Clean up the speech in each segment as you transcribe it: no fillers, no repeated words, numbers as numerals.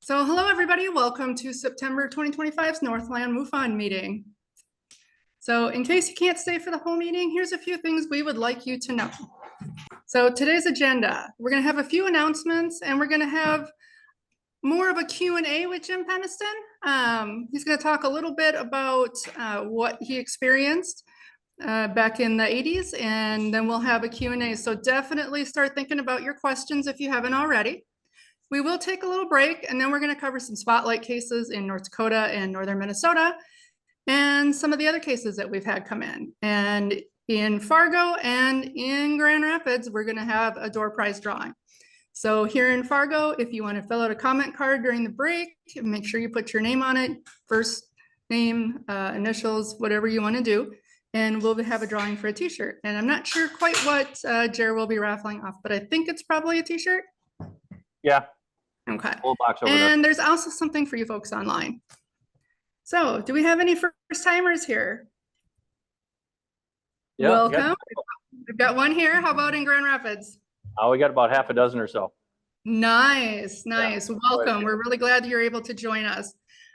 So hello, everybody. Welcome to September 2025's Northland MUFON meeting. So in case you can't stay for the whole meeting, here's a few things we would like you to know. So today's agenda, we're going to have a few announcements and we're going to have more of a Q&A with Jim Penniston. He's going to talk a little bit about what he experienced back in the 80s, and then we'll have a Q&A. So definitely start thinking about your questions if you haven't already. We will take a little break, and then we're going to cover some spotlight cases in North Dakota and northern Minnesota, and some of the other cases that we've had come in. And in Fargo and in Grand Rapids, we're going to have a door prize drawing. So here in Fargo, if you want to fill out a comment card during the break, make sure you put your name on it, first name, initials, whatever you want to do, and we'll have a drawing for a t-shirt. And I'm not sure quite what Jer will be raffling off, but I think it's probably a t-shirt. Yeah. Okay. Full box over and there. There's also something for you folks online. So do we have any first timers here? Yeah, welcome. We've got one here. How about in Grand Rapids? We got about half a dozen or so. Nice. Yeah. Welcome. We're really glad you're able to join us.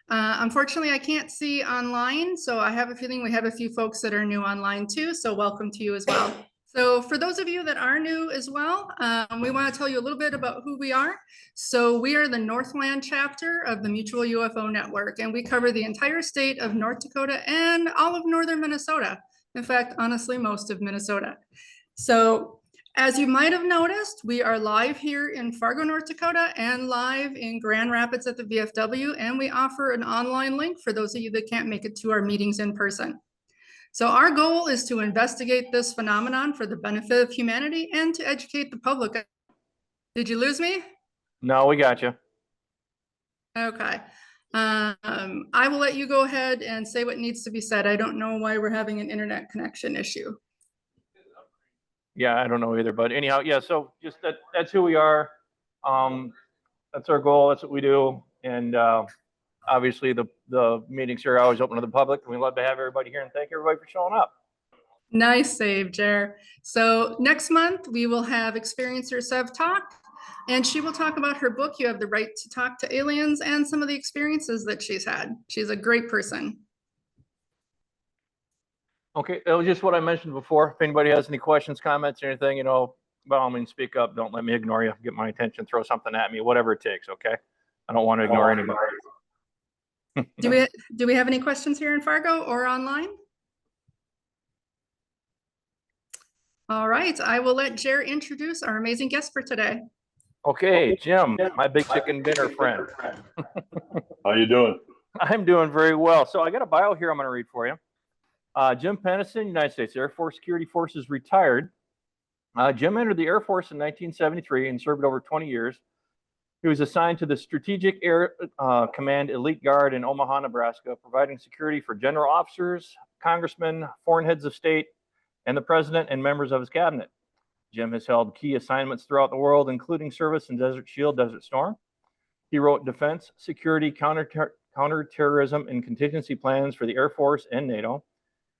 Unfortunately, I can't see online, so I have a feeling we have a few folks that are new online too, so welcome to you as well. So for those of you that are new as well, we want to tell you a little bit about who we are. So we are the Northland chapter of the Mutual UFO Network, and we cover the entire state of North Dakota and all of northern Minnesota. In fact, honestly, most of Minnesota. So as you might have noticed, we are live here in Fargo, North Dakota, and live in Grand Rapids at the VFW, and we offer an online link for those of you that can't make it to our meetings in person. So our goal is to investigate this phenomenon for the benefit of humanity and to educate the public. Did you lose me? No, we got you. Okay. I will let you go ahead and say what needs to be said. I don't know why we're having an internet connection issue. Yeah, I don't know either, but anyhow, yeah, so just that's who we are. That's our goal. That's what we do. And obviously the meetings here are always open to the public. We love to have everybody here, and thank everybody for showing up. Nice save, Jer. So next month we will have Experiencer Sev talk, and she will talk about her book, You Have the Right to Talk to Aliens, and some of the experiences that she's had. She's a great person. Okay, that was just what I mentioned before. If anybody has any questions, comments, or anything, by all means, speak up. Don't let me ignore you. Get my attention, throw something at me, whatever it takes, okay? I don't want to ignore anybody. Do we have any questions here in Fargo or online? All right, I will let Jer introduce our amazing guest for today. Okay, Jim, my big chicken dinner friend. How you doing? I'm doing very well. So I got a bio here I'm going to read for you. Jim Penniston, United States Air Force Security Forces, retired. Jim entered the Air Force in 1973 and served over 20 years. He was assigned to the Strategic Air Command Elite Guard in Omaha, Nebraska, providing security for general officers, congressmen, foreign heads of state, and the president and members of his cabinet. Jim has held key assignments throughout the world, including service in Desert Shield, Desert Storm. He wrote defense, security, counter-terrorism, and contingency plans for the Air Force and NATO.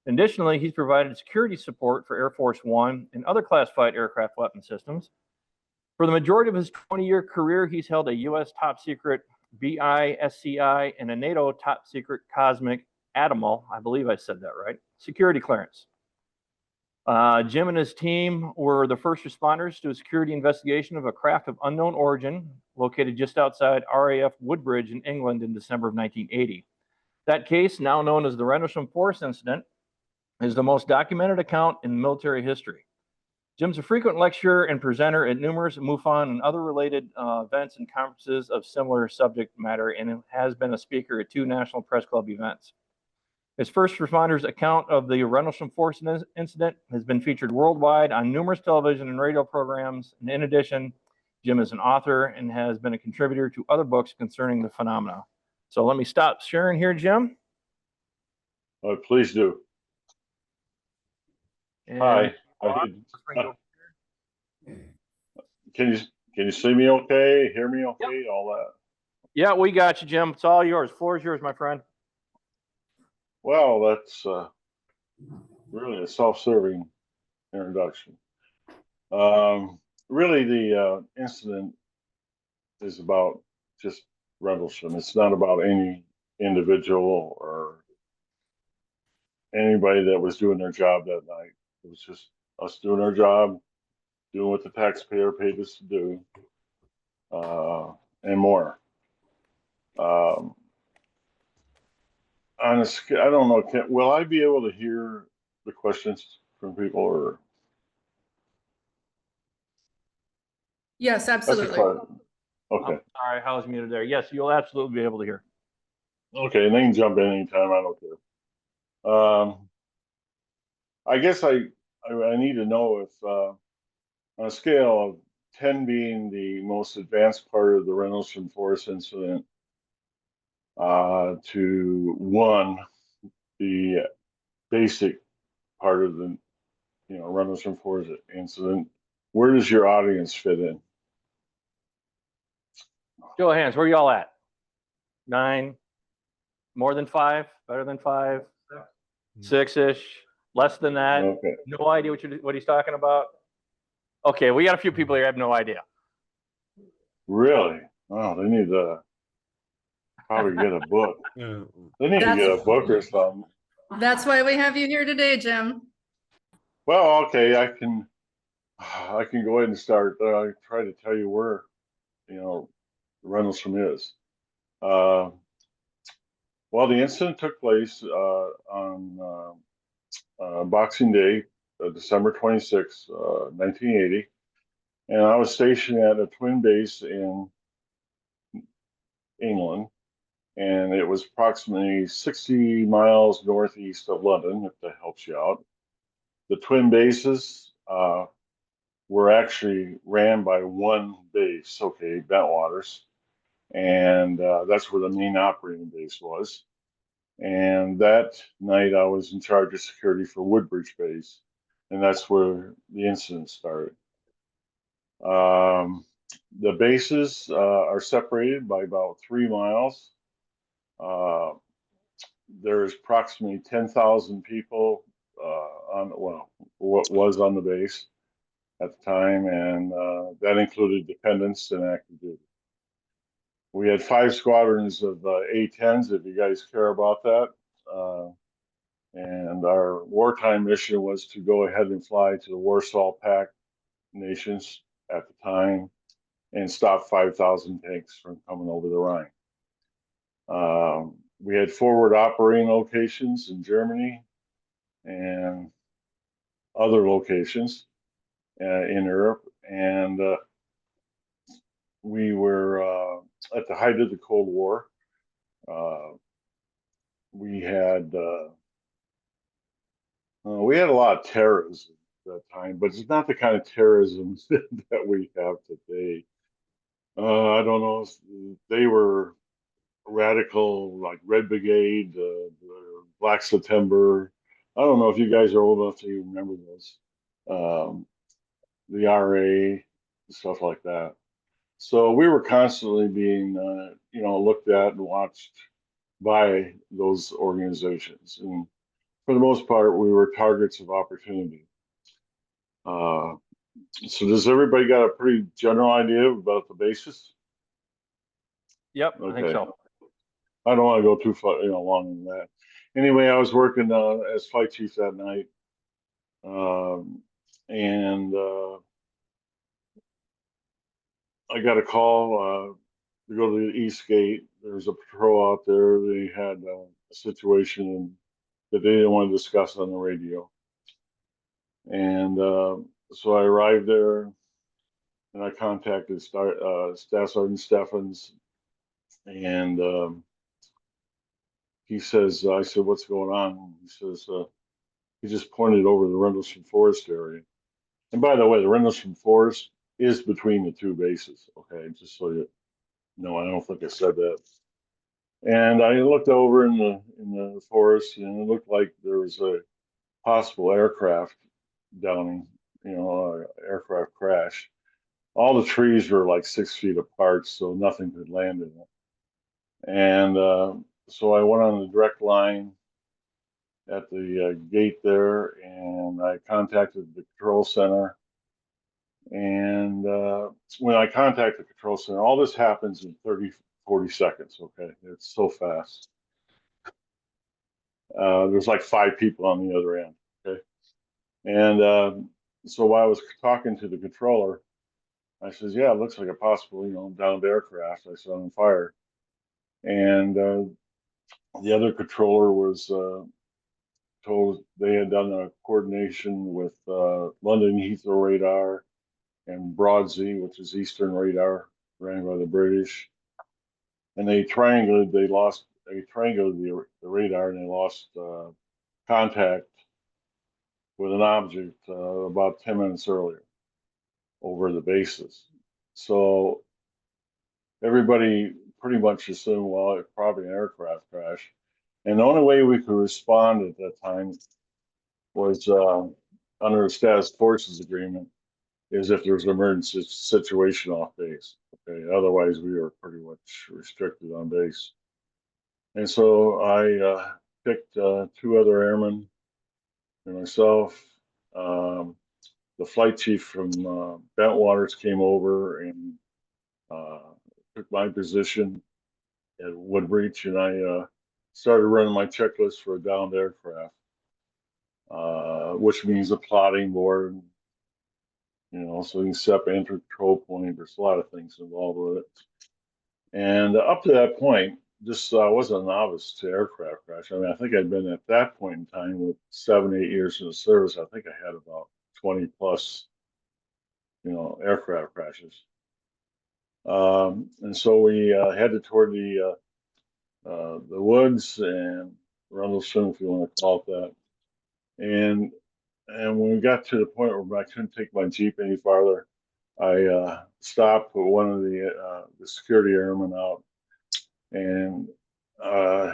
Additionally, he's provided security support for Air Force One and other classified aircraft weapon systems. For the majority of his 20-year career, he's held a U.S. top secret BISCI and a NATO top secret COSMIC ATOMAL, I believe I said that right, security clearance. Jim and his team were the first responders to a security investigation of a craft of unknown origin located just outside RAF Woodbridge in England in December of 1980. That case, now known as the Rendlesham Forest Incident, is the most documented account in military history. Jim's a frequent lecturer and presenter at numerous MUFON and other related events and conferences of similar subject matter, and has been a speaker at 2 National Press Club events. His first responders account of the Rendlesham Forest Incident has been featured worldwide on numerous television and radio programs. And in addition, Jim is an author and has been a contributor to other books concerning the phenomena. So let me stop sharing here, Jim. Please do. And Hi. Can you see me okay? Hear me okay? Yep. All that. Yeah, we got you, Jim. It's all yours. Floor is yours, my friend. Well, that's really a self-serving introduction. Really, the incident is about just Rendlesham. It's not about any individual or anybody that was doing their job that night. It was just us doing our job, doing what the taxpayer paid us to do, and more. I don't know. Will I be able to hear the questions from people, or Yes, that's a absolutely. question? Okay. All right, I was muted there. Yes, you'll absolutely be able to hear. Okay, and they can jump in anytime. I don't care. I guess I need to know if on a scale of 10 being the most advanced part of the Rendlesham Forest Incident, to 1, the basic part of the Rendlesham Forest Incident, where does your audience fit in? Show of hands, where are y'all at? 9, more than 5, better than 5, 6-ish, less than that. Okay. No idea what he's talking about. Okay, we got a few people here who have no idea. Really? Oh, they need to probably get a book. They need to get a book or something. That's why we have you here today, Jim. Well, okay, I can go ahead and start. Try to tell you where, Rendlesham is. Well, the incident took place on Boxing Day, December 26, 1980, and I was stationed at a twin base in England, and it was approximately 60 miles northeast of London, if that helps you out. The twin bases were actually ran by one base, okay, Bentwaters, and that's where the main operating base was. And that night I was in charge of security for Woodbridge base, and that's where the incident started. The bases are separated by about 3 miles. There's approximately 10,000 people what was on the base at the time, and that included dependents and active duty. We had 5 squadrons of A-10s, if you guys care about that. And our wartime mission was to go ahead and fly to the Warsaw Pact nations at the time and stop 5,000 tanks from coming over the Rhine. We had forward operating locations in Germany and other locations in Europe, and we were at the height of the Cold War. We had a lot of terrorism at that time, but it's not the kind of terrorism that we have today. I don't know if they were radical, like Red Brigade, Black September. I don't know if you guys are old enough to even remember those. The RA, stuff like that. So we were constantly being, looked at and watched by those organizations. And for the most part, we were targets of opportunity. So does everybody got a pretty general idea about the basis? Yep, Okay. I think so. I don't want to go too far, long in that. Anyway, I was working as flight chief that night, and I got a call to go to the East Gate. There was a patrol out there. They had a situation that they didn't want to discuss on the radio, and so I arrived there, and I contacted Staff Sergeant Steffens, and he says, I said, what's going on? He says, he just pointed over the Rendlesham Forest area. And by the way, the Rendlesham Forest is between the 2 bases, okay, just so you know, I don't think I said that. And I looked over in the forest, and it looked like there was a possible aircraft downing, aircraft crash. All the trees were like 6 feet apart, so nothing could land in it. And so I went on the direct line at the gate there, and I contacted the control center. And when I contacted the control center, all this happens in 30, 40 seconds. Okay, it's so fast. There's like 5 people on the other end. Okay, and so while I was talking to the controller, I says, "Yeah, it looks like a possible, downed aircraft I saw on fire." And the other controller was told they had done a coordination with London Heathrow radar and Broadsea, which is Eastern radar, ran by the British. And they triangulated the radar, and they lost contact with an object about 10 minutes earlier over the bases. So everybody pretty much assumed, well, it's probably an aircraft crash. And the only way we could respond at that time was under a status forces agreement, is if there's an emergency situation off base. Okay, otherwise we were pretty much restricted on base. And so I picked 2 other airmen and myself. The flight chief from Bentwaters came over and took my position at Woodbridge, and I started running my checklist for a downed aircraft, which means a plotting board, so you can set up enter control point. There's a lot of things involved with it. And up to that point, just I wasn't a novice to aircraft crash. I mean, I think I'd been at that point in time with 7, 8 years in the service. I think I had about 20 plus, aircraft crashes. And so we headed toward the woods and Rendlesham, if you want to call it that. And when we got to the point where I couldn't take my Jeep any farther, I stopped, put one of the security airmen out, and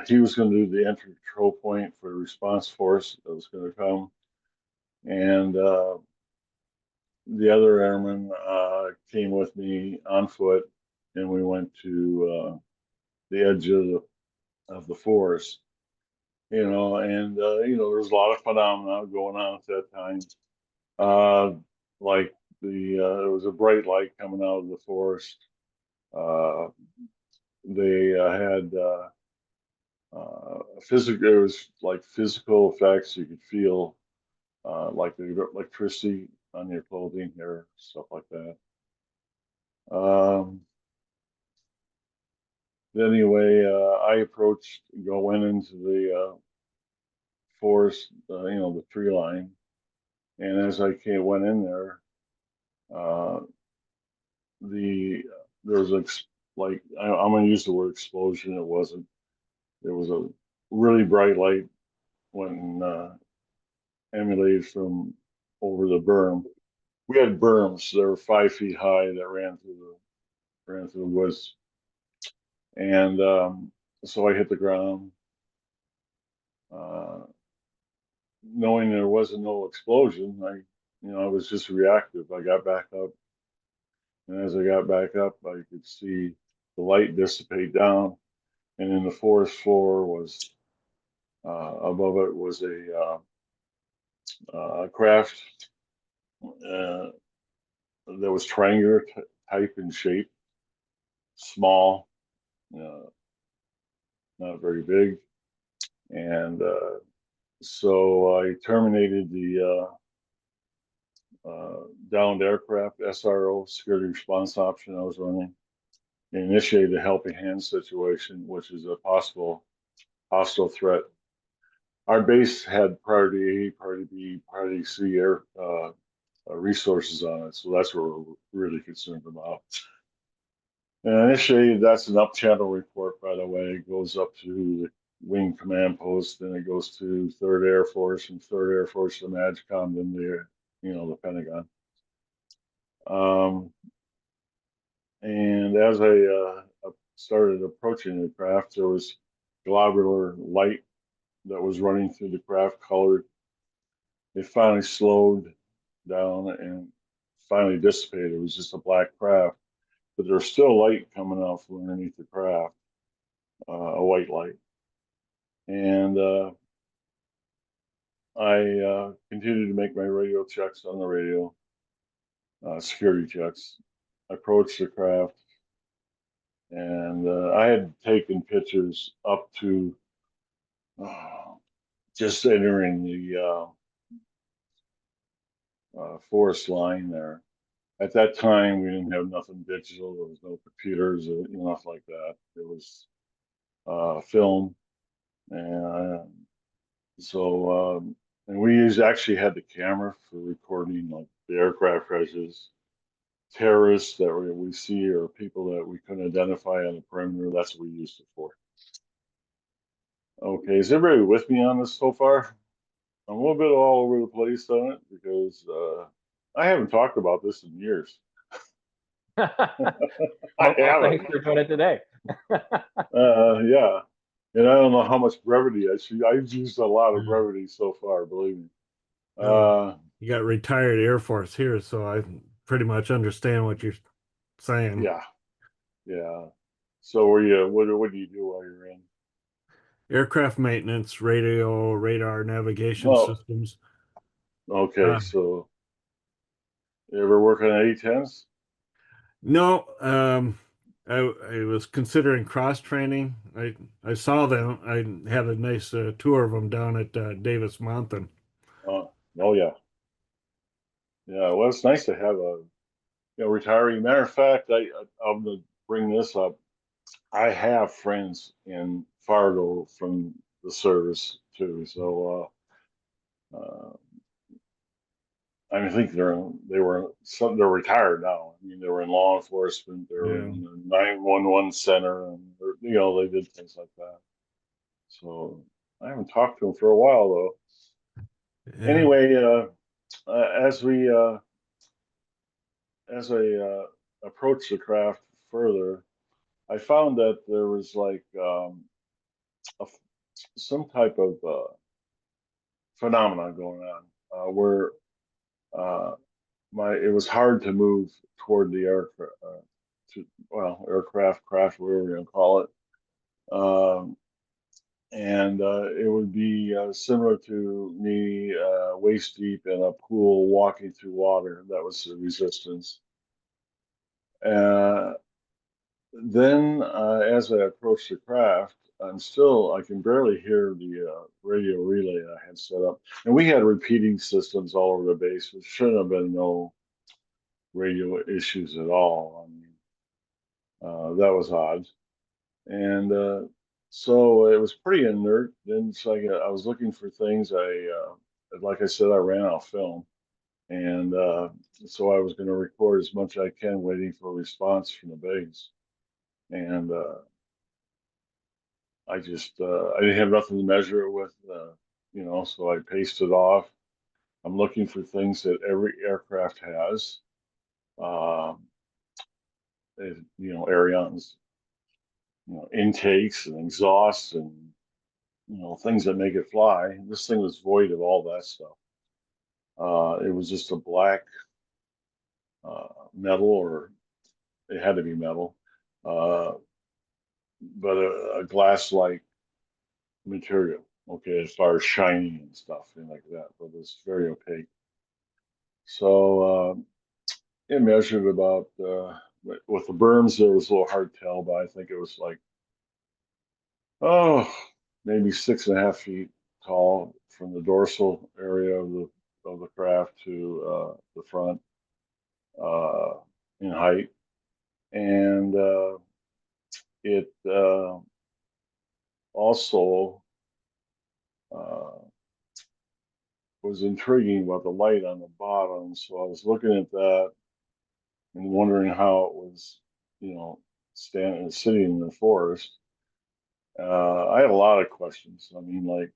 he was going to do the entry control point for the response force that was going to come. And the other airman came with me on foot, and we went to the edge of the forest. And there was a lot of phenomena going on at that time. Like there was a bright light coming out of the forest. They had there was like physical effects. You could feel like the electricity on your clothing, hair, stuff like that. Anyway, I went into the forest, the tree line, and as I went in there, there was I'm going to use the word explosion. It wasn't. There was a really bright light when emanated from over the berm. We had berms that were 5 feet high that ran through the woods, and so I hit the ground. Knowing there wasn't no explosion, I was just reactive. I got back up, and as I got back up, I could see the light dissipate down, and in the forest floor was above it was a craft that was triangular type in shape, small, not very big, and so I terminated the downed aircraft SRO security response option I was running, and initiated a helping hand situation, which is a possible hostile threat. Our base had priority A, priority B, priority C air resources on it, so that's what we're really concerned about. And initially, that's an up-channel report, by the way. It goes up to the Wing Command Post, then it goes to 3rd Air Force, and 3rd Air Force to MAGCOM, then the Pentagon. And as I started approaching the craft, there was globular light that was running through the craft, colored. It finally slowed down and finally dissipated. It was just a black craft, but there was still light coming out from underneath the craft, a white light. And I continued to make my radio checks on the radio, security checks. I approached the craft, And I had taken pictures up to just entering the forest line there. At that time, we didn't have nothing digital. There was no computers or nothing like that. It was film, and and we actually had the camera for recording like the aircraft crashes, terrorists that we see, or people that we couldn't identify on the perimeter. That's what we used it for. Okay, is everybody with me on this so far? I'm a little bit all over the place on it because I haven't talked about this in years. Well, I haven't. thanks for doing it today. Yeah, and I don't know how much brevity I should. I've used a lot of brevity so far, believe me. You got retired Air Force here, so I pretty much understand what you're saying. Yeah, yeah. So, what do you do while you're in? Aircraft maintenance, radio, radar, navigation Oh, systems. okay. So, you ever work on A-10s? No, I was considering cross training. I saw them. I had a nice tour of them down at Davis Mountain. Oh yeah, yeah. Well, it's nice to have a retiree. Matter of fact, I'm gonna bring this up. I have friends in Fargo from the service too, so I think they're retired now. I mean, they were in law enforcement, they were in the 911 center, and they did things like that. So I haven't talked to them for a while though. Yeah. Anyway, as I approached the craft further, I found that there was like some type of phenomenon going on where it was hard to move toward the aircraft, craft, whatever you want to call it. And it would be similar to me waist deep in a pool walking through water. That was the resistance. Then, as I approached the craft, I can barely hear the radio relay I had set up. And we had repeating systems all over the base. There shouldn't have been no radio issues at all. I mean, that was odd. And so it was pretty inert. Then I was looking for things. Like I said, I ran out of film. And so I was going to record as much as I can, waiting for a response from the base. And I didn't have nothing to measure it with, so I pasted off. I'm looking for things that every aircraft has, aions, intakes and exhausts and, things that make it fly. This thing was void of all that stuff. It was just a black metal, or it had to be metal, but a glass-like material. Okay, as far as shining and stuff and like that, but it's very opaque. So it measured about with the berms. There was a little hard to tell, but I think it was like maybe 6.5 feet tall from the dorsal area of the craft to the front in height, and it also was intriguing about the light on the bottom. So I was looking at that and wondering how it was, sitting in the forest. I had a lot of questions. I mean,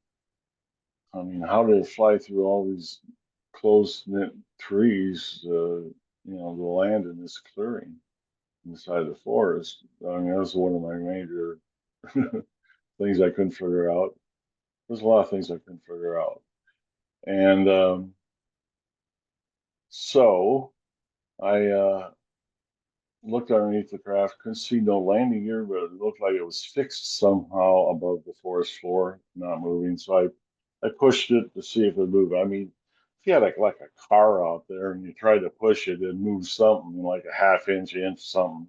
how did it fly through all these close-knit trees, to land in this clearing inside the forest? I mean, that was one of my major things I couldn't figure out. There's a lot of things I couldn't figure out. And so I looked underneath the craft, couldn't see no landing gear, but it looked like it was fixed somehow above the forest floor, not moving. So I pushed it to see if it would move. I mean, if you had like a car out there and you tried to push it, it'd move something like a half inch, something.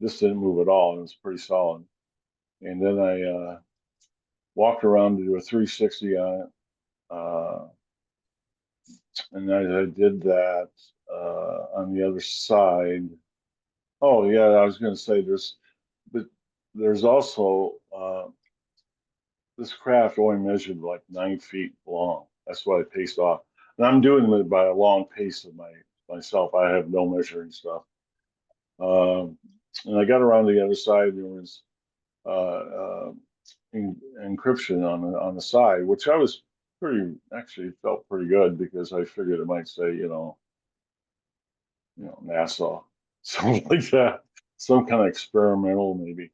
This didn't move at all. It was pretty solid. And then I walked around to do a 360 on it. And I did that on the other side. Oh yeah, I was going to say there's also this craft only measured like 9 feet long. That's what I paced off, and I'm doing it by a long pace of myself. I have no measuring stuff. And I got around the other side. There was encryption on the side, which I was actually felt pretty good because I figured it might say, NASA, something like that, some kind of experimental maybe.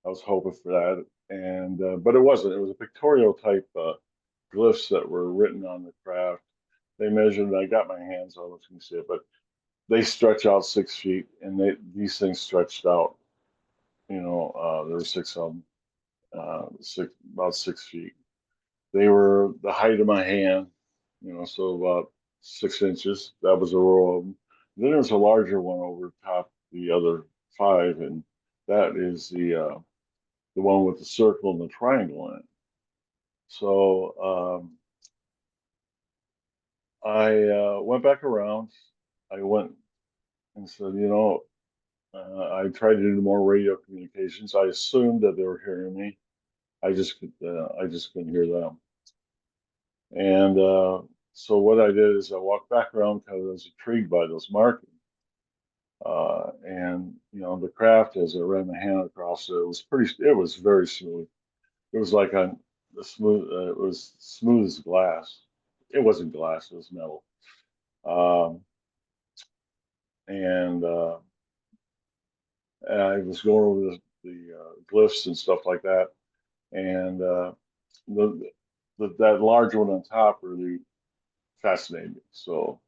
I was hoping for that, and but it wasn't. It was a pictorial type glyphs that were written on the craft. They measured. I got my hands on it, you can see it, but they stretch out 6 feet, and these things stretched out. There were 6 of them, about 6 feet. They were the height of my hand, so about 6 inches. That was a row of them. Then there's a larger one over top the other 5, and that is the one with the circle and the triangle in it. So I went back around. I went and said, I tried to do more radio communications. I assumed that they were hearing me. I just couldn't hear them. And so what I did is I walked back around because I was intrigued by those markings. And the craft, as I ran my hand across it, it was very smooth. It was like on the smooth, it was smooth as glass. It wasn't glass, it was metal. And I was going over the glyphs and stuff like that. And that large one on top really fascinated me. So,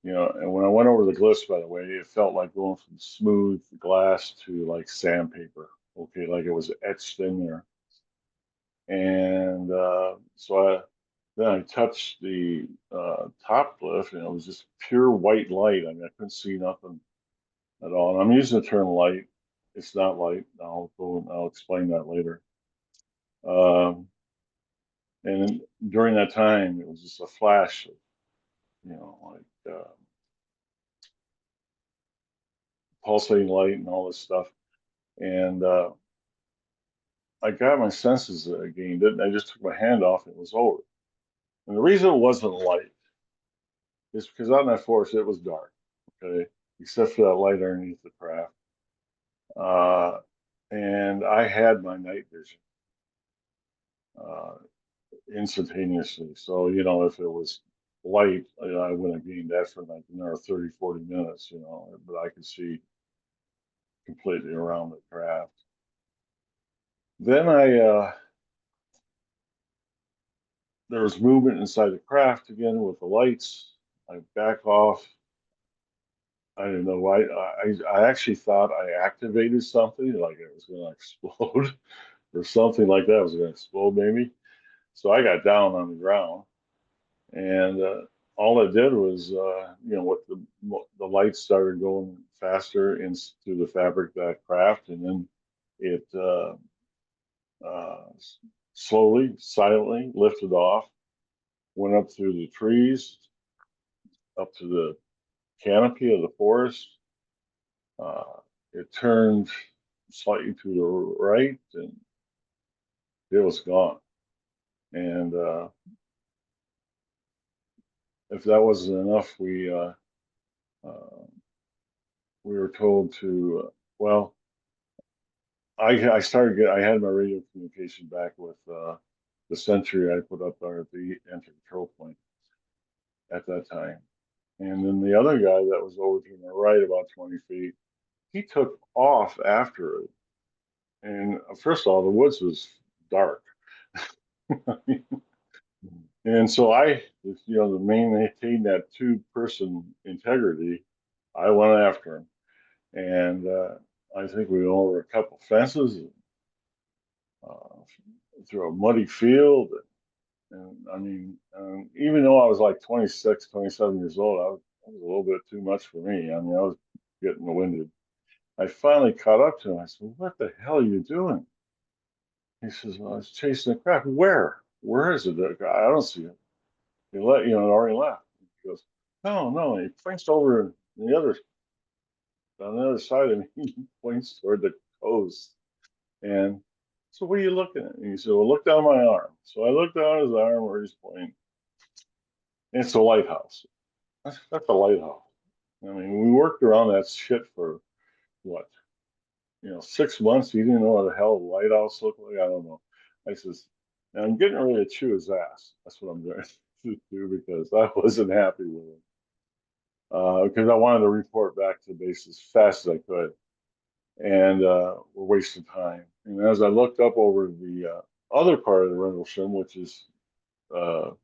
and when I went over the glyphs, by the way, it felt like going from smooth glass to like sandpaper. Okay, like it was etched in there. And so then I touched the top glyph, and it was just pure white light. I mean, I couldn't see nothing at all. And I'm using the term light. It's not light. I'll explain that later. And during that time, it was just a flash of, like pulsating light and all this stuff. And I got my senses again. I just took my hand off and it was over. And the reason it wasn't light is because out in that forest, it was dark, okay, except for that light underneath the craft. And I had my night vision instantaneously. So, if it was light, I wouldn't have gained that for like another 30, 40 minutes, but I could see completely around the craft. Then there was movement inside the craft again with the lights. I back off. I didn't know why. I actually thought I activated something, like it was going to explode or something like that. It was going to explode maybe. So I got down on the ground, and all it did was, with the lights started going faster into the fabric of that craft, and then it slowly, silently lifted off, went up through the trees, up to the canopy of the forest. It turned slightly to the right, and it was gone. And if that wasn't enough, we were told to, well, I had my radio communication back with the sentry I put up there at the entry control point at that time. And then the other guy that was over to the right about 20 feet, he took off after it. And first of all, the woods was dark. And so to maintain that 2-person integrity, I went after him. And I think we went over a couple fences, and, through a muddy field. And I mean, even though I was like 26, 27 years old, I was a little bit too much for me. I mean, I was getting winded. I finally caught up to him. I said, "What the hell are you doing?" He says, "Well, I was chasing the craft." "Where? Where is it?" "I don't see it." He let it already left. He goes, "No, no." He points over on the other side of me. He points toward the coast. And so, "What are you looking at?" And he said, "Well, look down my arm." So I looked down his arm where he's pointing. It's a lighthouse. That's a lighthouse. I mean, we worked around that shit for what? 6 months. He didn't know what the hell a lighthouse looked like. I don't know. I says, and I'm getting ready to chew his ass. That's what I'm doing to do because I wasn't happy with him. Because I wanted to report back to the base as fast as I could. And we're wasting time. And as I looked up over the other part of the Rendlesham, which is, well,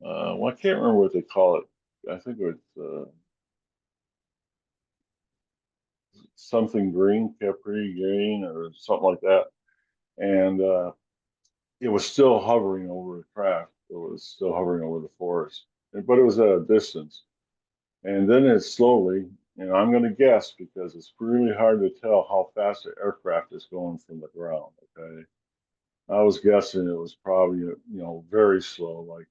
I can't remember what they call it. I think it was something green, Capri green, or something like that. And it was still hovering over the craft. It was still hovering over the forest, but it was at a distance. And then it slowly, and I'm going to guess because it's really hard to tell how fast the aircraft is going from the ground. Okay, I was guessing it was probably very slow, like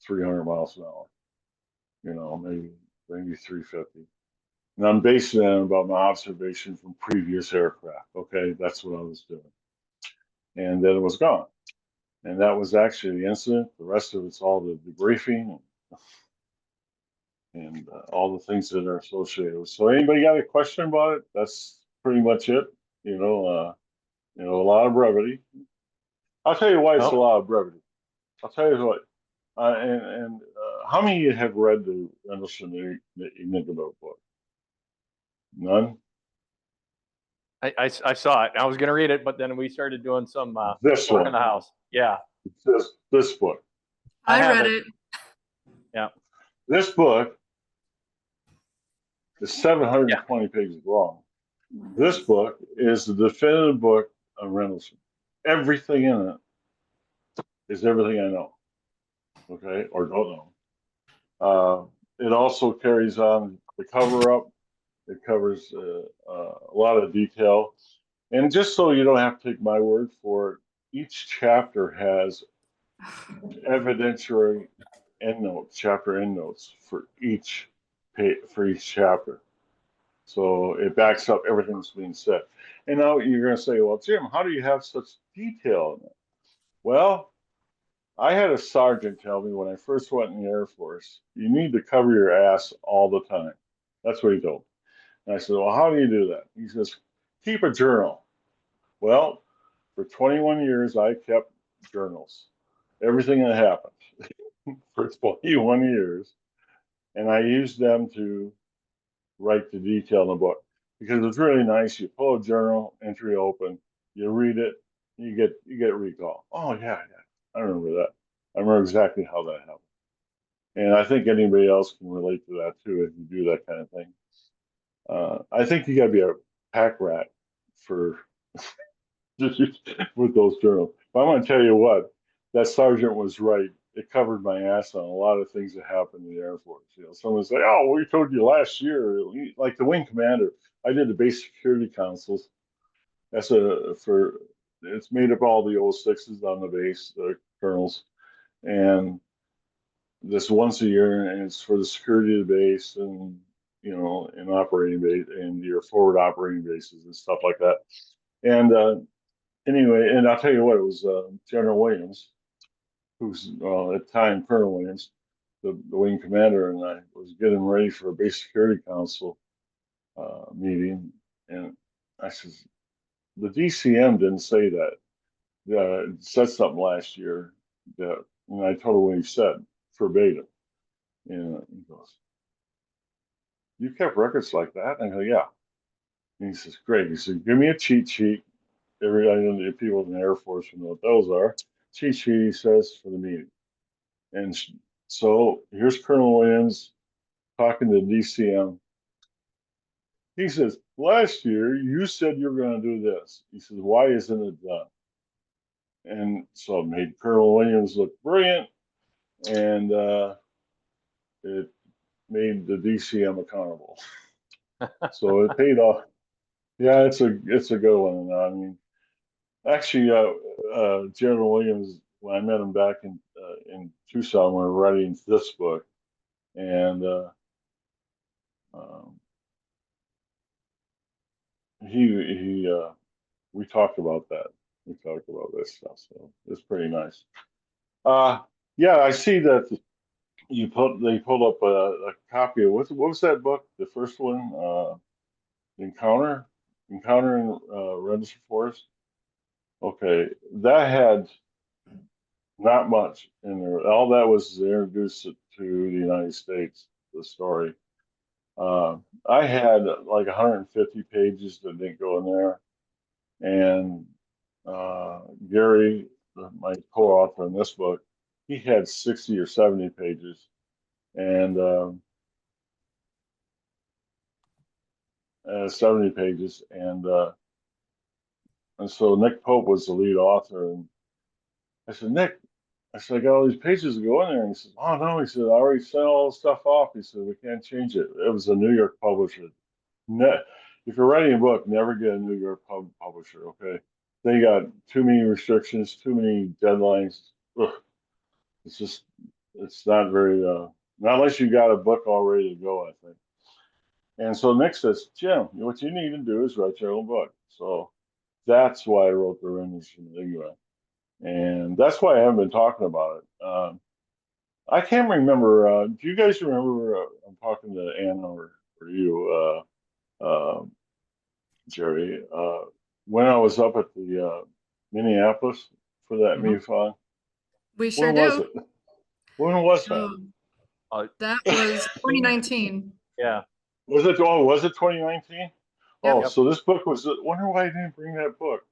300 miles an hour. Maybe 350. And I'm basing that about my observation from previous aircraft. Okay, that's what I was doing. And then it was gone. And that was actually the incident. The rest of it's all the debriefing and all the things that are associated with. So, anybody got a question about it? That's pretty much it. A lot of brevity. I'll tell you why it's a lot of brevity. I'll tell you what. And how many of you have read the Rendlesham Enigma book? None. I saw it. I was going to read it, but then we started doing some This work one in the house. Yeah. This book. I have read it. it. Yeah. This book is 720 pages long. This book is the definitive book on Rendlesham. Everything in it is everything I know, okay, or don't know. It also carries on the cover-up. It covers a lot of detail. And just so you don't have to take my word for it, each chapter has evidentiary endnotes, chapter endnotes for each chapter. So it backs up everything that's being said. And now you're going to say, "Well, Jim, how do you have such detail in it?" Well, I had a sergeant tell me when I first went in the Air Force, "You need to cover your ass all the time." That's what he told me. And I said, "Well, how do you do that?" He says, "Keep a journal." Well, for 21 years, I kept journals, everything that happened for 21 years. And I used them to write the detail in the book because it's really nice. You pull a journal entry open, you read it, you get recall. "Oh yeah, I remember that. I remember exactly how that happened." And I think anybody else can relate to that too if you do that kind of thing. I think you got to be a pack rat for with those journals. But I'm going to tell you what, that sergeant was right. It covered my ass on a lot of things that happened in the Air Force. Someone say, "Oh, we told you last year," like the wing commander. I did the base security councils. It's made up all the 06s on the base, the colonels, and this once a year, and it's for the security of the base and in operating base and your forward operating bases and stuff like that. And anyway, and I'll tell you what, it was General Williams, who's at the time Colonel Williams, the wing commander, and I was getting ready for a base security council meeting, and I says, "The DCM didn't say that. It said something last year that," and I told him what he said verbatim. And he goes, "You kept records like that?" And I go, "Yeah." And he says, "Great." He said, "Give me a cheat sheet." I know the people in the Air Force know what those are. Cheat sheet, he says, for the meeting. And so here's Colonel Williams talking to DCM. He says, "Last year you said you were going to do this." He says, "Why isn't it done?" And so it made Colonel Williams look brilliant, and it made the DCM accountable. So it paid off. Yeah, it's a good one. I mean, actually, General Williams, when I met him back in Tucson, we were writing this book, and um, he we talked about that. We talked about this stuff, so it's pretty nice. Uh, yeah, I see that they pulled up a copy of what was that book? The first one, Encounter in Rendlesham Forest. Okay, that had not much in there. All that was to introduce it to the United States, the story. Uh, I had like 150 pages that didn't go in there, and Gary, my co-author in this book, he had 60 or 70 pages, and 70 pages, and so Nick Pope was the lead author, and I said, Nick, I said, I got all these pages to go in there. And he said, oh, no. He said, I already sent all the stuff off. He said, we can't change it. It was a New York publisher. If you're writing a book, never get a New York publisher, okay? They got too many restrictions, too many deadlines. Ugh. It's just, it's not very, not unless you got a book all ready to go, I think. And so Nick says, Jim, what you need to do is write your own book. So that's why I wrote the Rendlesham Enigma. And that's why I haven't been talking about it. I can't remember. Do you guys remember? I'm talking to Anna or you, Jerry. When I was up at the Minneapolis for that MUFON, We sure when was do. it? When was that? That was 2019. Yeah. Was it? Oh, was it 2019? Oh, Yep. so this book was. Wonder why I didn't bring that book.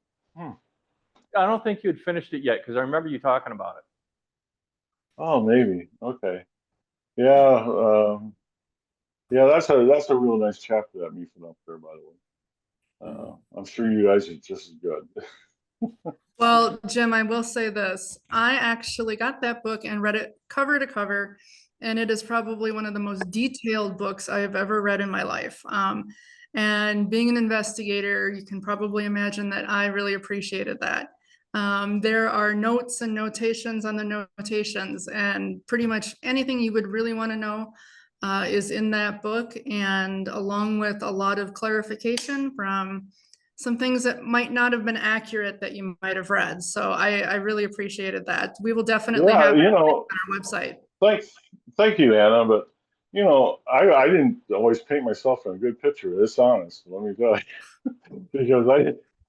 I don't think you had finished it yet because I remember you talking about it. Oh, maybe. Okay. Yeah. Yeah, that's a real nice chapter that MUFON up there, by the way. I'm sure you guys are just as good. Well, Jim, I will say this. I actually got that book and read it cover to cover, and it is probably one of the most detailed books I have ever read in my life. And being an investigator, you can probably imagine that I really appreciated that. There are notes and notations on the notations, and pretty much anything you would really want to know is in that book, and along with a lot of clarification from some things that might not have been accurate that you might have read. So I really appreciated that. We will definitely Yeah, have it on our website. thank you, Anna. But I didn't always paint myself in a good picture. It's honest, let me tell you, because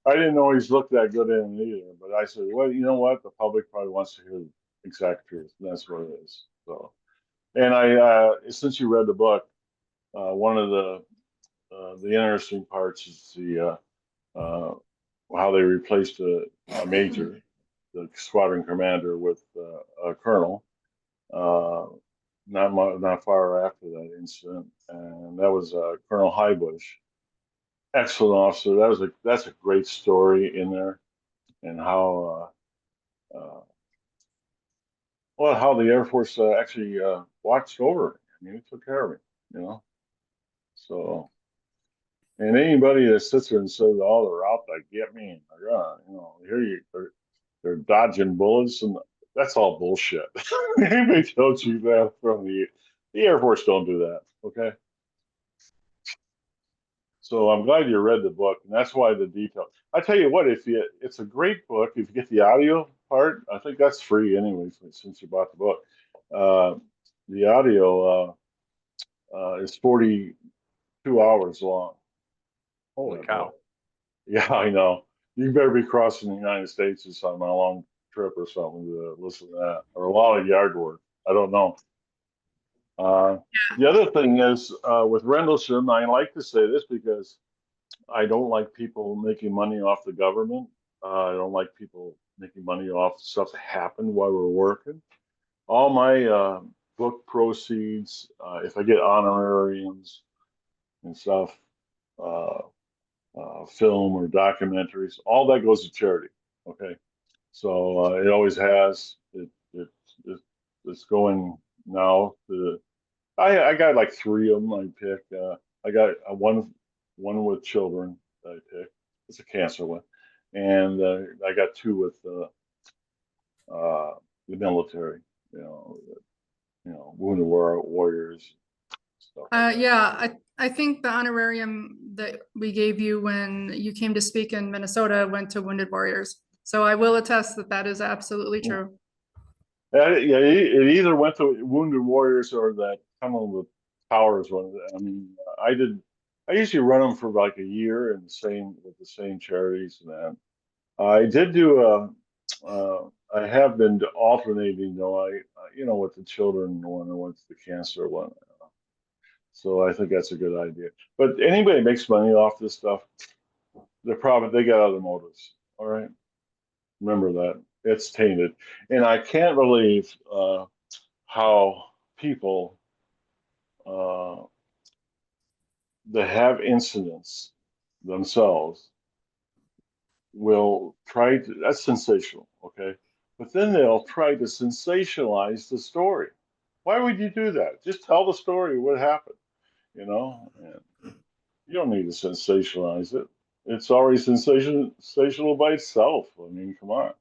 I didn't always look that good in it either. But I said, well, you know what? The public probably wants to hear the exact truth, and that's what it is. So, and since you read the book, one of the interesting parts is how they replaced a major, the squadron commander, with a colonel. Not far after that incident, and that was Colonel Highbush. Excellent officer. That's a great story in there, and how the Air Force actually watched over me. I mean, it took care of me, you know. So, and anybody that sits there and says, "Oh, they're out to get me," they're dodging bullets, and that's all bullshit. Anybody tells you that from the Air Force don't do that. Okay. So I'm glad you read the book, and that's why the detail. I tell you what, it's a great book. If you get the audio part, I think that's free anyway, since you bought the book. The audio is 42 hours long. Holy cow! Yeah, I know. You better be crossing the United States or something on a long trip or something to listen to that, or a lot of yard work. I don't know. The other thing is with Rendlesham, I like to say this because I don't like people making money off the government. I don't like people making money off stuff that happened while we're working. All my book proceeds, if I get honorariums and stuff, film or documentaries, all that goes to charity. Okay, so it always has. It's going now to. I got like three of them I pick. I got one with children, I picked. It's a cancer one, and I got 2 with the military. Wounded warriors stuff. Like that. Yeah, I think the honorarium that we gave you when you came to speak in Minnesota went to Wounded Warriors. So I will attest that that is absolutely true. Yeah, it either went to Wounded Warriors or that Tunnel with Towers one. I mean, I usually run them for like a year and with the same charities. And I did do I have been alternating though. With the children one and with the cancer one. So I think that's a good idea. But anybody that makes money off this stuff, they got other motives. All right, remember that. It's tainted, and I can't believe how people that have incidents themselves will try to. That's sensational, okay? But then they'll try to sensationalize the story. Why would you do that? Just tell the story what happened, And you don't need to sensationalize it. It's already sensational by itself. I mean, come on.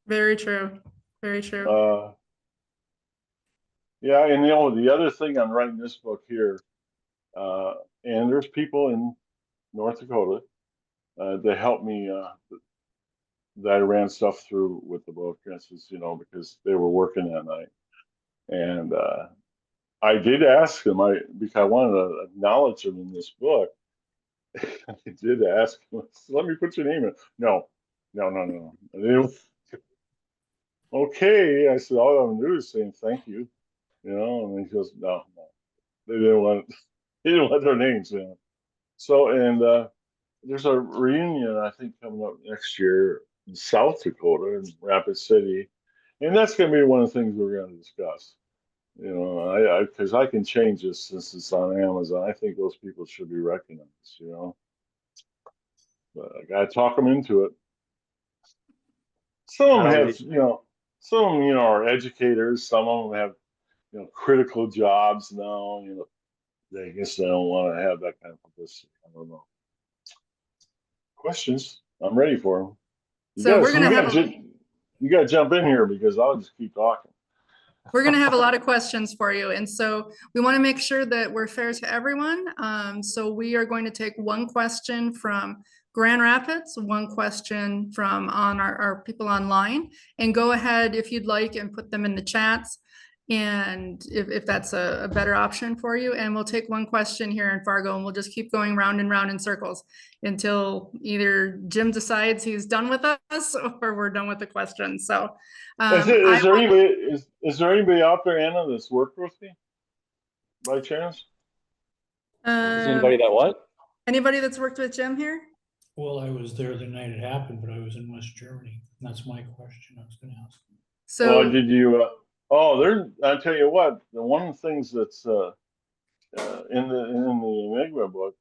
Very true. Very true. Yeah, and the other thing I'm writing this book here, and there's people in North Dakota that helped me that I ran stuff through with the book, because they were working that night, and I did ask them, because I wanted to acknowledge them in this book. I did ask them, let me put your name in. No. Okay, I said, all I'm doing is saying thank you, and he goes, no. They didn't want their names in. So, and there's a reunion, I think, coming up next year in South Dakota, in Rapid City, and that's going to be one of the things we're going to discuss. Because I can change this since it's on Amazon. I think those people should be recognized, But I got to talk them into it. Some of them have, some of them, are educators. Some of them have, critical jobs now. I guess they don't want to have that kind of publicity. I don't know. Questions? I'm ready for them. You got to jump in here because I'll just keep talking. We're going to have a lot of questions for you. And so we want to make sure that we're fair to everyone. So we are going to take one question from Grand Rapids, one question from our people online, and go ahead if you'd like and put them in the chats. And if that's a better option for you, and we'll take one question here in Fargo, and we'll just keep going round and round in circles until either Jim decides he's done with us or we're done with the questions. So is there anybody out there, Anna, that's worked with me by chance? Is anybody that what? Anybody that's worked with Jim here? Well, I was there the night it happened, but I was in West Germany. That's my question I was going to ask. So did you? I'll tell you what. One of the things that's in the Enigma book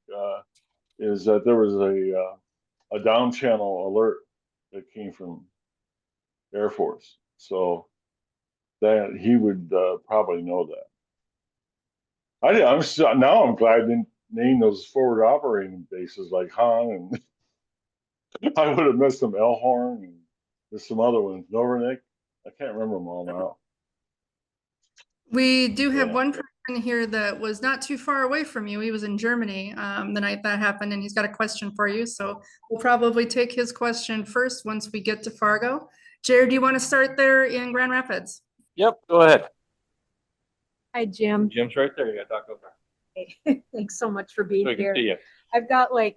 is that there was a down channel alert that came from Air Force, so that he would probably know that. I'm glad I didn't name those forward operating bases like Han, and I would have missed them, Elhorn, and there's some other ones, Novernick. I can't remember them all now. we do have one person here that was not too far away from you. He was in Germany the night that happened, and he's got a question for you. So we'll probably take his question first once we get to Fargo. Jared, do you want to start there in Grand Rapids? Yep, go ahead. Hi, Jim. Jim's right there. You got to talk over. Hey, thanks so much for being So I can here. see you. I've got like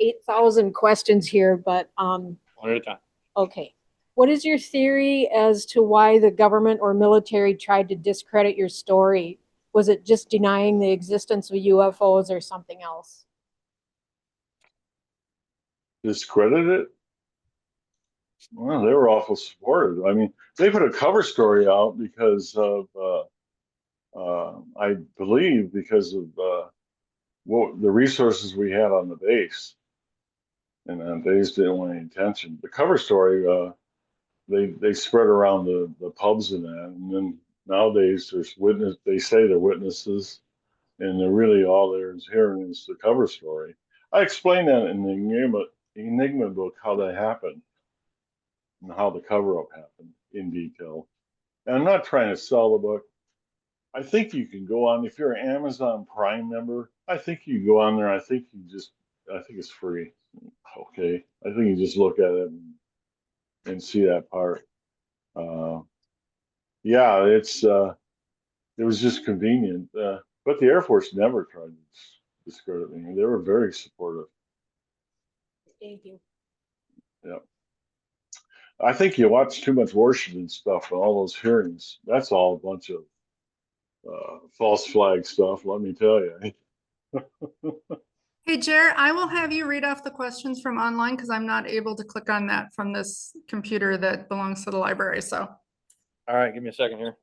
8,000 questions here, but One at a time. okay. What is your theory as to why the government or military tried to discredit your story? Was it just denying the existence of UFOs or something else? Discredit it? Well, they were awful supportive. I mean, they put a cover story out because of, I believe, because of what the resources we had on the base, and they just didn't want any attention. The cover story, they spread around the pubs and that, and then nowadays there's they say they're witnesses, and they're really all there's hearing is the cover story. I explained that in the Enigma book, how that happened and how the cover up happened in detail. And I'm not trying to sell the book. I think you can go on, if you're an Amazon Prime member, I think you go on there. I think it's free. Okay. I think you just look at it and see that part. Yeah, it was just convenient. But the Air Force never tried to discredit me. They were very supportive. Thank you. Yeah. I think you watch too much Washington stuff and all those hearings. That's all a bunch of false flag stuff, let me tell you. Hey, Jer, I will have you read off the questions from online because I'm not able to click on that from this computer that belongs to the library. So, All right, give me a second here.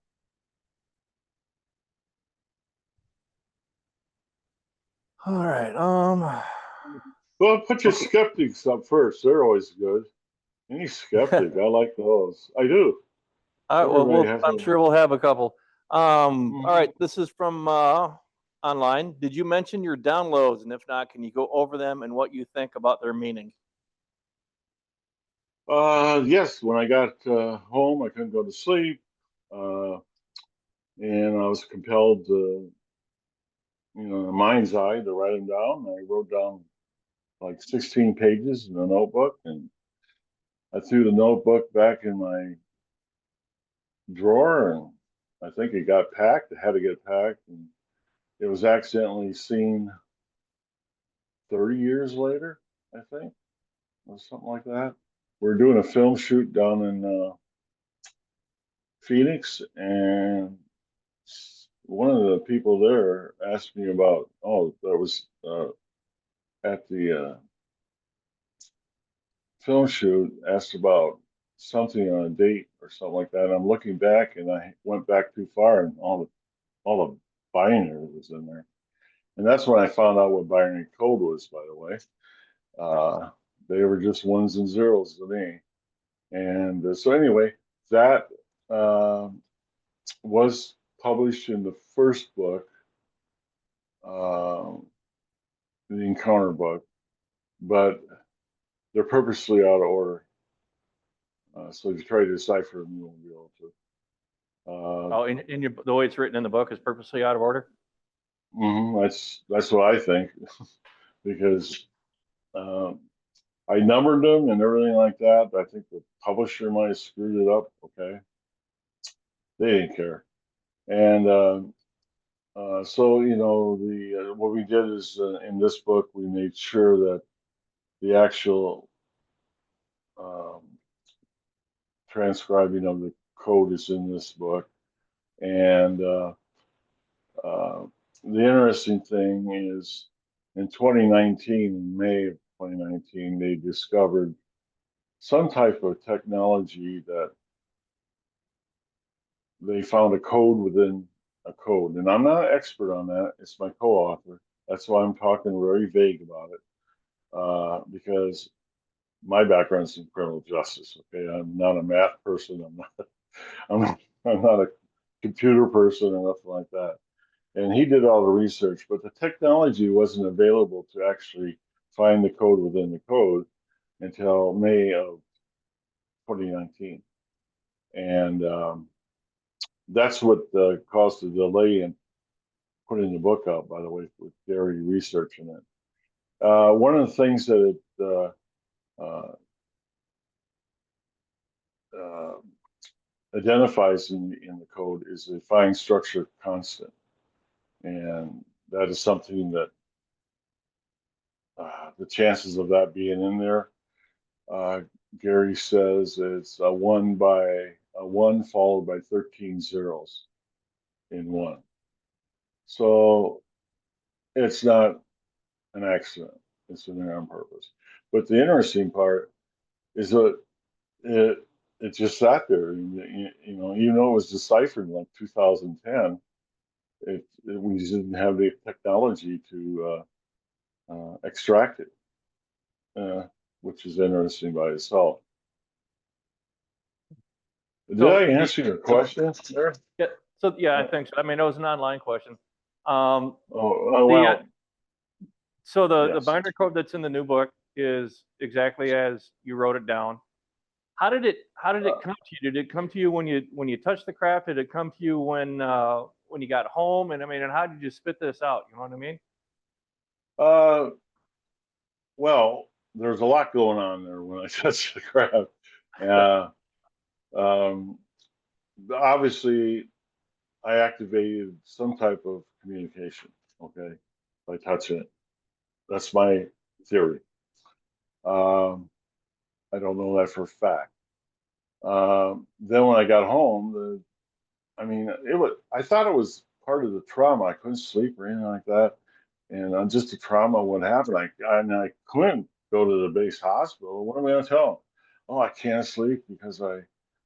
All right. Well, put your skeptics up first. They're always good. Any skeptic, I like those. I do. All right, well, Everybody has I'm a- sure we'll have a couple. All Mhm. right, this is from online. Did you mention your downloads? And if not, can you go over them and what you think about their meaning? Yes, when I got home, I couldn't go to sleep. And I was compelled to, in a mind's eye, to write them down. I wrote down like 16 pages in a notebook, and I threw the notebook back in my drawer, and I think it got packed. It had to get packed, and it was accidentally seen 30 years later, I think, or something like that. We're doing a film shoot down in Phoenix, and one of the people there asked me about, that was at the film shoot, asked about something on a date or something like that. And I'm looking back, and I went back too far, and all the binary was in there. And that's when I found out what binary code was, by the way. They were just ones and zeros to me. And so anyway, that was published in the first book, the Encounter book, but they're purposely out of order. So if you try to decipher them, you won't be able to. In your, the way it's written in the book is purposely out of order? That's what I think, because I numbered them and everything like that. I think the publisher might have screwed it up. Okay, they didn't care, and so the what we did is in this book we made sure that the actual transcribing of the code is in this book, and the interesting thing is in 2019, in May of 2019, they discovered some type of technology that they found a code within a code. And I'm not an expert on that. It's my co-author. That's why I'm talking very vague about it, because my background is in criminal justice. Okay, I'm not a math person. I'm not a computer person or nothing like that. And he did all the research, but the technology wasn't available to actually find the code within the code until May of 2019. And that's what caused the delay in putting the book out, by the way, with Gary researching it. One of the things that it identifies in the code is a fine structure constant. And that is something that the chances of that being in there, Gary says it's a one followed by 13 zeros in one. So it's not an accident. It's in there on purpose. But the interesting part is that it just sat there. Even though it was deciphered in like 2010, we didn't have the technology to extract it, which is interesting by itself. Did I answer your question there? Yeah. So yeah, I think so. I mean, it was an online question. Well. So the Yes. binder code that's in the new book is exactly as you wrote it down. How did it come to you? Did it come to you when you touched the craft? Did it come to you when you got home? And I mean, and how did you spit this out? You know what I mean? Well, there's a lot going on there when I touched the craft. Obviously, I activated some type of communication, okay, by touching it. That's my theory. I don't know that for a fact. Then when I got home, I thought it was part of the trauma. I couldn't sleep or anything like that. And just the trauma, what happened, I couldn't go to the base hospital. What am I going to tell them? Oh, I can't sleep because I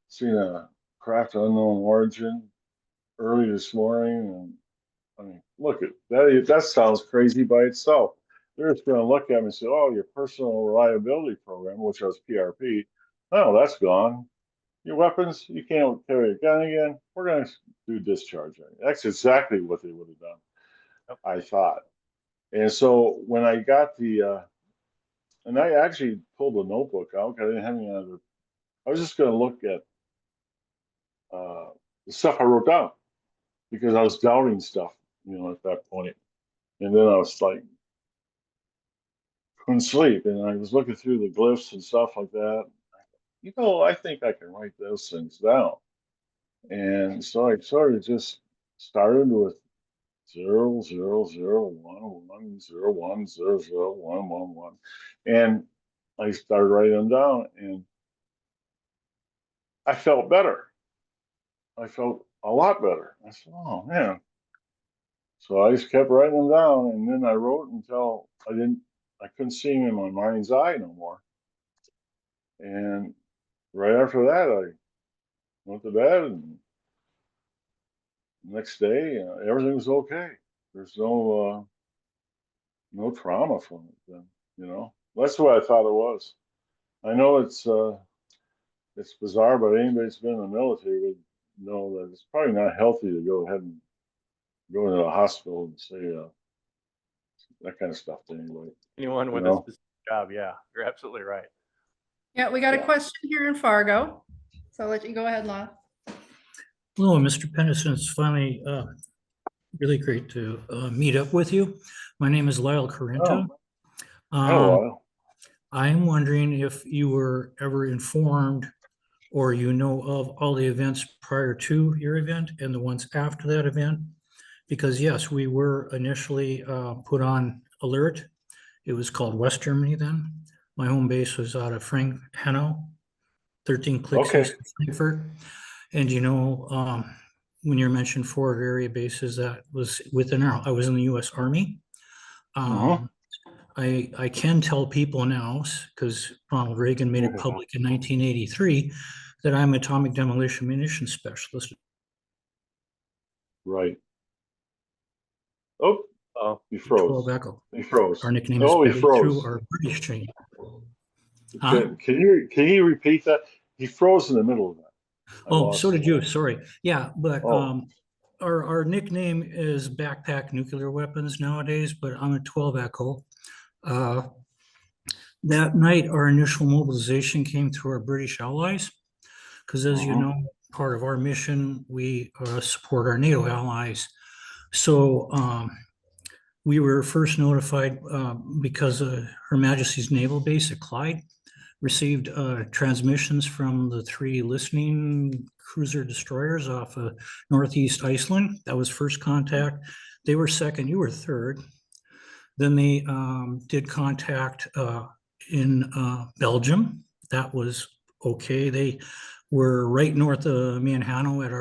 seen a craft of unknown origin early this morning. And I mean, look at that. That sounds crazy by itself. They're just going to look at me and say, "Oh, your personal reliability program, which was PRP, oh, that's gone. Your weapons, you can't carry a gun again. We're going to do discharge." That's exactly what they would have done, I thought. And so when I got and I actually pulled a notebook out. I didn't have any other. I was just going to look at the stuff I wrote down because I was doubting stuff, at that point. And then I was like, couldn't sleep, and I was looking through the glyphs and stuff like that. I think I can write those things down. And so I sort of just started with 000110100100111, and I started writing them down, and I felt better. I felt a lot better. I said, "Oh man!" So I just kept writing them down, and then I wrote until I couldn't see them in my mind's eye no more. And right after that, I went to bed, and the next day, everything was okay. There's no trauma from it. Then, that's what I thought it was. I know it's bizarre, but anybody that's been in the military would know that it's probably not healthy to go ahead and go into a hospital and say that kind of stuff to anybody. Anyone with a specific job, yeah, you're absolutely right. Yeah, we got a Yeah. question here in Fargo. So I'll let you go ahead, Lon. Hello, Mr. Penniston. It's finally really great to meet up with you. My name is Lyle Corinta. Oh, I'm wondering if you were ever informed or you know of all the events prior to your event and the ones after that event. Because yes, we were initially put on alert. It was called West Germany then. My home base was out of Hanau, 13 clicks Okay. east of Frankfurt. And when you mentioned forward area bases, that was I was in the U.S. Army. I can tell people now, because Ronald Reagan made it public in 1983, that I'm atomic demolition munitions specialist. right. Oh, he froze. 12 Echo. He froze. Our nickname Oh, he is froze. through our British training. Huh? Can you repeat that? He froze in the middle of that. Oh, so did you. Sorry. Yeah, but Oh. our nickname is backpack nuclear weapons nowadays, but I'm a 12 Echo. That night, our initial mobilization came through our British allies, because as you know, part of our mission, we support our NATO allies. So we were first notified because Her Majesty's Naval Base at Clyde received transmissions from the 3 listening cruiser destroyers off of Northeast Iceland. That was first contact. They were second, you were third. Then they did contact in Belgium. That was okay. They were right north of Hanau at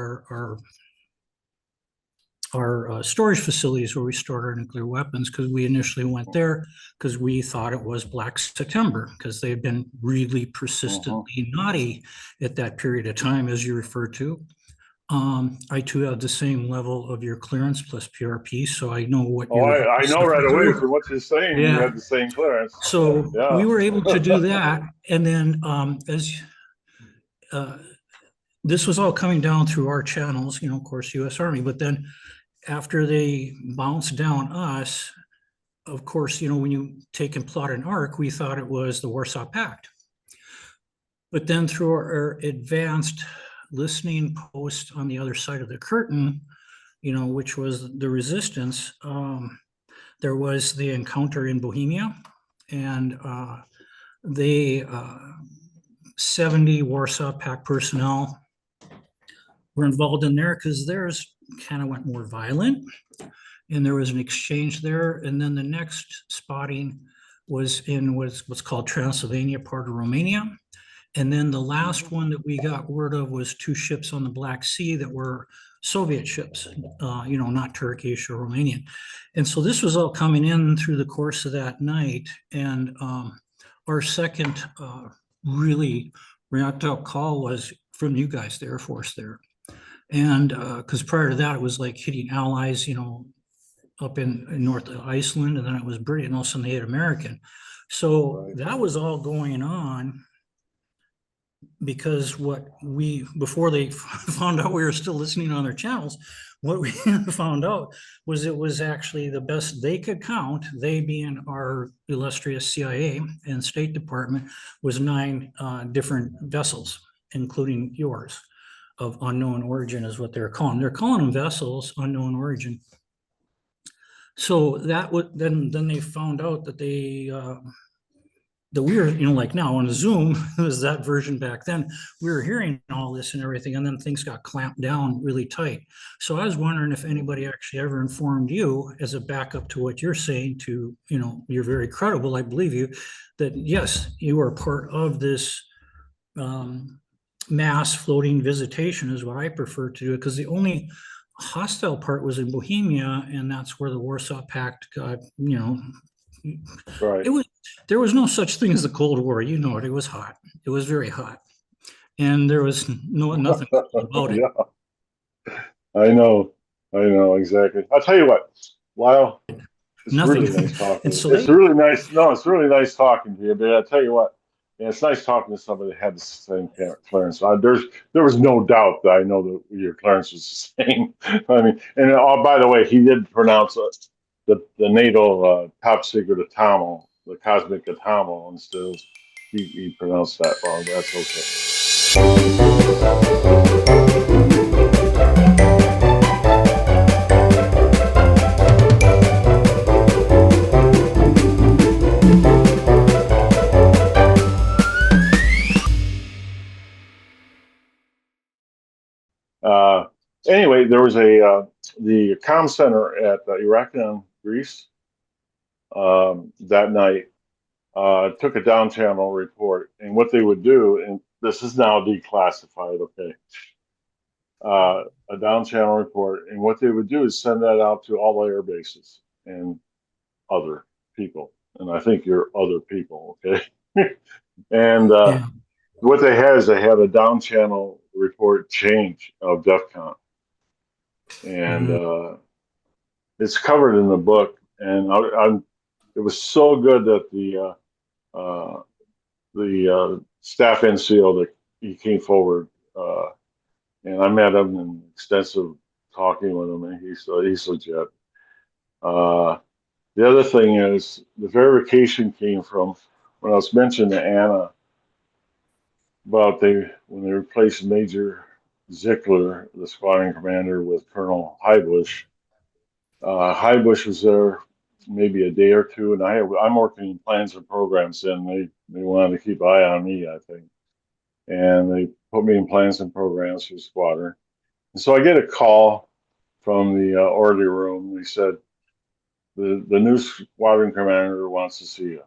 our storage facilities where we stored our nuclear weapons, because we initially went there because we thought it was Black September, because they had been really persistently naughty at that period of time, as you referred to. I too have the same level of your clearance plus PRP, so I know what you're. I know right away from what you're saying. Yeah. You had the same clearance. So Yeah. we were able to do that, and then this was all coming down through our channels, of course, U.S. Army, but then after they bounced down us, of course, when you take and plot an arc, we thought it was the Warsaw Pact. But then through our advanced listening post on the other side of the curtain, which was the resistance, there was the encounter in Bohemia, and they 70 Warsaw Pact personnel were involved in there because theirs kind of went more violent, and there was an exchange there. And then the next spotting was in what's called Transylvania, part of Romania. And then the last one that we got word of was 2 ships on the Black Sea that were Soviet ships, not Turkish or Romanian. And so this was all coming in through the course of that night. And our second really ramped up call was from you guys, the Air Force there. And because prior to that, it was like hitting allies, up in North Iceland, and then it was British, and all of a sudden they hit American. So that was all going on because before they found out we were still listening on their channels, what we found out was it was actually the best they could count, they being our illustrious CIA and State Department, was 9 different vessels, including yours, of unknown origin is what they're calling. They're calling them vessels, unknown origin. So that would then they found out that that we were, like now on Zoom, it was that version back then, we were hearing all this and everything, and then things got clamped down really tight. So I was wondering if anybody actually ever informed you, as a backup to what you're saying, to, you're very credible, I believe you, that yes, you are part of this mass floating visitation is what I prefer to do, because the only hostile part was in Bohemia, and that's where the Warsaw Pact got, Right. there was no such thing as the Cold War. It was hot. It was very hot, and there was nothing about it. Yeah. I know exactly. I'll tell you what, Lyle, it's Nothing. really nice talking. And so It's really nice. No, it's really nice talking to you. But I'll tell you what, it's nice talking to somebody that had the same clearance. There was no doubt that I know that your clearance was the same. I mean, and by the way, he did pronounce the NATO top secret ATOMAL, the cosmic ATOMAL, instead of he pronounced that wrong. But that's okay. Anyway, there was the comm center at Iraq and Greece that night took a down channel report, and what they would do, and this is now declassified, okay, a down channel report, and what they would do is send that out to all the air bases and other people, and I think you're other people, okay, and what they had is they had a down channel report change of DEFCON. And it's covered in the book, and it was so good that the staff NCO that he came forward, and I met him in extensive talking with him, and he's legit. The other thing is the verification came from when I was mentioning to Anna about when they replaced Major Zickler, the squadron commander, with Colonel Highbush. Highbush was there maybe a day or two, and I'm working in plans and programs, and they wanted to keep an eye on me, I think. And they put me in plans and programs for the squadron. And so I get a call from the orderly room. They said, the new squadron commander wants to see you.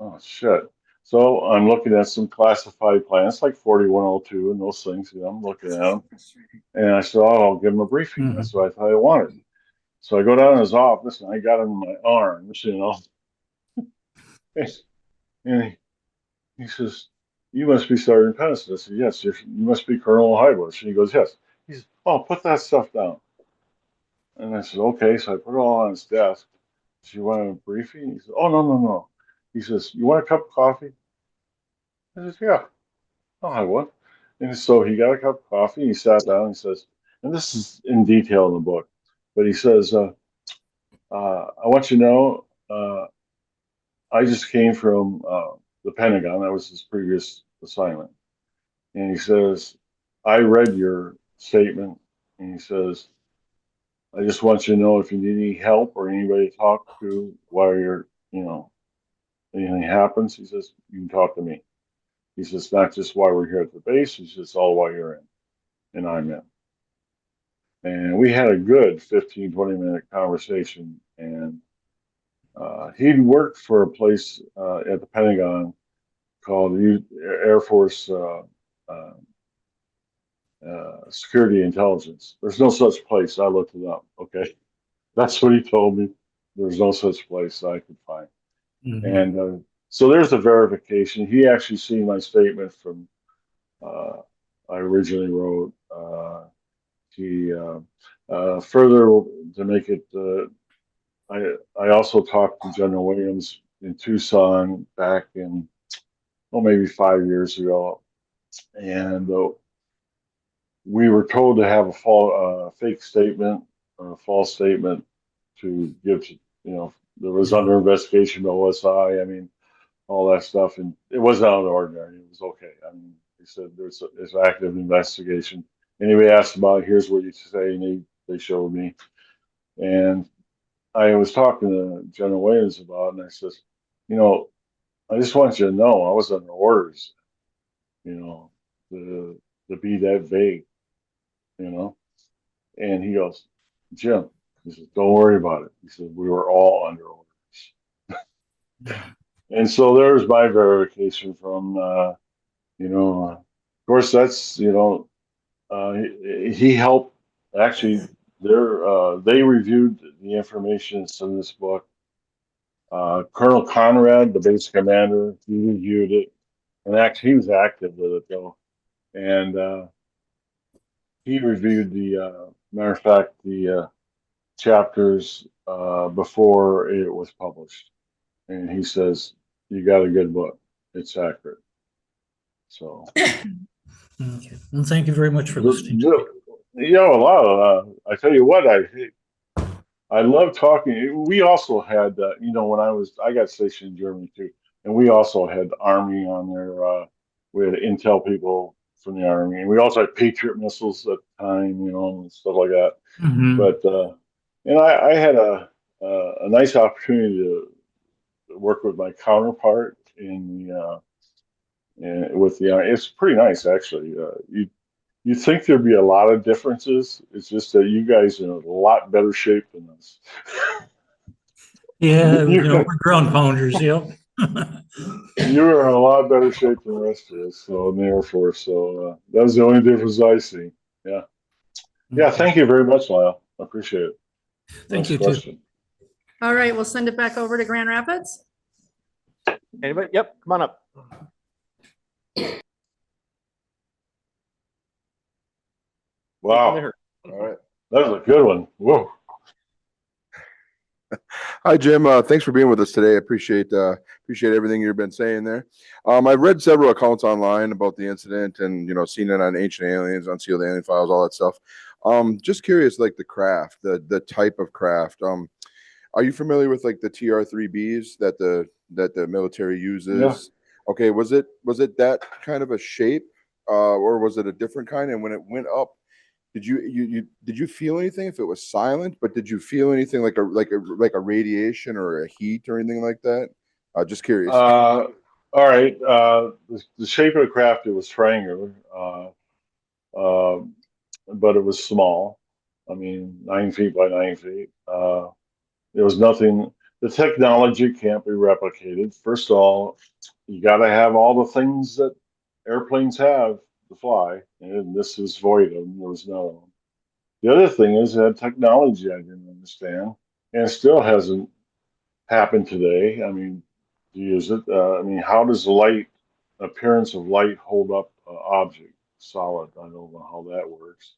Oh, shit. So I'm looking at some classified plans like 4102 and those things. I'm looking at them. And I said, I'll give him a briefing. Mm-hmm. That's what I thought I wanted. So I go down to his office and I got him in my arms, And he says, you must be Sergeant Penniston. I said, yes, you must be Colonel Highbush. And he goes, yes. He says, oh, put that stuff down. And I said, okay. So I put it all on his desk. So you want a briefing? He said, oh, no. He says, you want a cup of coffee? I said, yeah, I'll have one. And so he got a cup of coffee. He sat down. He says, and this is in detail in the book, but he says, I want you to know I just came from the Pentagon. That was his previous assignment. And he says, I read your statement. And he says, I just want you to know if you need any help or anybody to talk to while you're, anything happens, he says, you can talk to me. He says, not just while we're here at the base, he says, all while you're in. And I'm in. And we had a good 15, 20-minute conversation. And he'd worked for a place at the Pentagon called Air Force Security Intelligence. There's no such place. I looked it up. Okay. That's what he told me. There's no such place I could find. Mhm. And so there's the verification. He actually seen my statement from I originally wrote. He further to make it. I also talked to General Williams in Tucson back in maybe 5 years ago, and we were told to have a fake statement or a false statement to give to there was under investigation by OSI. I mean, all that stuff, and it wasn't out of the ordinary. It was okay. I mean, he said there's active investigation. Anybody asked about it, here's what you say, and they showed me. And I was talking to General Williams about it, and I says, I just want you to know I was under orders, to be that vague, And he goes, Jim, he says, don't worry about it. He said, we were all under orders. And so there's my verification from, of course, that's, he helped actually. They reviewed the information that's in this book. Colonel Conrad, the base commander, he reviewed it, and actually he was active with it though. And he reviewed matter of fact, the chapters before it was published, and he says you got a good book. It's accurate. So. Okay. Well, thank you very much for listening. A lot of. I tell you what, I love talking. We also had, when I got stationed in Germany too, and we also had the Army on there. We had intel people from the Army, and we also had Patriot missiles at the time, and stuff like that. Mhm. But and I had a nice opportunity to work with my counterpart with the Army. It's pretty nice actually. You think there'd be a lot of differences. It's just that you guys are in a lot better shape than us. Yeah, we're ground pounders, yep. You're in a lot better shape than the rest of us, so in the Air Force. So that's the only difference I see. Yeah. Yeah. Thank you very much, Lyle. I appreciate it. Thank Next you question. too. All right, we'll send it back over to Grand Rapids. Anybody? Yep, come on up. Wow. All right. That was a good one. Whoa. Hi, Jim. Thanks for being with us today. I appreciate everything you've been saying there. I've read several accounts online about the incident and, seen it on Ancient Aliens, Unsealed Alien Files, all that stuff. Just curious, like the craft, the type of craft. Are you familiar with like the TR-3Bs that the military uses? Yeah. Okay, was it that kind of a shape, or was it a different kind? And when it went up, did you feel anything if it was silent? But did you feel anything like a radiation or a heat or anything like that? Just curious. All right. The shape of the craft, it was triangular, but it was small. I mean, 9 feet by 9 feet. There was nothing. The technology can't be replicated. First of all, you got to have all the things that airplanes have to fly, and this is void of them. There was none of them. The other thing is that technology I didn't understand, and it still hasn't happened today. I mean, to use it. I mean, how does appearance of light hold up an object solid? I don't know how that works.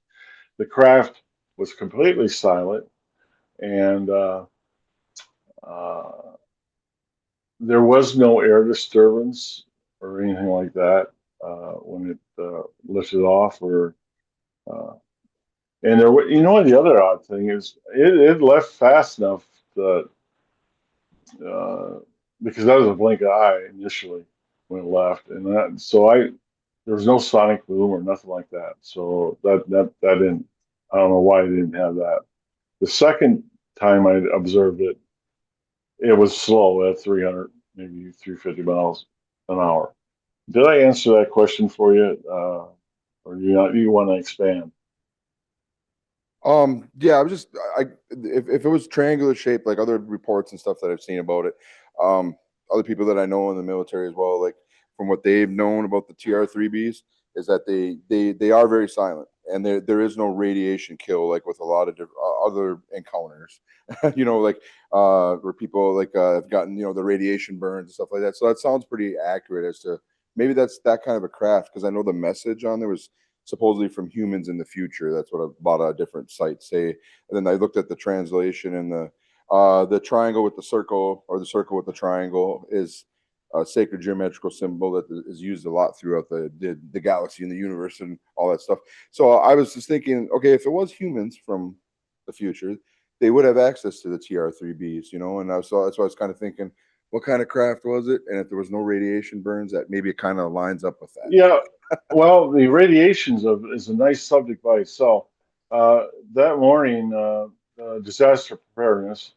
The craft was completely silent, and there was no air disturbance or anything like that when it lifted off. And the other odd thing is it left fast enough that because that was a blink of eye initially when it left, and there was no sonic boom or nothing like that. So that didn't. I don't know why I didn't have that. The second time I observed it, it was slow at 300, maybe 350 miles an hour. Did I answer that question for you, or do you want to expand? Yeah, if it was triangular shaped, like other reports and stuff that I've seen about it, other people that I know in the military as well, like from what they've known about the TR-3Bs, is that they are very silent, and there is no radiation kill like with a lot of other encounters, like where people like have gotten the radiation burns and stuff like that. So that sounds pretty accurate as to maybe that's that kind of a craft, because I know the message on there was supposedly from humans in the future. That's what a lot of different sites say. And then I looked at the translation, and the triangle with the circle, or the circle with the triangle, is a sacred geometrical symbol that is used a lot throughout the galaxy and the universe and all that stuff. So I was just thinking, okay, if it was humans from the future, they would have access to the TR-3Bs, and that's why I was kind of thinking, what kind of craft was it? And if there was no radiation burns, that maybe it kind of lines up with that. Yeah, well, the radiations is a nice subject by itself. That morning, disaster preparedness,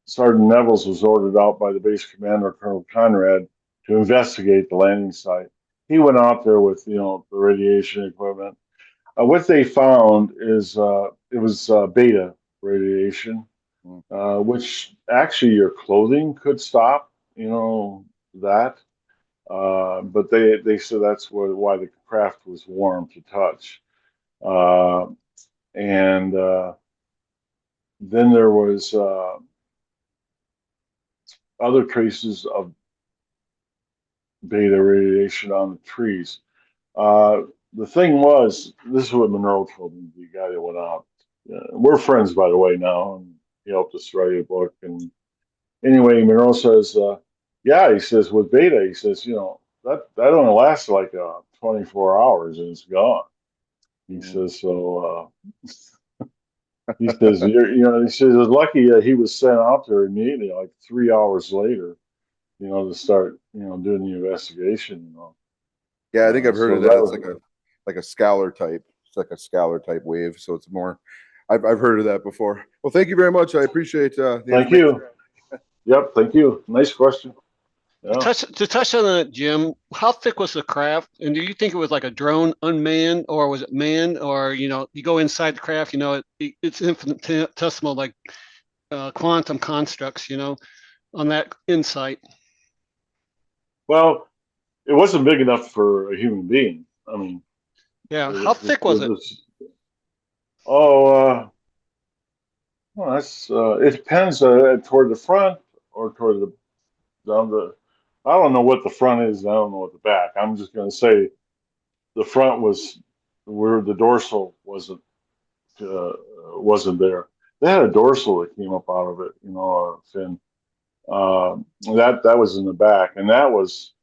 Sergeant Nevels was ordered out by the base commander, Colonel Conrad, to investigate the landing site. He went out there with the radiation equipment. What they found is it was beta radiation, which actually your clothing could stop. That. But they said that's why the craft was warm to touch. And then there was other traces of beta radiation on the trees. The thing was, this is what Monroe told me, the guy that went out. We're friends, by the way, now, and he helped us write a book. And anyway, Monroe says, yeah, he says, with beta, he says, that only lasts like 24 hours and it's gone. He says, so he says, he says, it's lucky that he was sent out there immediately, like 3 hours later, to start, doing the investigation. Yeah, I think I've heard of that. It's Was, like a scalar type. It's like a scalar type wave. So it's more. I've heard of that before. Well, thank you very much. I appreciate the thank you. Yep, thank you. Nice question. Yeah. To touch on that, Jim, how thick was the craft? And do you think it was like a drone unmanned, or was it manned? Or, you go inside the craft, it's infinitesimal, like quantum constructs, on that insight. Well, it wasn't big enough for a human being. I mean, yeah. How thick was it? Well, that's it depends toward the front or toward down the. I don't know what the front is. I don't know what the back. I'm just going to say the front was where the dorsal wasn't there. They had a dorsal that came up out of it, fin. That was in the back, and that was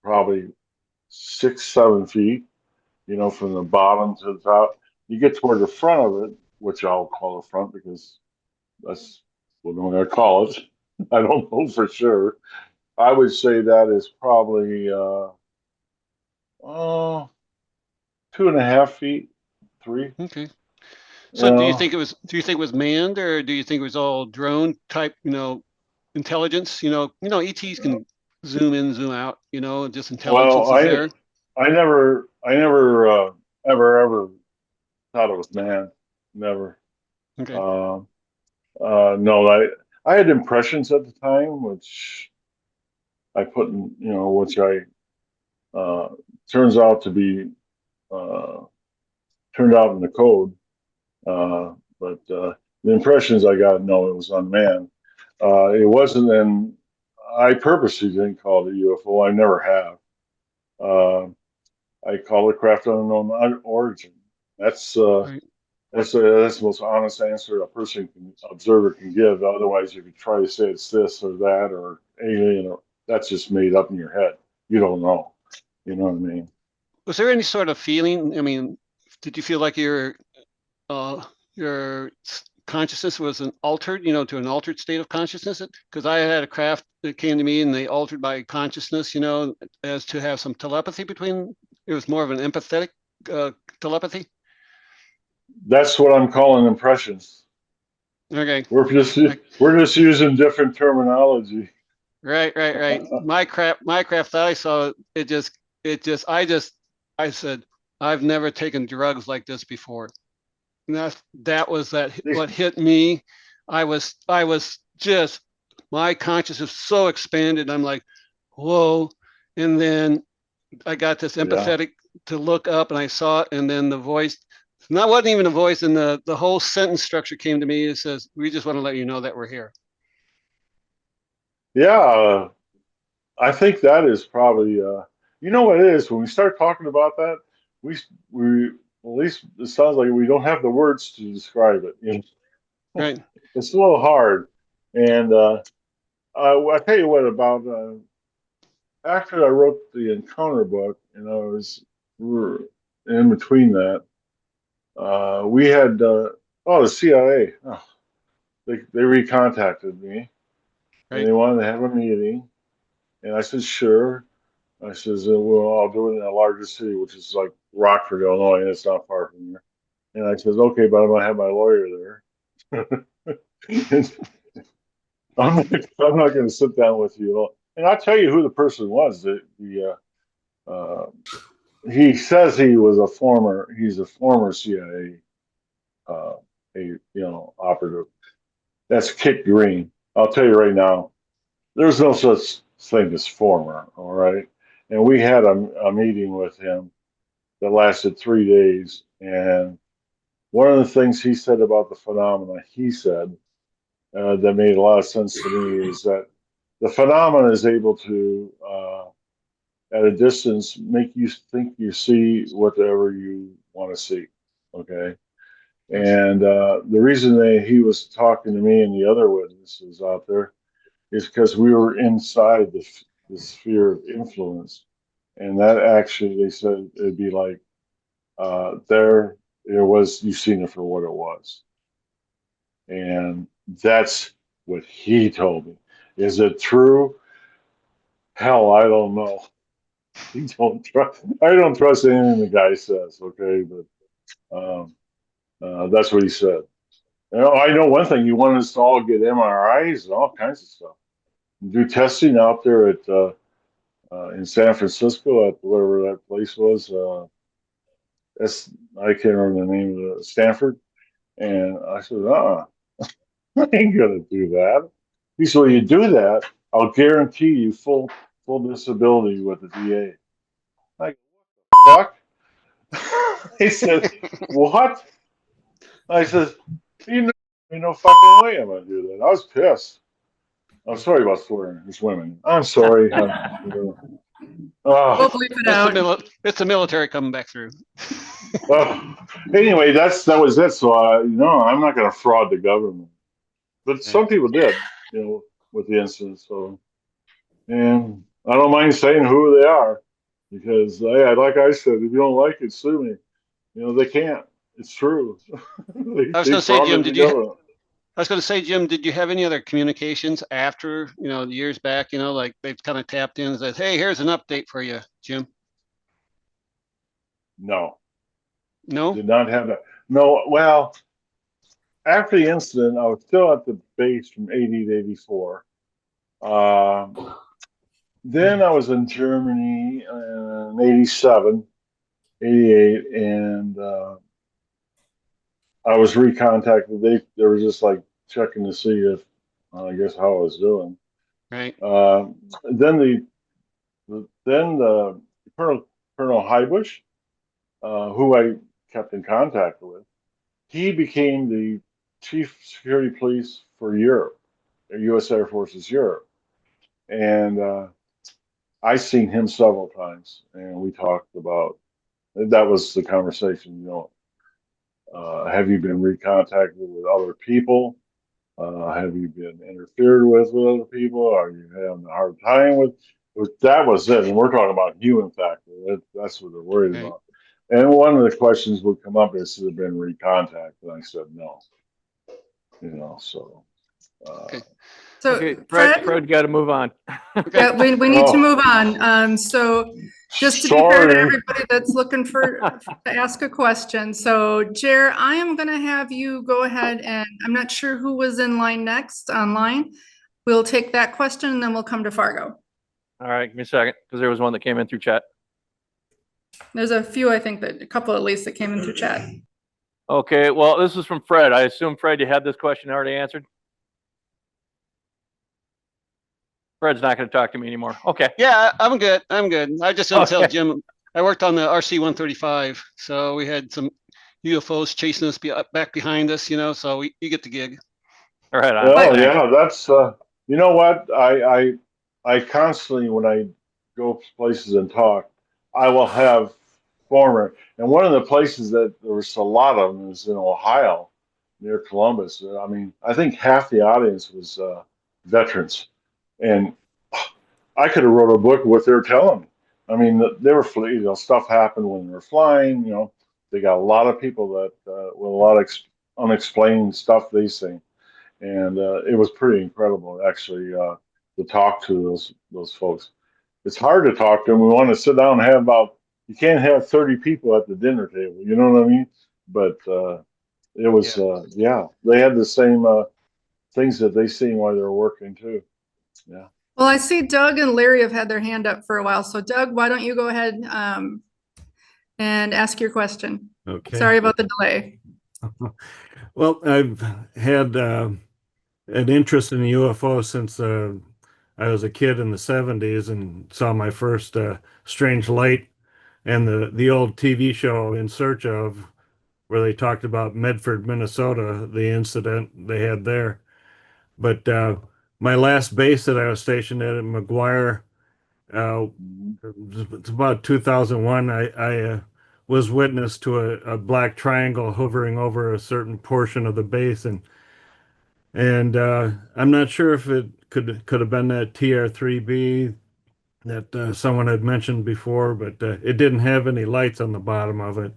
probably 6-7 feet, from the bottom to the top. You get toward the front of it, which I'll call the front because that's what I'm going to call it. I don't know for sure. I would say that is probably 2.5 feet, 3. Okay. So do you think it was manned, or do you think it was all drone type, intelligence? ETs can zoom in, zoom out, just intelligence is there. I never ever thought it was manned. Never. Okay. No, I had impressions at the time, which I put in, which I turns out to be turned out in the code. But the impressions I got, no, it was unmanned. It wasn't, and I purposely didn't call it a UFO. I never have. I call it craft unknown origin. That's Right. that's the most honest answer a observer can give. Otherwise, you could try to say it's this or that or alien, or that's just made up in your head. You don't know. You know what I mean? Was there any sort of feeling? I mean, did you feel like your consciousness was an altered, to an altered state of consciousness? Because I had a craft that came to me and they altered my consciousness, as to have some telepathy between. It was more of an empathetic telepathy. That's what I'm calling impressions. Okay. We're just using different terminology. Right. My craft that I saw, I said, I've never taken drugs like this before. And that was what hit me. I was just, my consciousness so expanded. I'm like, whoa. And then I got this empathetic to look up and I saw it. And then the voice, that wasn't even a voice. And the whole sentence structure came to me. It says, we just want to let you know that we're here. Yeah. I think that is probably, you know what it is, when we start talking about that, we, at least it sounds like we don't have the words to describe it. Right. It's a little hard. And I tell you what, about after I wrote the encounter book, and we were in between that, we had, the CIA, they recontacted me, Right. and they wanted to have a meeting. And I said, sure. I says, well, I'll do it in a larger city, which is like Rockford, Illinois, and it's not far from here. And I says, okay, but I'm going to have my lawyer there. I'm not going to sit down with you. And I'll tell you who the person was. He says he's a former CIA, operative. That's Kit Green. I'll tell you right now, there's no such thing as former, all right? And we had a meeting with him that lasted 3 days. And one of the things he said about the phenomena, that made a lot of sense to me, is that the phenomena is able to, at a distance, make you think you see whatever you want to see, okay? And the reason he was talking to me and the other witnesses out there is because we were inside the sphere of influence. And that actually, they said it'd be like, there it was, you've seen it for what it was. And that's what he told me. Is it true? Hell, I don't know. I don't trust anything the guy says, okay? But that's what he said. I know one thing, you want us to all get MRIs and all kinds of stuff. Do testing out there at in San Francisco at whatever that place was. I can't remember the name of it, Stanford. And I said, I ain't gonna do that. He said, well, you do that, I'll guarantee you full disability with the VA. Like, what the fuck? He said, what? I said, you no fucking way I'm gonna do that. I was pissed. I'm sorry about swearing. It's women. I'm sorry. We'll Oh, bleep it out. It's the military coming back through. anyway, that was it. So I'm not going to fraud the government, but some people did, with the incident. So, and I don't mind saying who they are, because like I said, if you don't like it, sue me. They can't. It's true. I was going to say, Jim, did you have any other communications after, the years back, like they've kind of tapped in and said, hey, here's an update for you, Jim? No. No? Did not have that. No, well, after the incident, I was still at the base from 80 to 84. Then I was in Germany in 87, 88, and I was recontacted. They were just like checking to see if, I guess, how I was doing. Right. Then the Colonel Highbush, who I kept in contact with, he became the chief security police for Europe, U.S. Air Force's Europe, and I seen him several times, and we talked about. That was the conversation. Have you been recontacted with other people? Have you been interfered with other people? Are you having a hard time with? That was it, and we're talking about human factor. That's what they're worried about. And one of the questions would come up is, have been recontacted? And I said no. So. Okay. So Okay, Fred, Fred, got to move on. yeah, we need to Oh. move on. So just to be fair to Sorry. everybody that's looking to ask a question. So Jer, I am gonna have you go ahead, and I'm not sure who was in line next online. We'll take that question and then we'll come to Fargo. All right, give me a second, because there was one that came in through chat. There's a few, I think, that a couple at least that came in through chat. Okay, well, this is from Fred. I assume, Fred, you had this question already answered? Fred's not going to talk to me anymore. Okay. Yeah, I'm good. I'm good. I just didn't tell Okay. Jim. I worked on the RC-135, so we had some UFOs chasing us back behind us, so you get the gig. All right. Oh, Thanks. yeah, that's, you know what? I constantly, when I go places and talk, I will have former, and one of the places that there was a lot of them is in Ohio, near Columbus. I mean, I think half the audience was veterans, and I could have wrote a book of what they were telling me. I mean, they were, stuff happened when they were flying. They got a lot of people that with a lot of unexplained stuff they see, and it was pretty incredible actually to talk to those folks. It's hard to talk to them. We want to sit down and have you can't have 30 people at the dinner table. You know what I mean? But it was they had the same things that they seen while they were working too. Yeah. Well, I see Doug and Larry have had their hand up for a while. So Doug, why don't you go ahead and ask your question? Okay. Sorry about the delay. Well, I've had an interest in UFO since I was a kid in the 70s and saw my first strange light and the old TV show In Search Of, where they talked about Medford, Minnesota, the incident they had there. But my last base that I was stationed at in McGuire, it's about 2001. I was witness to a black triangle hovering over a certain portion of the base, and I'm not sure if it could have been that TR-3B that someone had mentioned before, but it didn't have any lights on the bottom of it.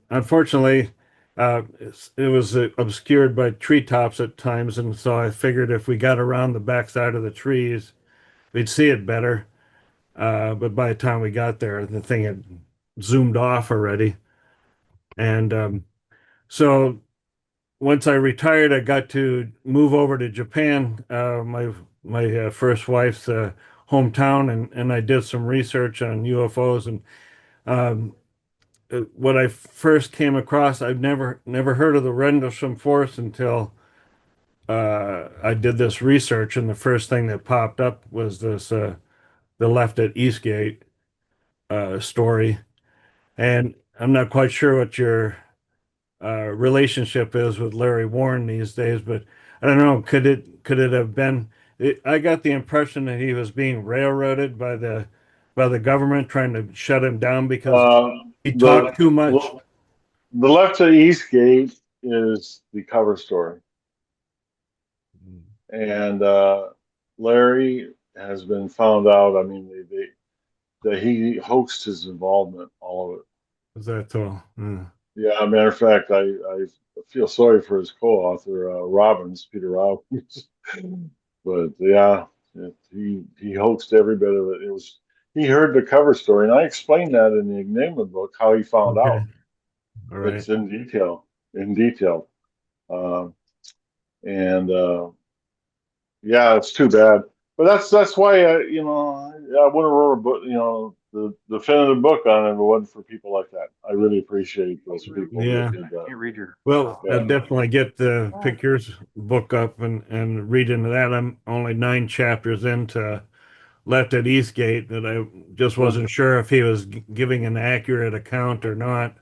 Unfortunately, it was obscured by treetops at times, and so I figured if we got around the backside of the trees, we'd see it better. But by the time we got there, the thing had zoomed off already. And so once I retired, I got to move over to Japan, my first wife's hometown, and I did some research on UFOs. And when I first came across, I've never heard of the Rendlesham Forest until I did this research, and the first thing that popped up was this the left at Eastgate story. And I'm not quite sure what your relationship is with Larry Warren these days, but I don't know. Could it have been? I got the impression that he was being railroaded by the government trying to shut him down because he talked too much. The left to Eastgate is the cover story, and Larry has been found out. I mean, that he hoaxed his involvement, all of it. Is that all? Yeah, matter of fact, I feel sorry for his co-author, Peter Robbins. But yeah, he hoaxed every bit of it. He heard the cover story, and I explained that in the Enigma book how he found Okay. out. All right. It's in detail. And yeah, it's too bad. But that's why I wouldn't have wrote a book, the definitive book on it if it wasn't for people like that. I really appreciate those people. Yeah. That did that. Can't read your. Well, Yeah. I'll definitely get the pictures book up and read into that. I'm only 9 chapters into Left at Eastgate that I just wasn't sure if he was giving an accurate account or not.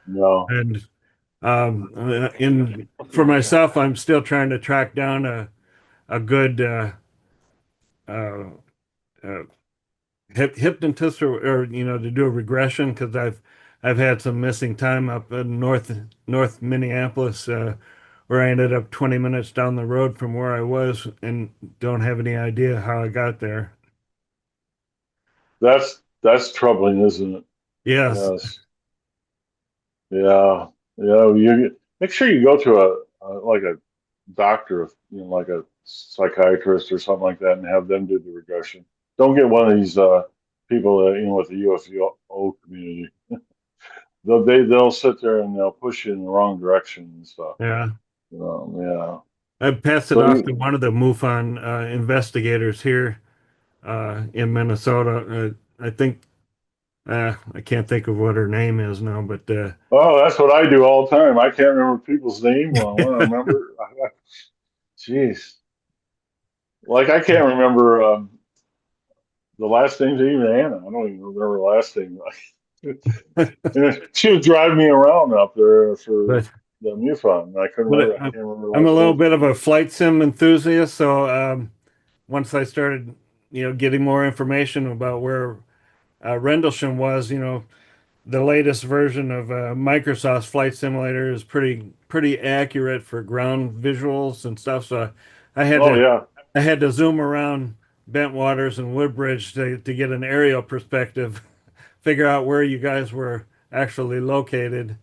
No. And for myself, I'm still trying to track down a good hypnotist or to do a regression, because I've had some missing time up in North Minneapolis, where I ended up 20 minutes down the road from where I was and don't have any idea how I got there. That's troubling, isn't it? Yes. Yes. Yeah. Yeah. You make sure you go to like a doctor, like a psychiatrist or something like that, and have them do the regression. Don't get one of these people that with the UFO community. They'll sit there and they'll push you in the wrong direction and stuff. Yeah. Yeah. I passed it So off to one of the MUFON investigators here in Minnesota. I think I can't think of what her name is now, but oh, that's what I do all the time. I can't remember people's name. Well, I want to remember. Jeez. Like I can't remember the last name's even Anna. I don't even remember the last name. And she was driving me around up there for but the MUFON. I couldn't remember. I can't remember. I'm a last little name. bit of a flight sim enthusiast, so once I started, getting more information about where Rendlesham was, the latest version of Microsoft's flight simulator is pretty accurate for ground visuals and stuff. So I had Oh to yeah. I had to zoom around Bentwaters and Woodbridge to get an aerial perspective, figure out where you guys were actually located.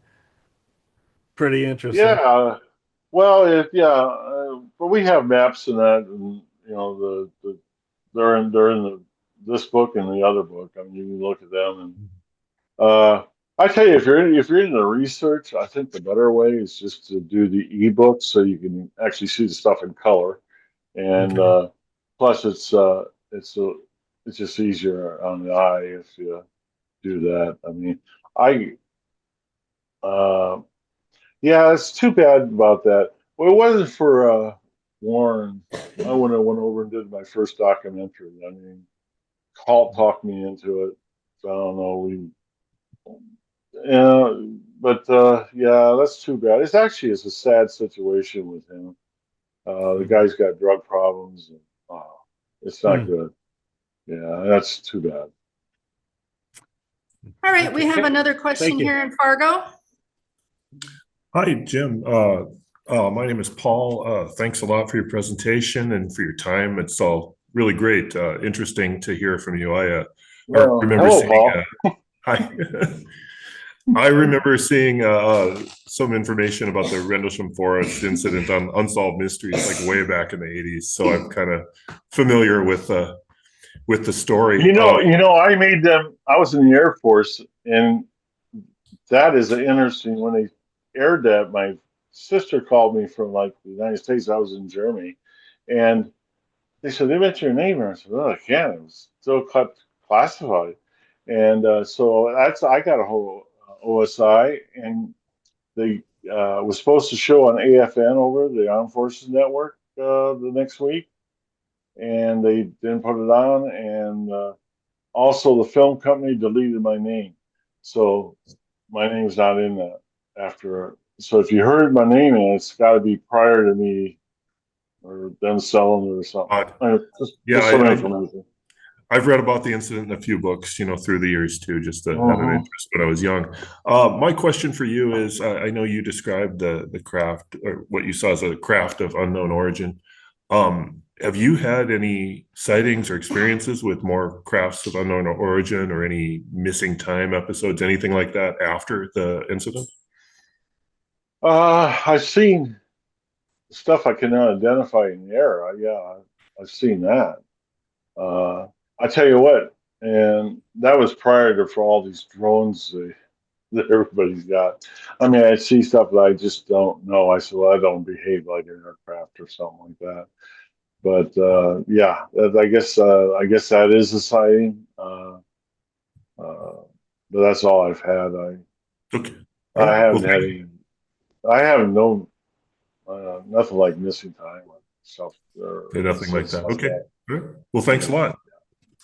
Pretty interesting. Yeah. Well, but we have maps and that, and they're in this book and the other book. I mean, you can look at them, and I tell you, if you're into research, I think the better way is just to do the ebook so you can actually see the stuff in color, and Okay. plus it's just easier on the eye if you do that. I mean, I yeah, it's too bad about that. Well, it wasn't for Warren. I went over and did my first documentary. I mean, Halt talked me into it. So I don't know. Yeah, but yeah, that's too bad. It's a sad situation with him. The guy's got drug problems. And, it's not Hmm. good. Yeah, that's too bad. All right, we have Okay. another Thank question you. here in Fargo. Hi, Jim. My name is Paul. Thanks a lot for your presentation and for your time. It's all really great. Interesting to hear from you. I Well, remember hello, seeing. Paul. Hi. I remember seeing some information about the Rendlesham Forest incident on Unsolved Mysteries, like way back in the '80s. So I'm kind of familiar with the story. I made them. I was in the Air Force, and that is interesting. When they aired that, my sister called me from like the United States. I was in Germany, and they said they mentioned your name. And I said, "Oh, I can't. It was still classified." And so I got a whole OSI, and they was supposed to show on AFN over the Armed Forces Network the next week, and they didn't put it on. And also, the film company deleted my name, so my name's not in that after. So if you heard my name in it, it's got to be prior to me or them selling it or something. Yeah, Just some information. I've read about the incident in a few books, through the years too, just to have an Mhm. interest when I was young. My question for you is, I know you described the craft, or what you saw as a craft of unknown origin. Have you had any sightings or experiences with more crafts of unknown origin, or any missing time episodes, anything like that after the incident? I've seen stuff I cannot identify in the air. I've seen that. I tell you what, and that was prior to for all these drones that everybody's got. I mean, I see stuff that I just don't know. I said, well, I don't behave like an aircraft or something like that. But yeah, I guess that is a sighting. But that's all I've had. Okay. I All right. Well, haven't had any. I haven't known nothing like missing time or stuff or nothing like incidents that. like Okay. that. All right. Well, thanks a lot.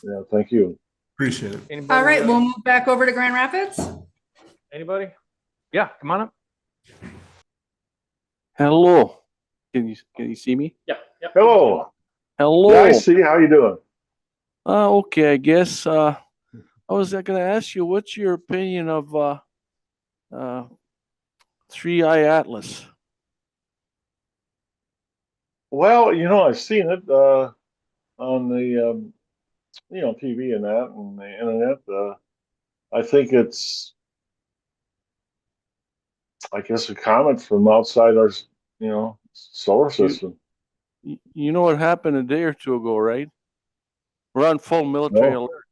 Yeah, thank you. Appreciate it. Anybody, All right, we'll move back over to Grand Rapids. Anybody? Yeah, come on up. Hello. Can you see me? Yeah. Hello. Hello. Yeah, I see. How you doing? Okay, I guess I was gonna ask you, what's your opinion of Three-Eye Atlas? Well, I've seen it on the TV and that and the internet. I think I guess, a comet from outside our Solar system. You know what happened a day or two ago, right? We're on full military No. alert.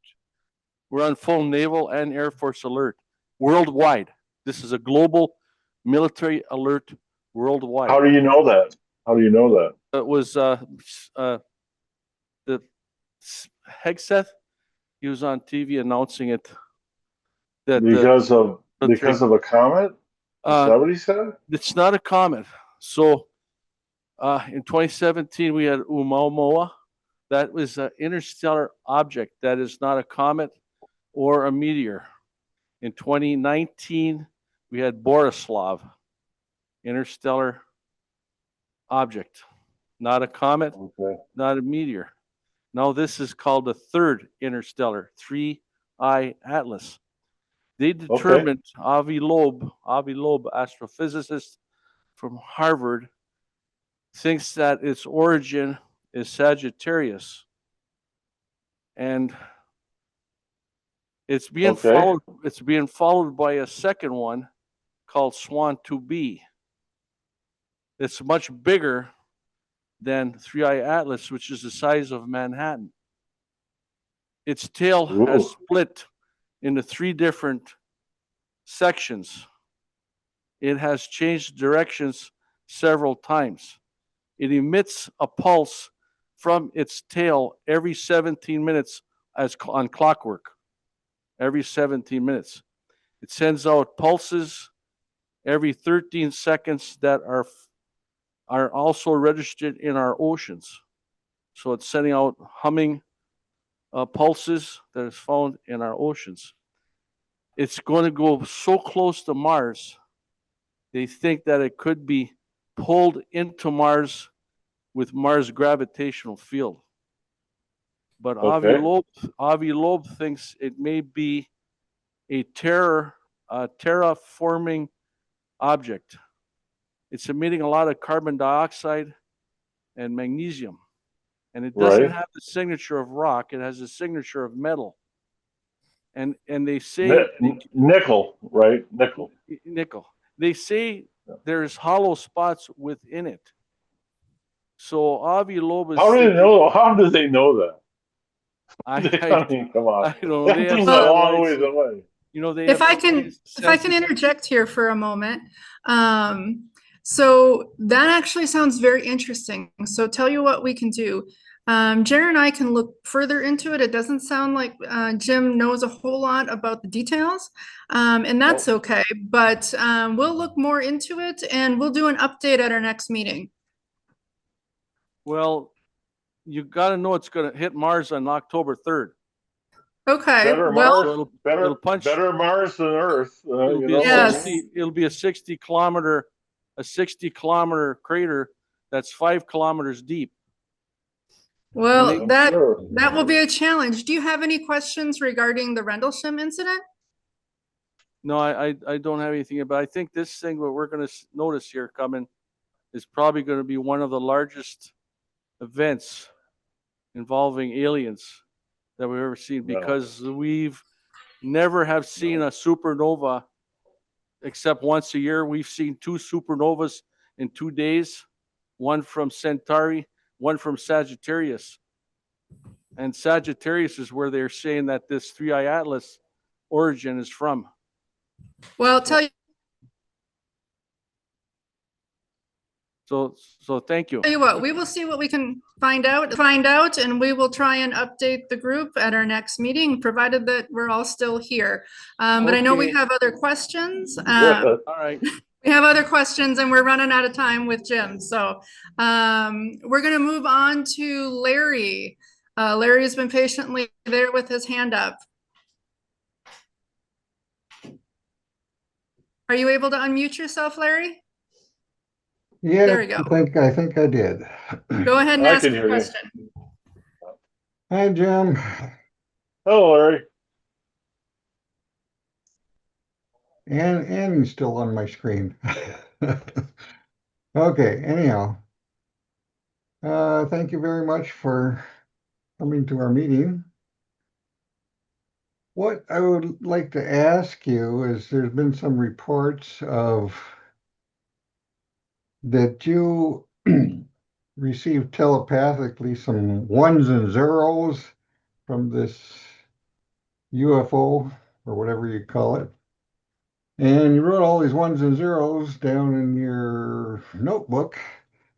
We're on full naval and Air Force alert worldwide. This is a global military alert worldwide. How do you know that? How do you know that? It was the Hegseth. He was on TV announcing it. That Because of a comet? Is that what he said? it's not a comet. So in 2017 we had Oumuamua. That was an interstellar object that is not a comet or a meteor. In 2019 we had Borislav, interstellar object, not a comet, Okay. not a meteor. Now this is called the third interstellar, 3I Atlas. They determined, Avi Loeb, astrophysicist from Harvard, thinks that its origin is Sagittarius, and it's being followed. It's being followed by a second one called Swan 2b. It's much bigger than 3I Atlas, which is the size of Manhattan. Its tail has split into 3 different sections. It has changed directions several times. It emits a pulse from its tail every 17 minutes as on clockwork. Every 17 minutes. It sends out pulses every 13 seconds that are also registered in our oceans. So it's sending out humming pulses that is found in our oceans. It's going to go so close to Mars, they think that it could be pulled into Mars with Mars' gravitational field. But Avi Loeb thinks it may be a terraforming object. It's emitting a lot of carbon dioxide and magnesium. And it doesn't have the signature of rock, it has a signature of metal. And they say nickel, right? Nickel. They say there's hollow spots within it. So Avi Loeb is. How do they know? How do they know that? I mean, come on. I don't know. They have a long ways away. You know, they If I can interject here for a moment. So that actually sounds very interesting. So tell you what we can do. Jared and I can look further into it. It doesn't sound like Jim knows a whole lot about the details, and that's okay. But we'll look more into it, and we'll do an update at our next meeting. Well, you got to know it's going to hit Mars on October 3rd. Okay. Better Well, Mars, better Mars than Earth. It'll be a 60 kilometer crater that's 5 kilometers deep. Well, that will be a challenge. Do you have any questions regarding the Rendlesham incident? No, I don't have anything, but I think this thing what we're going to notice here coming is probably going to be one of the largest events involving aliens that we've ever seen, because we've never have seen a supernova except once a year. We've seen 2 supernovas in 2 days, one from Centauri, one from Sagittarius. And Sagittarius is where they're saying that this 3I Atlas origin is from. Well, tell you. So thank you. Tell you what, we will see what we can find out, and we will try and update the group at our next meeting, provided that we're all still here. But I know we have other questions. All right. We have other questions, and we're running out of time with Jim. So we're going to move on to Larry. Larry has been patiently there with his hand up. Are you able to unmute yourself, Larry? Yeah, there we go. I think I did. Go ahead and ask your question. Hi, Jim. Hello, Larry. And Annie's still on my screen. Okay, anyhow. Thank you very much for coming to our meeting. What I would like to ask you is there's been some reports of that you received telepathically some ones and zeros from this UFO or whatever you call it. And you wrote all these ones and zeros down in your notebook.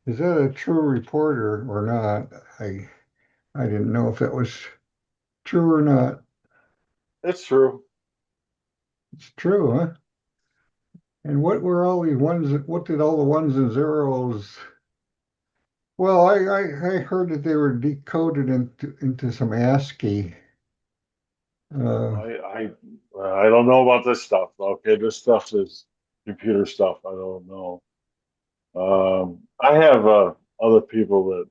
Is that a true report or not? I didn't know if it was true or not. It's true. It's true, huh? And what were all these ones? What did all the ones and zeros? Well, I heard that they were decoded into some ASCII. I don't know about this stuff. Okay, this stuff is computer stuff. I don't know. I have other people that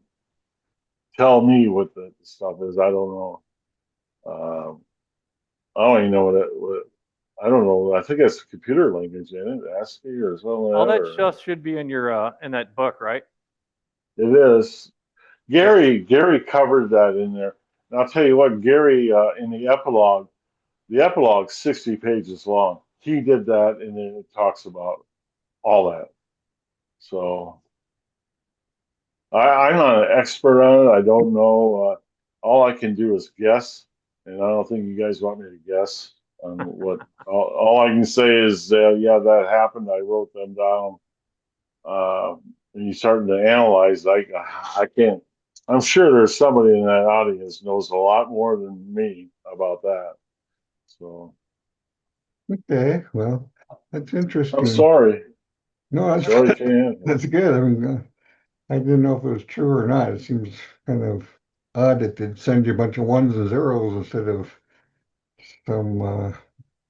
tell me what the stuff is. I don't know. I don't even know what I don't know. I think it's computer language in it, ASCII or something All like that that. stuff should be in your in that book, right? It is. Gary covered that in there. And I'll tell you what, Gary in the epilogue's 60 pages long. He did that, and then it talks about all that. So I'm not an expert on it. I don't know. All I can do is guess, and I don't think you guys want me to guess on what. All I can say is, yeah, that happened. I wrote them down. And you starting to analyze, I can't. I'm sure there's somebody in that audience knows a lot more than me about that. So Okay, well, that's interesting. I'm sorry. No, that's Sorry, good. can't. That's good. I mean, I didn't know if it was true or not. It seems kind of odd that they'd send you a bunch of ones and zeros instead of some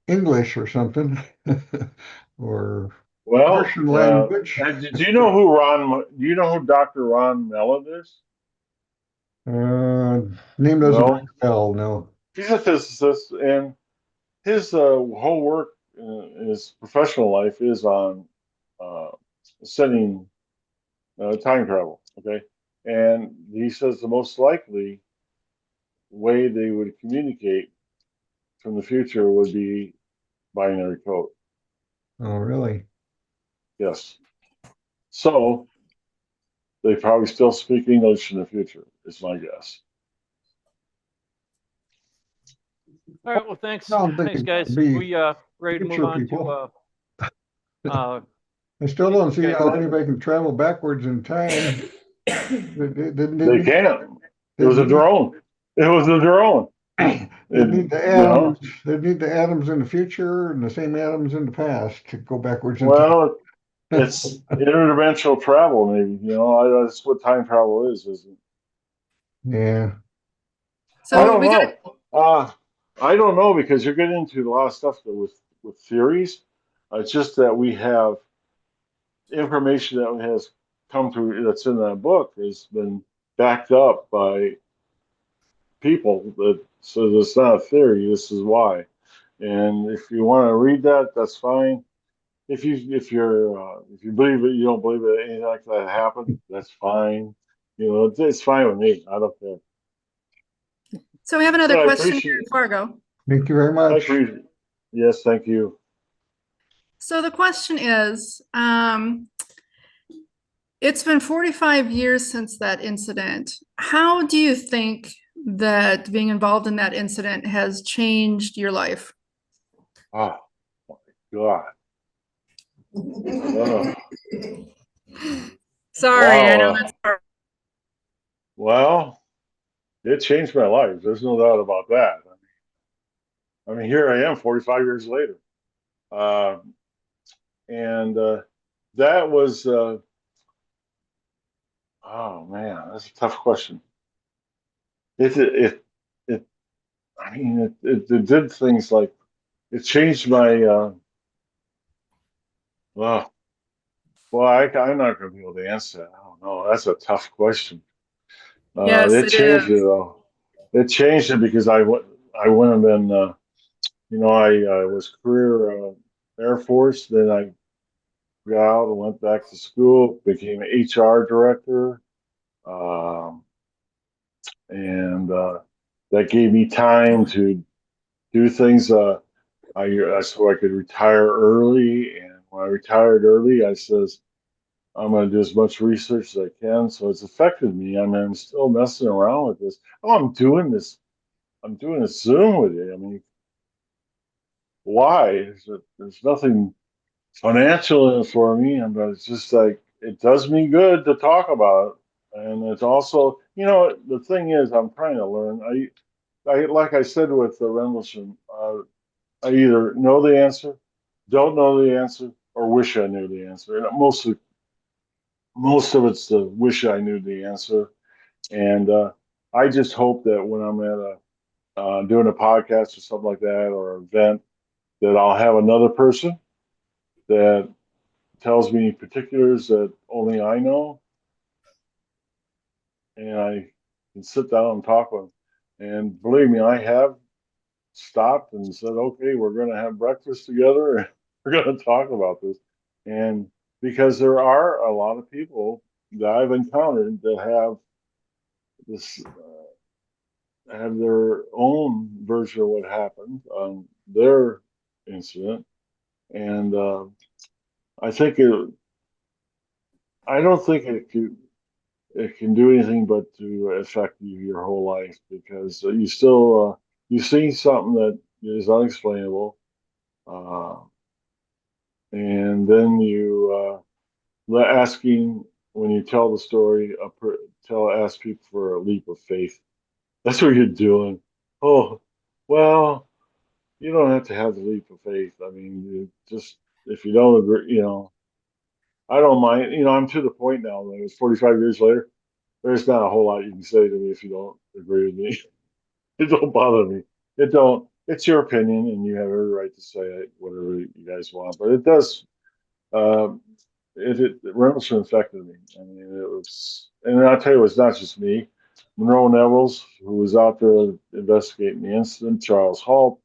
English or something, or Well, Russian language. do you know who Do you know who Dr. Ron Mellon is? Name doesn't No, ring a bell. No. he's a physicist, and his whole work in his professional life is on uh, studying time travel. Okay, and he says the most likely way they would communicate from the future would be binary code. Oh, really? Yes. So they probably still speak English in the future, is my guess. All right. Well, thanks. I don't think Thanks, it guys. could be We ready to move future on people. to I still don't see how Yeah. anybody can travel backwards in time. They can't. It was a They'd drone. It was a drone. need the You know? atoms. They'd need the atoms in the future and the same atoms in the past to go backwards in time. Well, it's interdimensional travel, maybe. You know, that's what time travel is, isn't it? Yeah. I So don't we got, know. I don't know because you're getting into a lot of stuff with theories. It's just that we have information that has come through that's in that book has been backed up by people that says it's not a theory. This is why. And if you want to read that, that's fine. If you believe it, you don't believe it, anything like that happened, that's fine. You know, it's fine with me. I don't care. so we have another But I question here appreciate. before I go. Thank you very I much. appreciate. Yes, thank you. So the question is, it's been 45 years since that incident. How do you think that being involved in that incident has changed your life? Oh my God. Oh, Sorry, I know wow. that's hard. Well, it changed my life. There's no doubt about that. I mean, here I am 45 years later. Uh, and that was, oh man, that's a tough question. It I mean, it did things like it changed my, well, I'm not going to be able to answer that. I don't know. That's a tough question. Yes, It it changed is. it though. It changed it because I went and then, you know, I was career Air Force. Then I got out and went back to school, became an HR director. Um, and that gave me time to do things. So I could retire early. And when I retired early, I says, I'm going to do as much research as I can. So it's affected me. I mean, I'm still messing around with this. Oh, I'm doing this. I'm doing a Zoom with you. I mean, why? There's nothing financial in it for me, but it's just like it does me good to talk about it. And it's also, the thing is, I'm trying to learn. I like I said with the Rendlesham, I either know the answer, don't know the answer, or wish I knew the answer. And most of it's the wish I knew the answer. And I just hope that when I'm at doing a podcast or something like that or an event, that I'll have another person that tells me particulars that only I know, and I can sit down and talk with them. And believe me, I have stopped and said, okay, we're going to have breakfast together and we're going to talk about this. And because there are a lot of people that I've encountered that have this, have their own version of what happened on their incident. And I don't think it can do anything but to affect you your whole life because you still you see something that is unexplainable, and then you asking when you tell the story, ask people for a leap of faith. That's what you're doing. Oh, well, you don't have to have the leap of faith. I mean, you just if you don't agree, I don't mind. I'm to the point now that it's 45 years later. There's not a whole lot you can say to me if you don't agree with me. It don't bother me. It don't. It's your opinion, and you have every right to say it, whatever you guys want. But it does. Um, it Rendlesham affected me. I mean, it was, and I'll tell you, it's not just me. Monroe Nevels, who was out there investigating the incident, Charles Halt,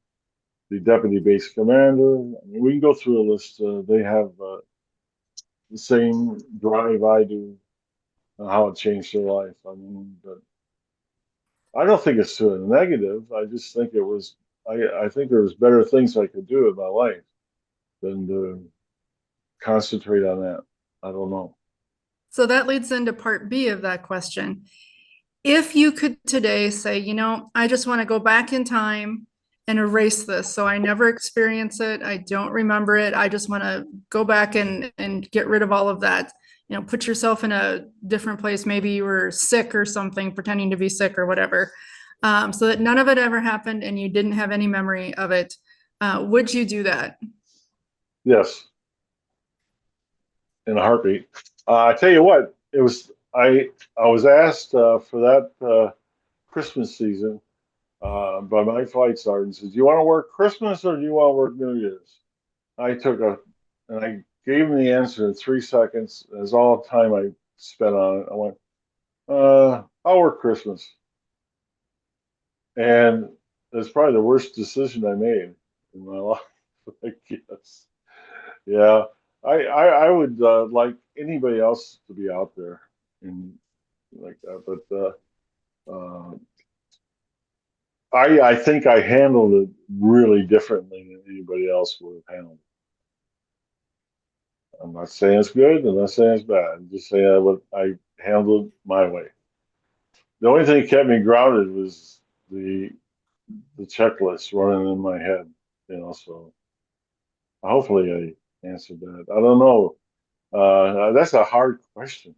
the deputy base commander. I mean, we can go through a list. They have the same drive I do, how it changed their life. I mean, but I don't think it's to a negative. I just think it was. I think there was better things I could do in my life than to concentrate on that. I don't know. So that leads into part B of that question. If you could today say, I just want to go back in time and erase this, so I never experience it, I don't remember it, I just want to go back and get rid of all of that. Put yourself in a different place. Maybe you were sick or something, pretending to be sick or whatever, so that none of it ever happened and you didn't have any memory of it. Would you do that? Yes, in a heartbeat. I tell you what, it was. I was asked for that Christmas season by my flight sergeant. Says, "Do you want to work Christmas or do you want to work New Year's?" I and I gave him the answer in 3 seconds. That's all the time I spent on it. I went, I'll work Christmas. And it's probably the worst decision I made in my life, I guess. Yeah. I would like anybody else to be out there and like that. But I think I handled it really differently than anybody else would have handled it. I'm not saying it's good. I'm not saying it's bad. I'm just saying I handled it my way. The only thing that kept me grounded was the checklist running in my head, so hopefully I answered that. I don't know. That's a hard question.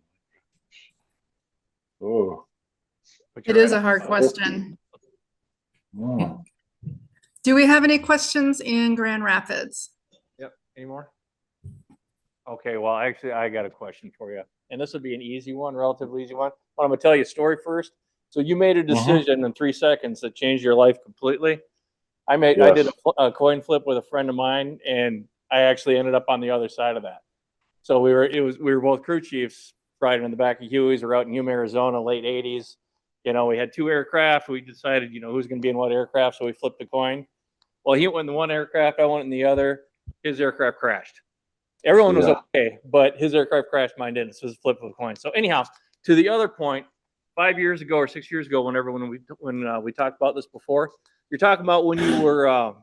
Oh, It is a hard question. oh. Do we have any questions in Grand Rapids? Yep. Any more? Okay. Well, actually, I got a question for you, and this would be an easy one, relatively easy one. But I'm gonna tell you a story first. So you made a decision in 3 seconds that changed your life completely. I did a coin flip with a friend of mine, and I actually ended up on the other side of that. So we were both crew chiefs riding in the back of Huey's. We're out in Yuma, Arizona, late 80s. We had 2 aircraft. We decided, who's going to be in what aircraft. So we flipped the coin. Well, he went in the one aircraft. I went in the other. His aircraft crashed. Everyone was okay, but his aircraft crashed. Mine didn't. So it was a flip of a coin. So anyhow, to the other point, 5 years ago or 6 years ago, when we talked about this before, you're talking about when you were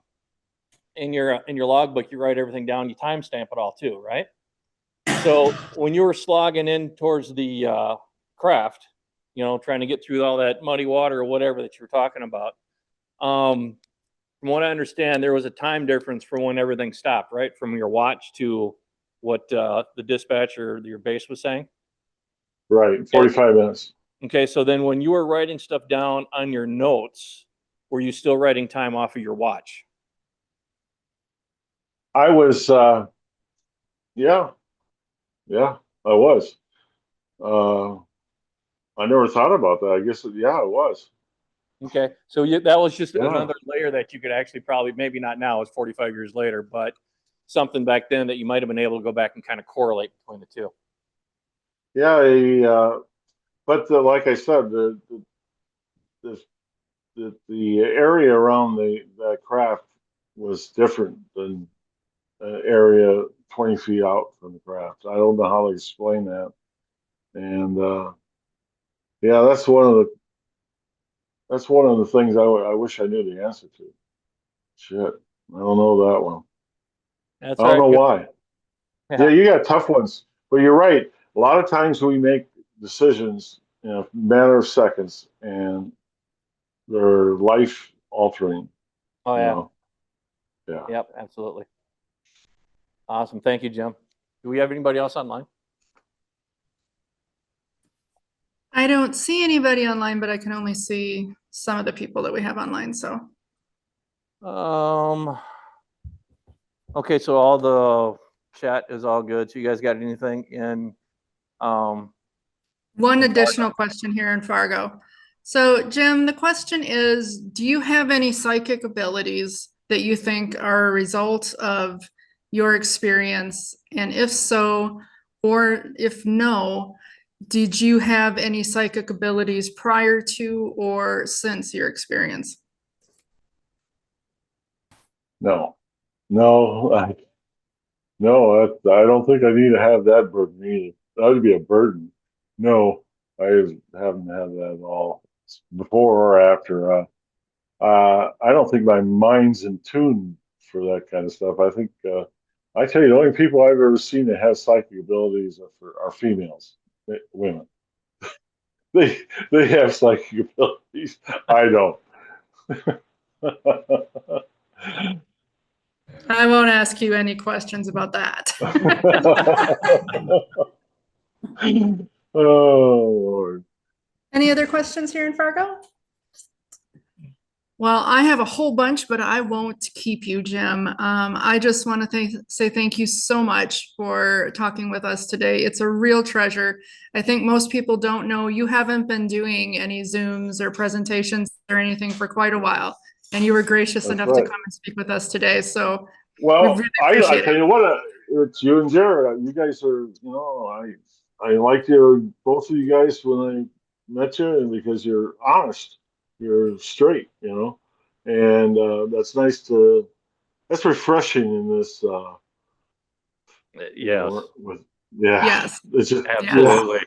in your logbook, you write everything down, you timestamp it all too, right? So when you were slogging in towards the craft, you know, trying to get through all that muddy water or whatever that you were talking about, from what I understand, there was a time difference from when everything stopped, right? From your watch to what the dispatcher, your base was saying? Right, 45 minutes. Okay, so then when you were writing stuff down on your notes, were you still writing time off of your watch? I was, yeah, I was. I never thought about that. I guess, yeah, it was. Okay, so that was just Yeah. another layer that you could actually probably, maybe not now, it's 45 years later, but something back then that you might have been able to go back and kind of correlate between the two. Yeah, but like I said, the area around that craft was different than an area 20 feet out from the craft. I don't know how to explain that. And yeah, that's one of the things I wish I knew the answer to. Shit, I don't know that one. That's I don't all know right. why. Yeah, you got tough ones, but you're right. A lot of times we make decisions in a matter of seconds, and they're life altering. Oh, You yeah. know? Yeah. Yep, absolutely. Awesome. Thank you, Jim. Do we have anybody else online? I don't see anybody online, but I can only see some of the people that we have online, so. Okay, so all the chat is all good. So you guys got anything in, One additional question here in Fargo. So Jim, the question is, do you have any psychic abilities that you think are a result of your experience? And if so, or if no, did you have any psychic abilities prior to or since your experience? No, no, I don't think I need to have that burden either. That would be a burden. No, I haven't had that at all, before or after. I don't think my mind's in tune for that kind of stuff. I think I tell you, the only people I've ever seen that have psychic abilities are females, women. They have psychic abilities. I don't. I won't ask you any questions about that. Oh, Lord. Any other questions here in Fargo? Well, I have a whole bunch, but I won't keep you, Jim. I just want to say thank you so much for talking with us today. It's a real treasure. I think most people don't know you haven't been doing any Zooms or presentations or anything for quite a while, and you were gracious That's enough right. to come and speak with us today. So we Well, really I appreciate tell it. you what, it's you and Jared. You guys are, I liked both of you guys when I met you, and because you're honest, you're straight, and that's refreshing in this, yes, yeah, Yes. it's just, absolutely.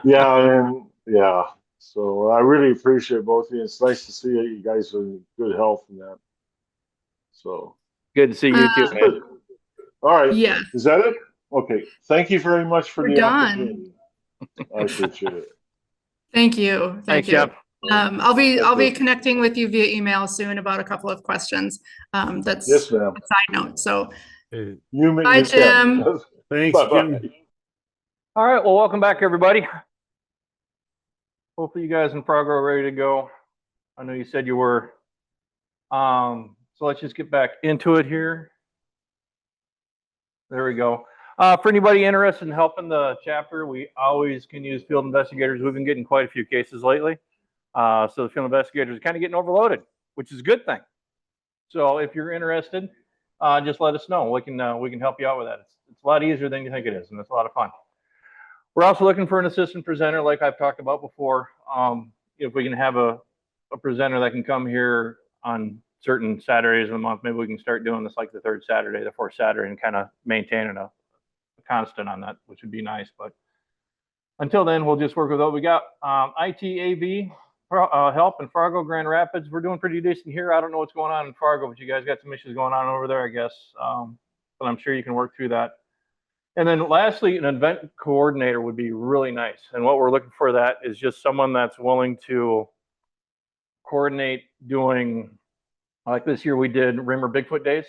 yeah, and yeah. So I really appreciate both of you. It's nice to see that you guys are in good health and that. So. Good to see you too, man. Good. All right. Yeah, Is that it? Okay. Thank you very much for we're the done. opportunity. I appreciate it. Thank you. Thanks, Thank you. Jeff. I'll be Okay. connecting with you via email soon about a couple of questions. That's Yes, ma'am. a side note. So You bye, you can. Jim. Thanks, Bye-bye. Jim. All right, well, welcome back, everybody. Hopefully you guys in Fargo are ready to go. I know you said you were. So let's just get back into it here. There we go. For anybody interested in helping the chapter, we always can use field investigators. We've been getting quite a few cases lately. So the field investigators are kind of getting overloaded, which is a good thing. So if you're interested, just let us know. We can help you out with that. It's a lot easier than you think it is, and it's a lot of fun. We're also looking for an assistant presenter, like I've talked about before. If we can have a presenter that can come here on certain Saturdays of the month, maybe we can start doing this like the third Saturday, the fourth Saturday, and kind of maintaining a constant on that, which would be nice. But until then, we'll just work with what we got. ITAV help in Fargo, Grand Rapids. We're doing pretty decent here. I don't know what's going on in Fargo, but you guys got some issues going on over there, I guess. But I'm sure you can work through that. And then lastly, an event coordinator would be really nice. And what we're looking for that is just someone that's willing to coordinate doing, like this year we did Rimmer Bigfoot Days,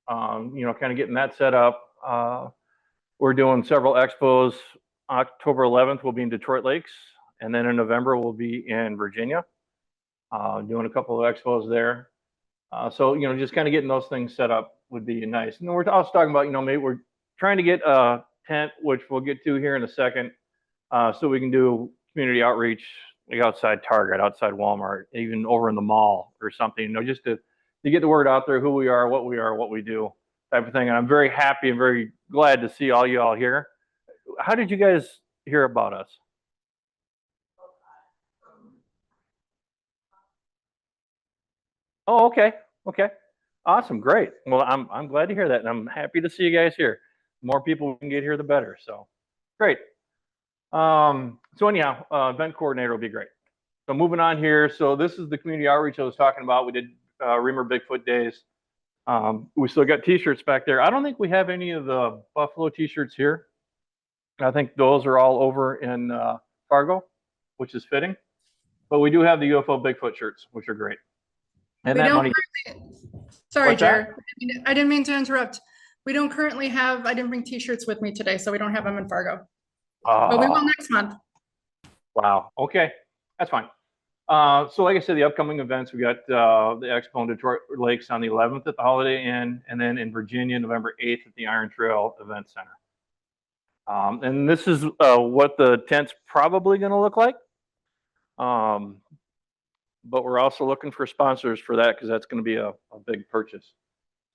you know, kind of getting that set up. We're doing several expos. October 11th, we'll be in Detroit Lakes. And then in November, we'll be in Virginia, doing a couple of expos there. So, you know, just kind of getting those things set up would be nice. And we're also talking about, you know, maybe we're trying to get a tent, which we'll get to here in a second, so we can do community outreach, like outside Target, outside Walmart, even over in the mall or something, you know, just to get the word out there, who we are, what we do, type of thing. And I'm very happy and very glad to see all you all here. How did you guys hear about us? Oh, okay. Okay. Awesome. Great. Well, I'm glad to hear that. And I'm happy to see you guys here. The more people we can get here, the better. So great. So anyhow, event coordinator will be great. So moving on here. So this is the community outreach I was talking about. We did Rimmer Bigfoot Days. We still got t-shirts back there. I don't think we have any of the Buffalo t-shirts here. I think those are all over in Fargo, which is fitting. But we do have the UFO Bigfoot shirts, which are great. And that money. Sorry, What's that? Jared. I didn't mean to interrupt. We don't currently have, I didn't bring t-shirts with me today, so we don't have them in Fargo. But we will next month. Wow. Okay. That's fine. So like I said, the upcoming events, we got the Expo in Detroit Lakes on the 11th at the Holiday Inn, and then in Virginia, November 8th at the Iron Trail Event Center. And this is what the tent's probably going to look like. But we're also looking for sponsors for that because that's going to be a big purchase.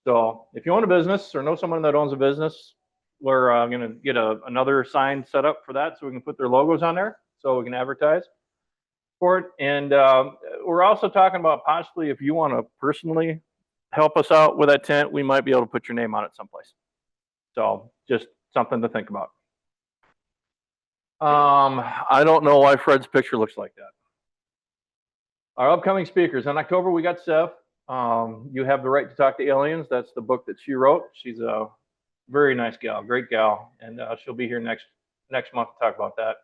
So if you own a business or know someone that owns a business, we're going to get another sign set up for that so we can put their logos on there so we can advertise for it. And we're also talking about possibly if you want to personally help us out with that tent, we might be able to put your name on it someplace. So just something to think about. I don't know why Fred's picture looks like that. Our upcoming speakers. In October, we got Sev. You Have the Right to Talk to Aliens. That's the book that she wrote. She's a very nice gal, great gal. And she'll be here next month to talk about that.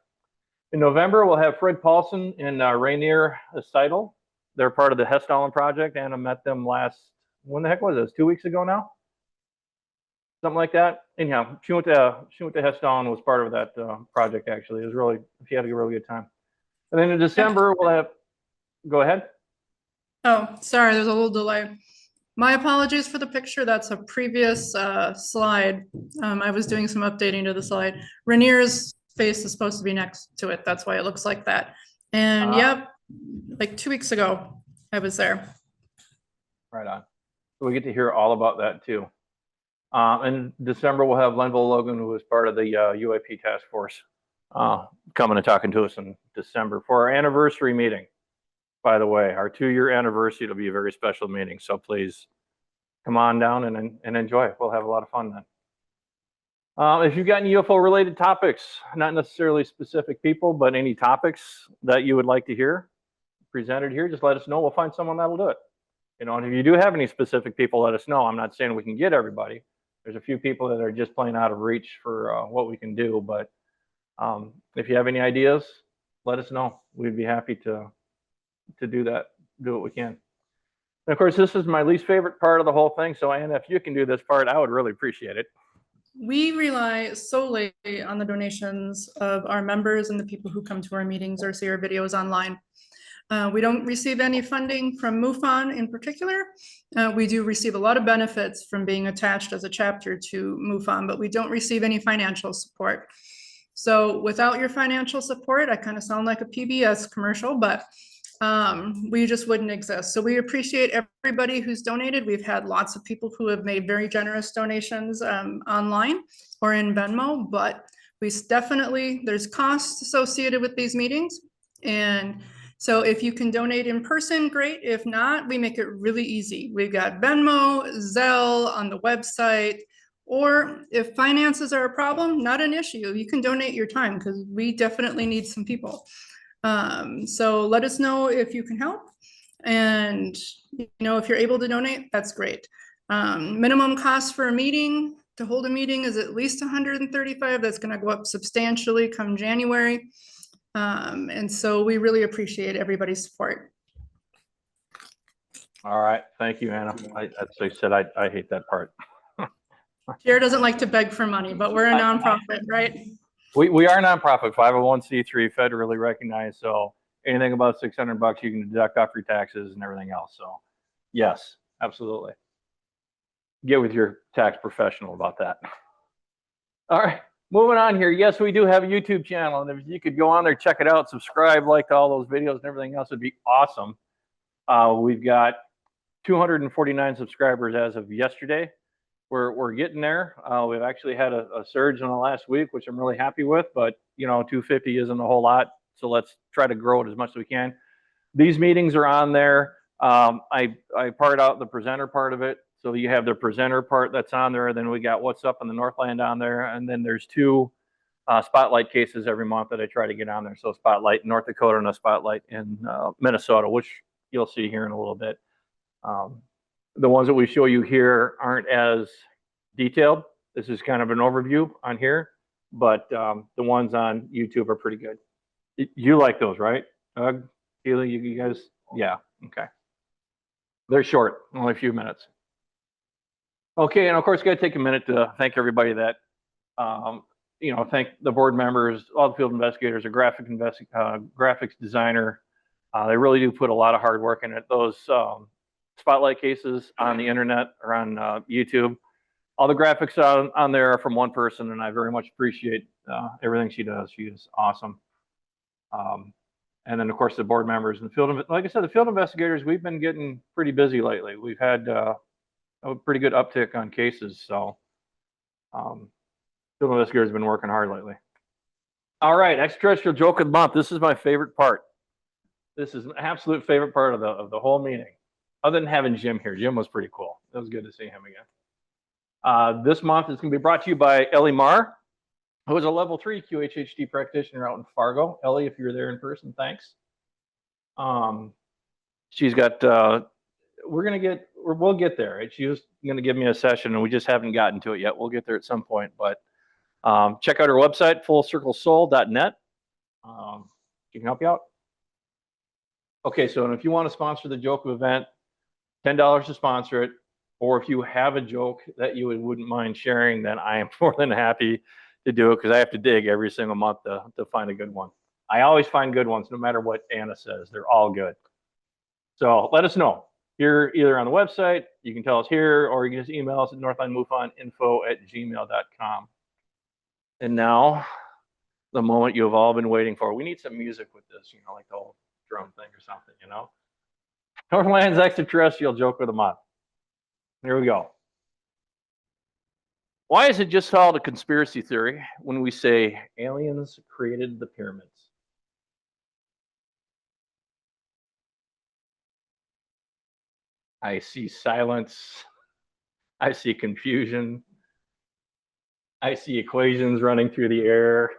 In November, we'll have Fred Paulson and Rainier Seidel. They're part of the Hessdalen Project. Anna met them when the heck was it? It was 2 weeks ago now? Something like that. Anyhow, she went to Hessdalen, was part of that project, actually. It was really, she had a really good time. And then in December, we'll have, go ahead. Oh, sorry, there's a little delay. My apologies for the picture. That's a previous slide. I was doing some updating to the slide. Rainier's face is supposed to be next to it. That's why it looks like that. And yep, like 2 weeks ago, I was there. Right on. So we get to hear all about that too. In December, we'll have Lenville Logan, who is part of the UAP task force, coming and talking to us in December for our anniversary meeting. By the way, our 2-year anniversary, it'll be a very special meeting. So please come on down and enjoy. We'll have a lot of fun then. If you've got any UFO related topics, not necessarily specific people, but any topics that you would like to hear presented here, just let us know. We'll find someone that'll do it. You know, and if you do have any specific people, let us know. I'm not saying we can get everybody. There's a few people that are just plain out of reach for what we can do. But if you have any ideas, let us know. We'd be happy to do that, do what we can. And of course, this is my least favorite part of the whole thing. So Anna, if you can do this part, I would really appreciate it. We rely solely on the donations of our members and the people who come to our meetings or see our videos online. We don't receive any funding from MUFON in particular. We do receive a lot of benefits from being attached as a chapter to MUFON, but we don't receive any financial support. So without your financial support, I kind of sound like a PBS commercial, but we just wouldn't exist. So we appreciate everybody who's donated. We've had lots of people who have made very generous donations online or in Venmo, but we definitely, there's costs associated with these meetings. And so if you can donate in person, great. If not, we make it really easy. We've got Venmo, Zelle on the website, or if finances are a problem, not an issue. You can donate your time because we definitely need some people. So let us know if you can help. And, you know, if you're able to donate, that's great. Minimum cost for a meeting to hold a meeting is at least 135. That's going to go up substantially come January. And so we really appreciate everybody's support. All right, thank you, Anna. As I said, I hate that part. Jared doesn't like to beg for money, but we're a nonprofit, right? We are a nonprofit, 501c3, federally recognized. So anything about $600 you can deduct off your taxes and everything else. So yes, absolutely. Get with your tax professional about that. All right, moving on here. Yes, we do have a YouTube channel, and if you could go on there, check it out, subscribe, like all those videos and everything else, would be awesome. We've got 249 subscribers as of yesterday. We're getting there. We've actually had a surge in the last week, which I'm really happy with, but you know, 250 isn't a whole lot. So let's try to grow it as much as we can. These meetings are on there. I part out the presenter part of it. So you have the presenter part that's on there. Then we got what's up in the Northland on there. And then there's two spotlight cases every month that I try to get on there. So spotlight in North Dakota and a spotlight in Minnesota, which you'll see here in a little bit. The ones that we show you here aren't as detailed. This is kind of an overview on here, but the ones on YouTube are pretty good. You like those, right? You guys, yeah, okay. They're short, only a few minutes. Okay, and of course, got to take a minute to thank everybody that, you know, thank the board members, all the field investigators, a graphics designer. They really do put a lot of hard work in it. Those spotlight cases on the internet or on YouTube, all the graphics on there are from one person, and I very much appreciate everything she does. She is awesome. And then, of course, the board members and the field, like I said, the field investigators, we've been getting pretty busy lately. We've had a pretty good uptick on cases. So field investigators have been working hard lately. All right, extraterrestrial joke of the month. This is my favorite part. This is an absolute favorite part of the whole meeting. Other than having Jim here. Jim was pretty cool. It was good to see him again. This month is going to be brought to you by Ellie Marr, who is a level 3 QHHD practitioner out in Fargo. Ellie, if you're there in person, thanks. She's got, we'll get there. Right? She was going to give me a session, and we just haven't gotten to it yet. We'll get there at some point, but check out her website, fullcirclesoul.net. She can help you out. Okay, so if you want to sponsor the joke of event, $10 to sponsor it, or if you have a joke that you wouldn't mind sharing, then I am more than happy to do it, because I have to dig every single month to find a good one. I always find good ones, no matter what Anna says. They're all good. So let us know. You're either on the website, you can tell us here, or you can just email us at northlandmufoninfo@gmail.com. And now, the moment you have all been waiting for. We need some music with this, you know, like the whole drum thing or something, you know. Northland's extraterrestrial joke of the month. Here we go. Why is it just called a conspiracy theory when we say aliens created the pyramids? I see silence. I see confusion. I see equations running through the air.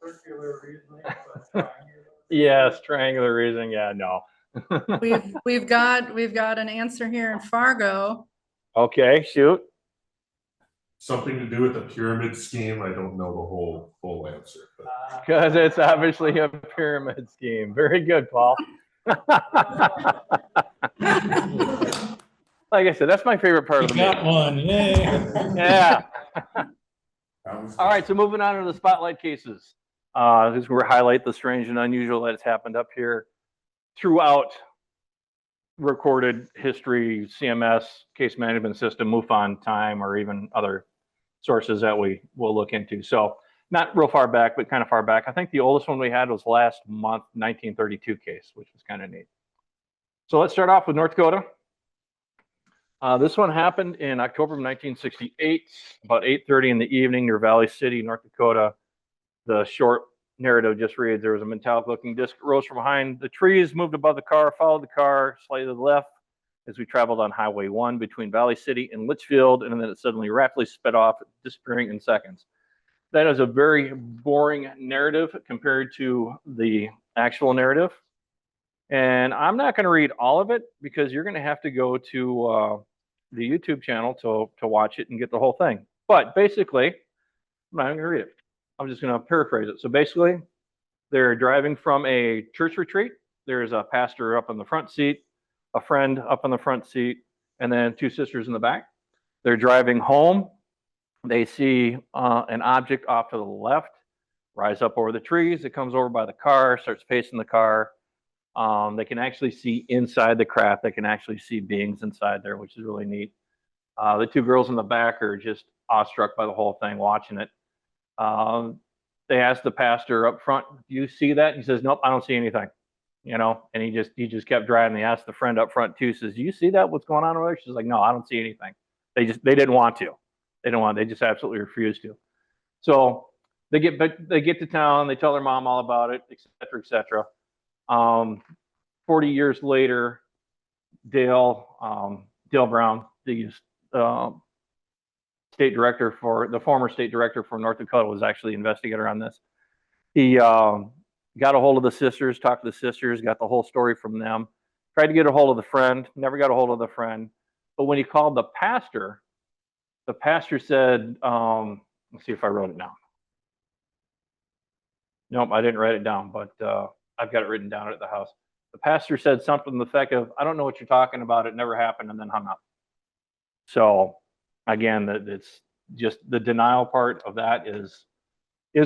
Circular reasoning, but triangular. Yes, triangular reasoning. Yeah, no. We've got an answer here in Fargo. Okay, shoot. Something to do with the pyramid scheme. I don't know the full answer. Because it's obviously a pyramid scheme. Very good, Paul. Like I said, that's my favorite part of the Got meeting. one, yay. Yeah. All right, so moving on to the spotlight cases. This is where we highlight the strange and unusual that has happened up here throughout recorded history, CMS, case management system, MUFON time, or even other sources that we will look into. So not real far back, but kind of far back. I think the oldest one we had was last month, 1932 case, which was kind of neat. So let's start off with North Dakota. This one happened in October of 1968, about 8:30 in the evening near Valley City, North Dakota. The short narrative just reads, there was a metallic-looking disc that rose from behind the trees, moved above the car, followed the car slightly to the left as we traveled on Highway 1 between Valley City and Litchfield, and then it suddenly rapidly sped off, disappearing in seconds. That is a very boring narrative compared to the actual narrative. And I'm not going to read all of it because you're going to have to go to the YouTube channel to watch it and get the whole thing. But basically, I'm not going to read it. I'm just going to paraphrase it. So basically, they're driving from a church retreat. There's a pastor up in the front seat, a friend up in the front seat, and then two sisters in the back. They're driving home. They see an object off to the left, rise up over the trees. It comes over by the car, starts pacing the car. They can actually see inside the craft. They can actually see beings inside there, which is really neat. The two girls in the back are just awestruck by the whole thing, watching it. They asked the pastor up front, "Do you see that?" He says, "Nope, I don't see anything." You know, and he just kept driving. They asked the friend up front too, says, "Do you see that? What's going on over there?" She's like, "No, I don't see anything." They didn't want to. They just absolutely refused to. So they get to town. They tell their mom all about it, et cetera, et cetera. 40 years later, Dale Brown, the former state director for North Dakota, was actually the investigator on this. He got a hold of the sisters, talked to the sisters, got the whole story from them, tried to get a hold of the friend, never got a hold of the friend. But when he called the pastor said, let's see if I wrote it down. Nope, I didn't write it down, but I've got it written down at the house. The pastor said something to the effect of, "I don't know what you're talking about. It never happened," and then hung up. So again, it's just the denial part of that is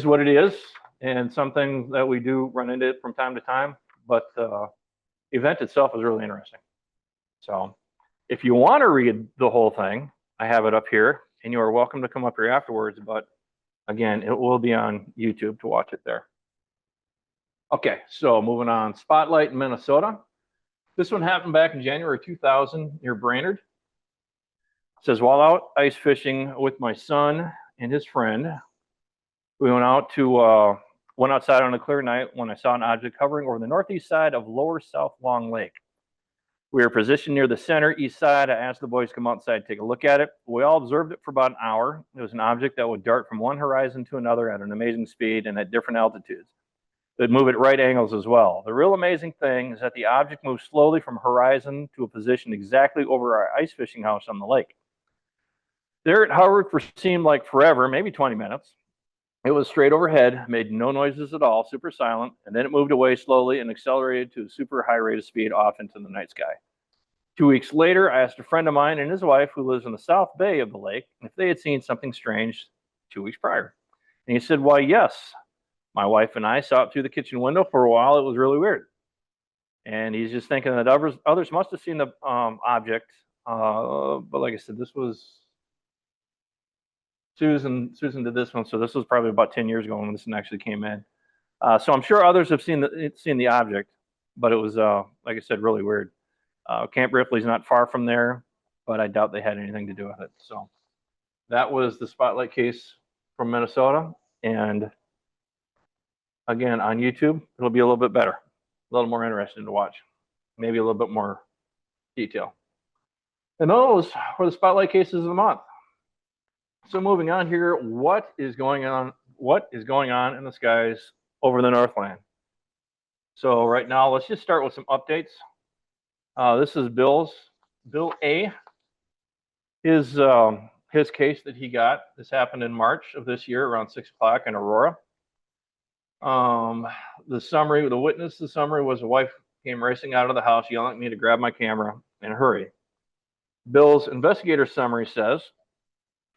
what it is, and something that we do run into it from time to time. But the event itself is really interesting. So if you want to read the whole thing, I have it up here, and you are welcome to come up here afterwards. But again, it will be on YouTube to watch it there. Okay, so moving on. Spotlight in Minnesota. This one happened back in January 2000 near Brainerd. It says, while out ice fishing with my son and his friend, we went outside on a clear night when I saw an object hovering over the northeast side of Lower South Long Lake. We were positioned near the center east side. I asked the boys to come outside and take a look at it. We all observed it for about an hour. It was an object that would dart from one horizon to another at an amazing speed and at different altitudes. It would move at right angles as well. The real amazing thing is that the object moved slowly from horizon to a position exactly over our ice fishing house on the lake. There it hovered for seemed like forever, maybe 20 minutes. It was straight overhead, made no noises at all, super silent, and then it moved away slowly and accelerated to a super high rate of speed off into the night sky. 2 weeks later, I asked a friend of mine and his wife, who lives in the south bay of the lake, if they had seen something strange 2 weeks prior. And he said, "Why, yes. My wife and I saw it through the kitchen window for a while. It was really weird." And he's just thinking that others must have seen the object. But like I said, this was Susan did this one, so this was probably about 10 years ago when this one actually came in. So I'm sure others have seen the object, but it was, like I said, really weird. Camp Ripley's not far from there, but I doubt they had anything to do with it. So that was the Spotlight case from Minnesota. And again, on YouTube, it'll be a little bit better, a little more interesting to watch, maybe a little bit more detail. And those were the Spotlight cases of the month. So moving on here, what is going on in the skies over the Northland? So right now, let's just start with some updates. This is Bill A. His case that he got. This happened in March of this year around 6 o'clock in Aurora. The summary was a wife came racing out of the house yelling at me to grab my camera and hurry. Bill's investigator summary says,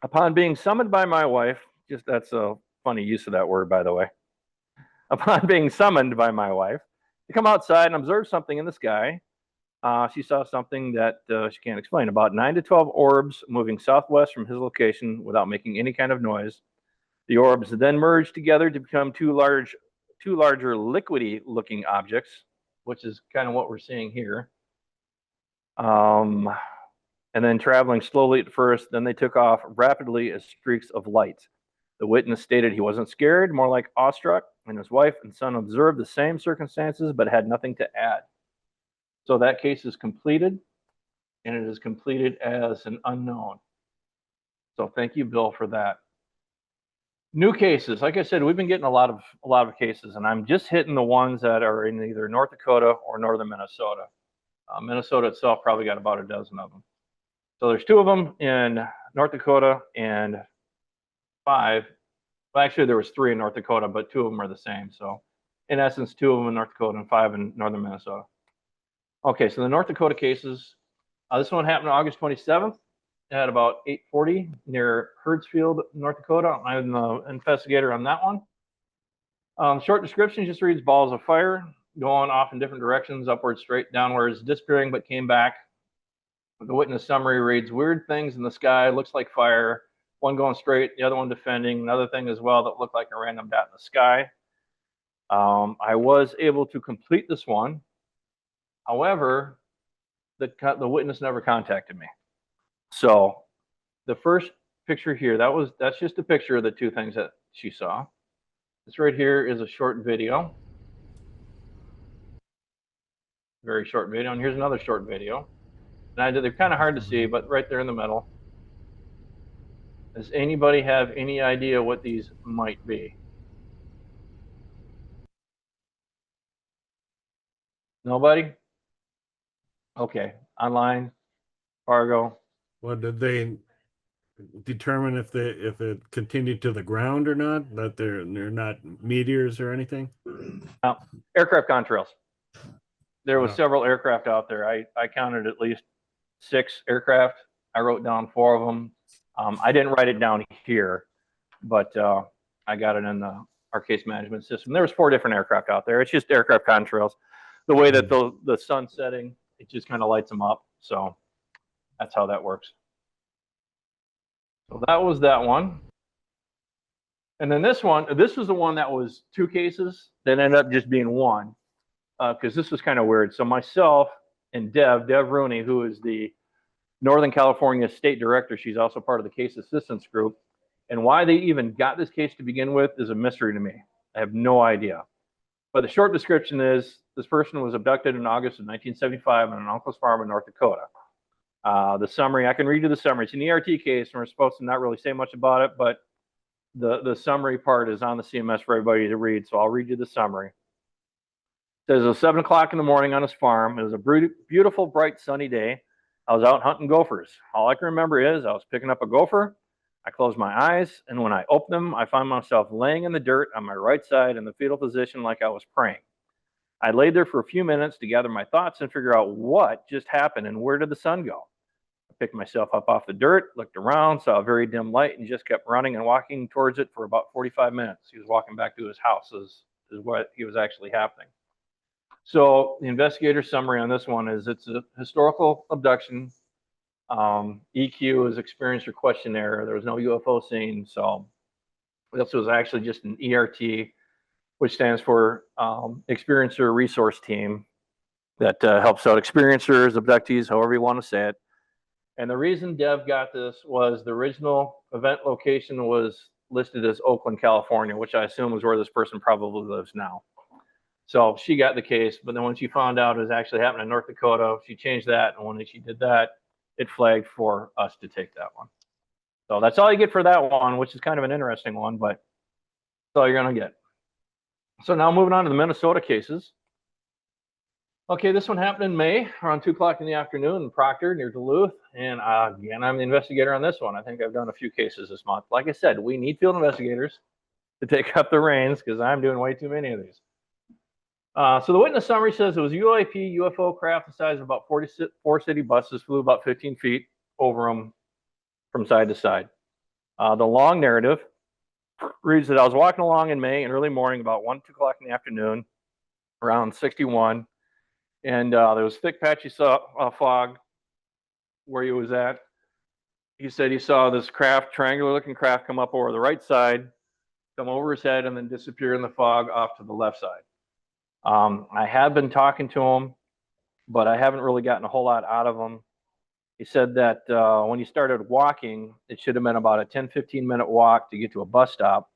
upon being summoned by my wife, that's a funny use of that word, by the way. Upon being summoned by my wife to come outside and observe something in the sky, she saw something that she can't explain. About 9 to 12 orbs moving southwest from his location without making any kind of noise. The orbs then merged together to become two larger liquidy-looking objects, which is kind of what we're seeing here. And then traveling slowly at first, then they took off rapidly as streaks of light. The witness stated he wasn't scared, more like awestruck, and his wife and son observed the same circumstances but had nothing to add. So that case is completed, and it is completed as an unknown. So thank you, Bill, for that. New cases. Like I said, we've been getting a lot of cases, and I'm just hitting the ones that are in either North Dakota or northern Minnesota. Minnesota itself probably got about a dozen of them. So there's 2 of them in North Dakota and 5. Well, actually, there was 3 in North Dakota, but 2 of them are the same. So in essence, 2 of them in North Dakota and 5 in northern Minnesota. Okay, so the North Dakota cases, this one happened August 27th at about 8:40 near Hertzfield, North Dakota. I'm the investigator on that one. Short description just reads balls of fire going off in different directions, upwards, straight, downwards, disappearing, but came back. The witness summary reads weird things in the sky, looks like fire, one going straight, the other one defending, another thing as well that looked like a random dot in the sky. I was able to complete this one. However, the witness never contacted me. So the first picture here, that's just a picture of the 2 things that she saw. This right here is a short video. Very short video. And here's another short video. And they're kind of hard to see, but right there in the middle. Does anybody have any idea what these might be? Nobody? Okay. Online, Fargo. Well, did they determine if it continued to the ground or not? That they're not meteors or anything? Aircraft contrails. There was Wow. several aircraft out there. I counted at least 6 aircraft. I wrote down 4 of them. I didn't write it down here, but I got it in our case management system. There was 4 different aircraft out there. It's just aircraft contrails. The way that the sun's setting, it just kind of lights them up. So that's how that works. So that was that one. And then this one, this was the one that was 2 cases that ended up just being 1, because this was kind of weird. So myself and Dev Rooney, who is the Northern California State Director, she's also part of the case assistance group. And why they even got this case to begin with is a mystery to me. I have no idea. But the short description is this person was abducted in August of 1975 on an uncle's farm in North Dakota. The summary, I can read you the summary. It's an ERT case, and we're supposed to not really say much about it, but the summary part is on the CMS for everybody to read, so I'll read you the summary. It says it was 7 o'clock in the morning on his farm. It was a beautiful, bright, sunny day. I was out hunting gophers. All I can remember is I was picking up a gopher. I closed my eyes, and when I opened them, I found myself laying in the dirt on my right side in the fetal position like I was praying. I laid there for a few minutes to gather my thoughts and figure out what just happened and where did the sun go. I picked myself up off the dirt, looked around, saw a very dim light, and just kept running and walking towards it for about 45 minutes. He was walking back to his house is what he was actually happening. So the investigator's summary on this one is it's a historical abduction. EQ is experience or questionnaire. There was no UFO seen. So this was actually just an ERT, which stands for Experiencer Resource Team, that helps out experiencers, abductees, however you want to say it. And the reason Dev got this was the original event location was listed as Oakland, California, which I assume is where this person probably lives now. So she got the case, but then when she found out it was actually happening in North Dakota, she changed that. And when she did that, it flagged for us to take that one. So that's all you get for that one, which is kind of an interesting one, but that's all you're going to get. So now moving on to the Minnesota cases. Okay, this one happened in May around 2 o'clock in the afternoon in Proctor near Duluth. And again, I'm the investigator on this one. I think I've done a few cases this month. Like I said, we need field investigators to take up the reins because I'm doing way too many of these. So the witness summary says it was UAP UFO craft the size of about 44 city buses, flew about 15 feet over them from side to side. The long narrative reads that I was walking along in May in early morning about 1, 2 o'clock in the afternoon, around 61, and there was thick patchy fog where he was at. He said he saw this craft, triangular-looking craft, come up over the right side, come over his head, and then disappear in the fog off to the left side. I have been talking to him, but I haven't really gotten a whole lot out of him. He said that when he started walking, it should have been about a 10-15 minute walk to get to a bus stop.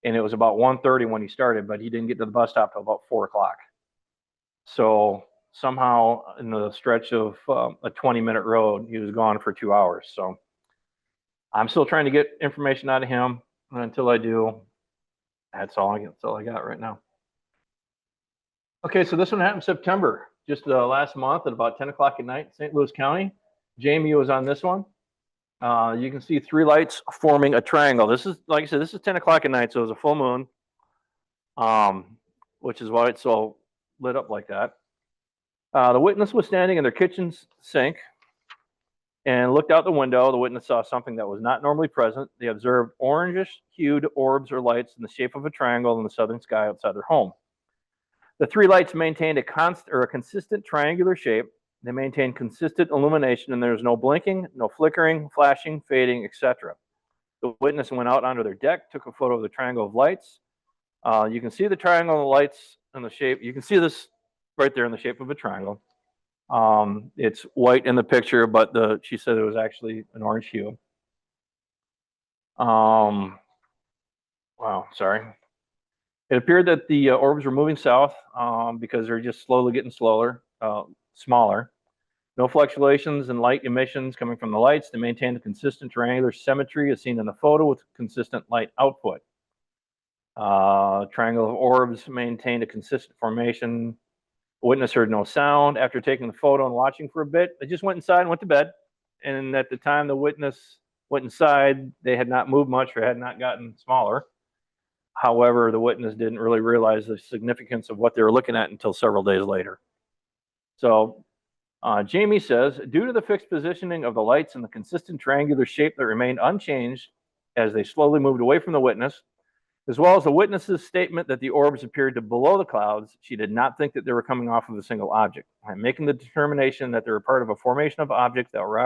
And it was about 1:30 when he started, but he didn't get to the bus stop till about 4 o'clock. So somehow in the stretch of a 20-minute road, he was gone for 2 hours. So I'm still trying to get information out of him. And until I do, that's all I got right now. Okay, so this one happened in September, just last month at about 10 o'clock at night in St. Louis County. Jamie was on this one. You can see 3 lights forming a triangle. This is, like I said, this is 10 o'clock at night, so it was a full moon, which is why it's so lit up like that. The witness was standing in their kitchen sink and looked out the window. The witness saw something that was not normally present. They observed orangish-hued orbs or lights in the shape of a triangle in the southern sky outside their home. The 3 lights maintained a consistent triangular shape. They maintained consistent illumination, and there was no blinking, no flickering, flashing, fading, etc. The witness went out onto their deck, took a photo of the triangle of lights. You can see the triangle of the lights and the shape. You can see this right there in the shape of a triangle. It's white in the picture, but she said it was actually an orange hue. Wow, sorry. It appeared that the orbs were moving south because they're just slowly getting smaller. No fluctuations in light emissions coming from the lights. They maintained a consistent triangular symmetry as seen in the photo with consistent light output. Triangle of orbs maintained a consistent formation. Witness heard no sound. After taking the photo and watching for a bit, they just went inside and went to bed. And at the time the witness went inside, they had not moved much or had not gotten smaller. However, the witness didn't really realize the significance of what they were looking at until several days later. So Jamie says, due to the fixed positioning of the lights and the consistent triangular shape that remained unchanged as they slowly moved away from the witness, as well as the witness's statement that the orbs appeared to below the clouds, she did not think that they were coming off of a single object. I'm making the determination that they were part of a formation of objects that were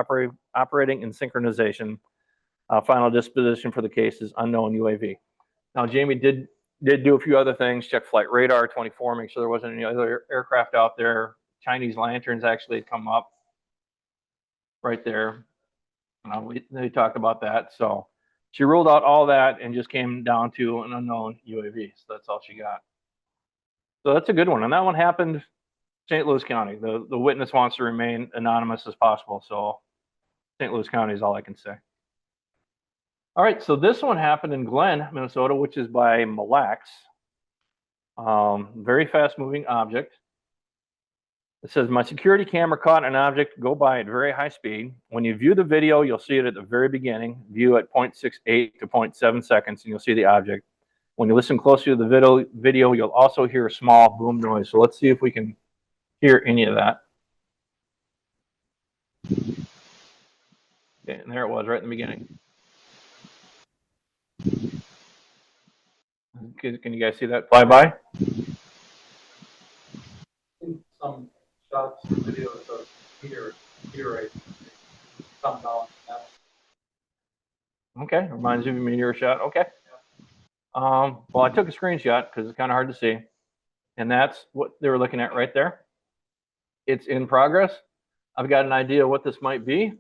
operating in synchronization. Final disposition for the case is unknown UAV. Now, Jamie did do a few other things, check flight radar 24, make sure there wasn't any other aircraft out there. Chinese lanterns actually had come up right there. We talked about that. So she ruled out all that and just came down to an unknown UAV. So that's all she got. So that's a good one. And that one happened St. Louis County. The witness wants to remain anonymous as possible. So St. Louis County is all I can say. All right, so this one happened in Glen, Minnesota, which is by Mille Lacs. Very fast-moving object. It says, my security camera caught an object go by at very high speed. When you view the video, you'll see it at the very beginning. View at 0.68 to 0.7 seconds, and you'll see the object. When you listen closely to the video, you'll also hear a small boom noise. So let's see if we can hear any of that. Okay, and there it was right in the beginning. Can you guys see that fly by? Some shots, videos of meteorite come down. Okay, reminds you of a meteor shot. Okay. Well, I took a screenshot because it's kind of hard to see. And that's what they were looking at right there. It's in progress. I've got an idea what this might be.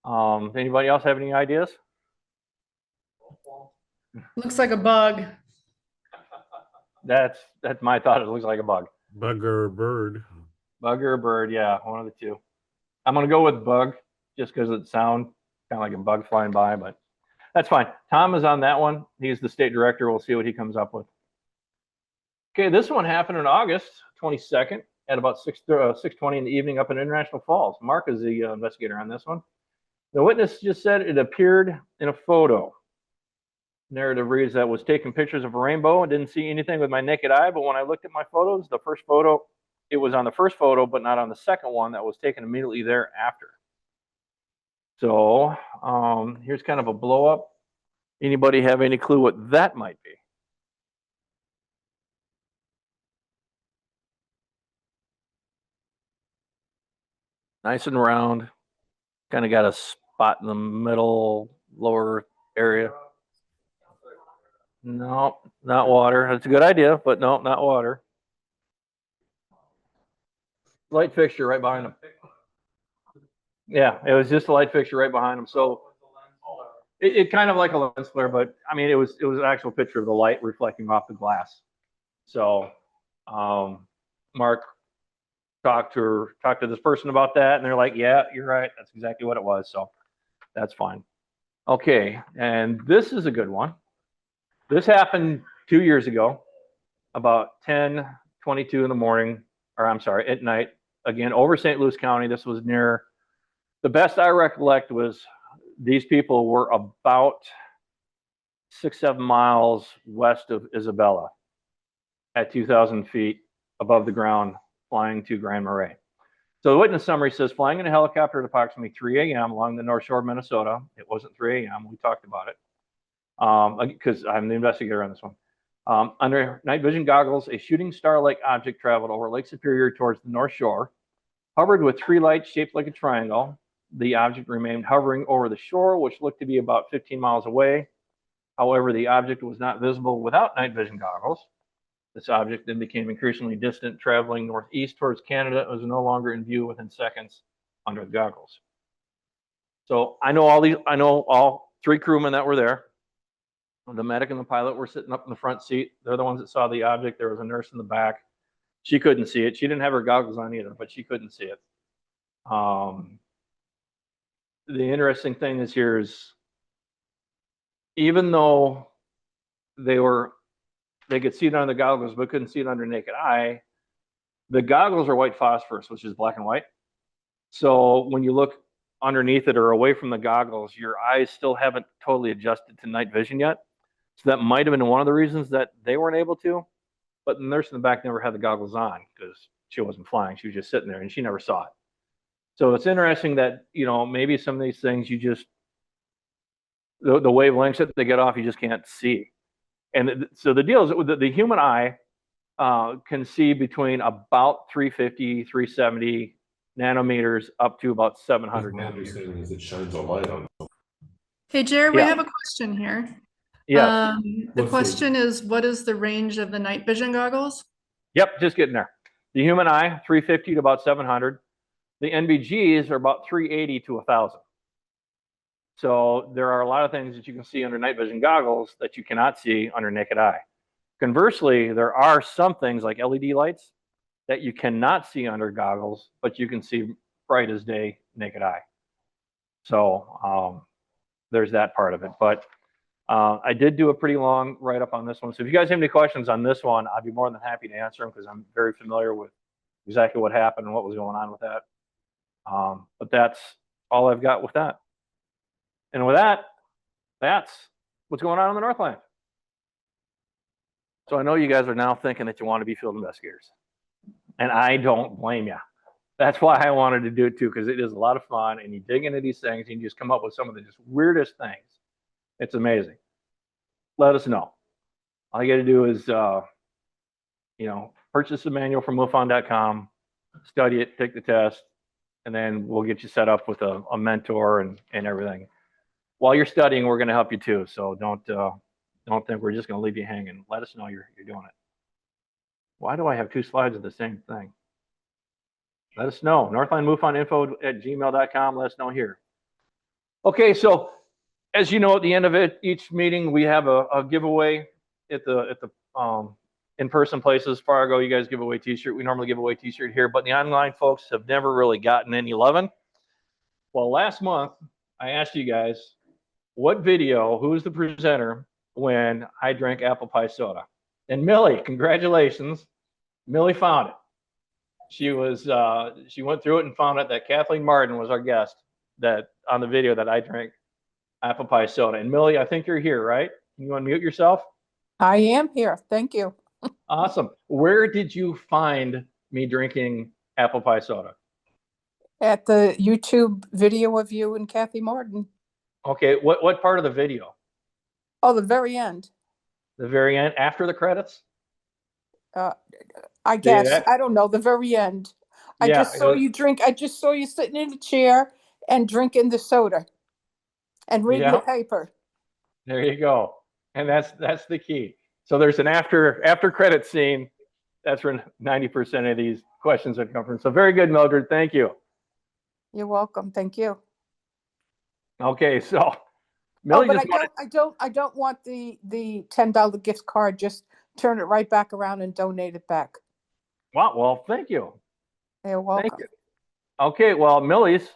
Anybody else have any ideas? Looks like a bug. That's my thought. It looks like a bug. Bug or bird. Bug or a bird, yeah, one of the two. I'm gonna go with bug just because it sounds kind of like a bug flying by, but that's fine. Tom is on that one. He's the state director. We'll see what he comes up with. Okay, this one happened on August 22nd at about 6:20 in the evening up in International Falls. Mark is the investigator on this one. The witness just said it appeared in a photo. Narrative reads that was taking pictures of a rainbow and didn't see anything with my naked eye, but when I looked at my photos, the first photo, it was on the first photo, but not on the second one that was taken immediately thereafter. So here's kind of a blow up. Anybody have any clue what that might be? Nice and round. Kind of got a spot in the middle, lower area. No, not water. That's a good idea, but no, not water. Light fixture right behind him. Yeah, it was just a light fixture right behind him. So it kind of like a lens flare, but I mean, it was an actual picture of the light reflecting off the glass. So Mark talked to this person about that, and they're like, yeah, you're right. That's exactly what it was. So that's fine. Okay, and this is a good one. This happened 2 years ago, about 10:22 in the morning, or I'm sorry, at night, again, over St. Louis County. This was near the best I recollect was these people were about 6-7 miles west of Isabella at 2,000 feet above the ground, flying to Grand Marais. So the witness summary says, flying in a helicopter at approximately 3 a.m. along the North Shore of Minnesota. It wasn't 3 a.m. We talked about it because I'm the investigator on this one. Under night vision goggles, a shooting star-like object traveled over Lake Superior towards the North Shore, hovered with three lights shaped like a triangle. The object remained hovering over the shore, which looked to be about 15 miles away. However, the object was not visible without night vision goggles. This object then became increasingly distant, traveling northeast towards Canada. It was no longer in view within seconds under the goggles. So I know all three crewmen that were there. The medic and the pilot were sitting up in the front seat. They're the ones that saw the object. There was a nurse in the back. She couldn't see it. She didn't have her goggles on either, but she couldn't see it. The interesting thing is here is, even though they could see it under the goggles, but couldn't see it under naked eye, the goggles are white phosphorus, which is black and white. So when you look underneath it or away from the goggles, your eyes still haven't totally adjusted to night vision yet. So that might have been one of the reasons that they weren't able to. But the nurse in the back never had the goggles on because she wasn't flying. She was just sitting there and she never saw it. So it's interesting that, maybe some of these things you just, the wavelengths that they get off, you just can't see. And so the deal is the human eye can see between about 350, 370 nanometers up to about 700 My nanometers. understanding is it shines a light on. Hey, Jared, we Yeah. have a question here. Yes. The What's question is, what is the range of the night vision goggles? Yep, just getting there. The human eye, 350 to about 700. The NVGs are about 380 to 1,000. So there are a lot of things that you can see under night vision goggles that you cannot see under naked eye. Conversely, there are some things like LED lights that you cannot see under goggles, but you can see bright as day naked eye. So there's that part of it. But I did do a pretty long write-up on this one. So if you guys have any questions on this one, I'd be more than happy to answer them because I'm very familiar with exactly what happened and what was going on with that. But that's all I've got with that. And with that, that's what's going on in the Northland. So I know you guys are now thinking that you want to be field investigators. And I don't blame you. That's why I wanted to do it too, because it is a lot of fun and you dig into these things and you just come up with some of the just weirdest things. It's amazing. Let us know. All you got to do is, purchase the manual from MUFON.com, study it, take the test, and then we'll get you set up with a mentor and everything. While you're studying, we're going to help you too. So don't think we're just going to leave you hanging. Let us know you're doing it. Why do I have two slides of the same thing? Let us know. NorthlandMUFONinfo@gmail.com. Let us know here. Okay, so as you know, at the end of each meeting, we have a giveaway at the in-person places. Fargo, you guys give away T-shirt. We normally give away T-shirt here, but the online folks have never really gotten any loving. Well, last month I asked you guys what video, who's the presenter when I drank apple pie soda, and Millie, congratulations, Millie found it. She went through it and found out that Kathleen Martin was our guest that on the video that I drank apple pie soda. And Millie, I think you're here, right? Can you unmute yourself? I am here. Thank you. Awesome. Where did you find me drinking apple pie soda? At the YouTube video of you and Kathy Martin. Okay, what part of the video? Oh, the very end. The very end, after the credits? I guess. Yeah. I don't know. The very end. I Yeah, just saw you drink. I just saw you sitting in a chair and drinking the soda and reading the paper. There you go. And that's the key. So there's an after credit scene. That's where 90% of these questions have come from. So very good, Mildred. Thank you. You're welcome. Thank you. Okay, so Millie but I don't want the $10 gift card. Just turn it right back around and donate it back. Wow, well, thank you. You're welcome. Thank you. Okay, well, Millie's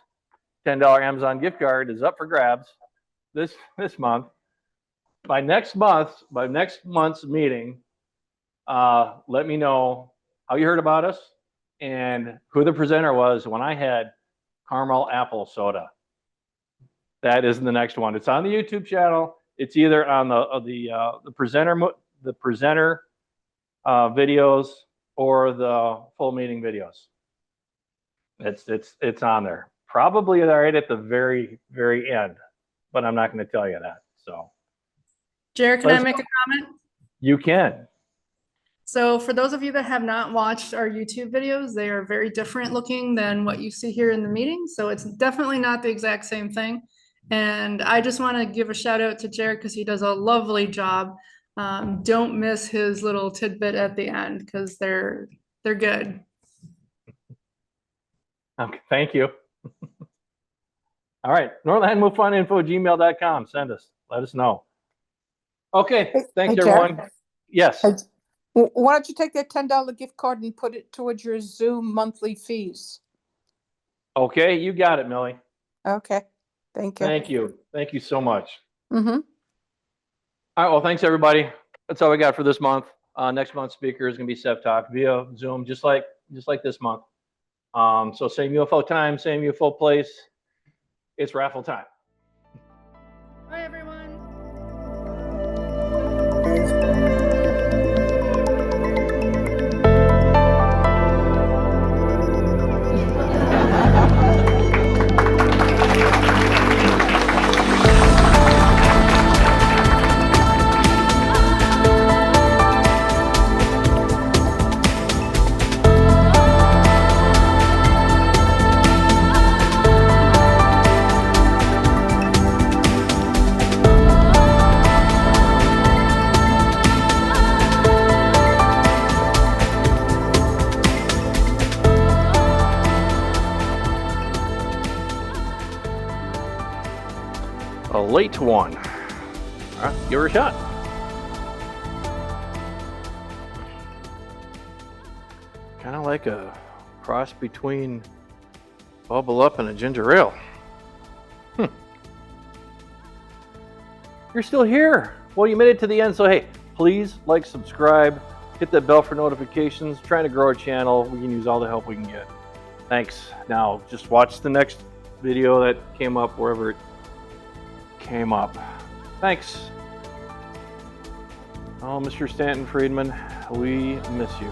$10 Amazon gift card is up for grabs this month. By next month's meeting, let me know how you heard about us and who the presenter was when I had caramel apple soda. That is the next one. It's on the YouTube channel. It's either on the presenter videos or the full meeting videos. It's on there. Probably right at the very, very end, but I'm not going to tell you that. So, Jared, can I make a comment? you can. So for those of you that have not watched our YouTube videos, they are very different looking than what you see here in the meeting. So it's definitely not the exact same thing. And I just want to give a shout out to Jared because he does a lovely job. Don't miss his little tidbit at the end because they're good. Okay, thank you. All right, northlandmufoninfo@gmail.com. Send us. Let us know. Okay, thanks Hey, Jared. everyone. Yes. Hey, why don't you take that $10 gift card and put it towards your Zoom monthly fees? Okay, you got it, Millie. Okay, thank you. Thank you. Thank you so much. Mm-hmm. All right, well, thanks everybody. That's all we got for this month. Next month's speaker is going to be Seth Talk via Zoom, just like this month. So same UFO time, same UFO place. It's raffle time. Bye, everyone. A late one. All right, give her a shot. Kind of like a cross between Bubble Up and a ginger ale. You're still here. Well, you made it to the end, so hey, please like, subscribe, hit that bell for notifications. Trying to grow our channel. We can use all the help we can get. Thanks. Now, just watch the next video that came up wherever it came up. Thanks. Oh, Mr. Stanton Friedman, we miss you.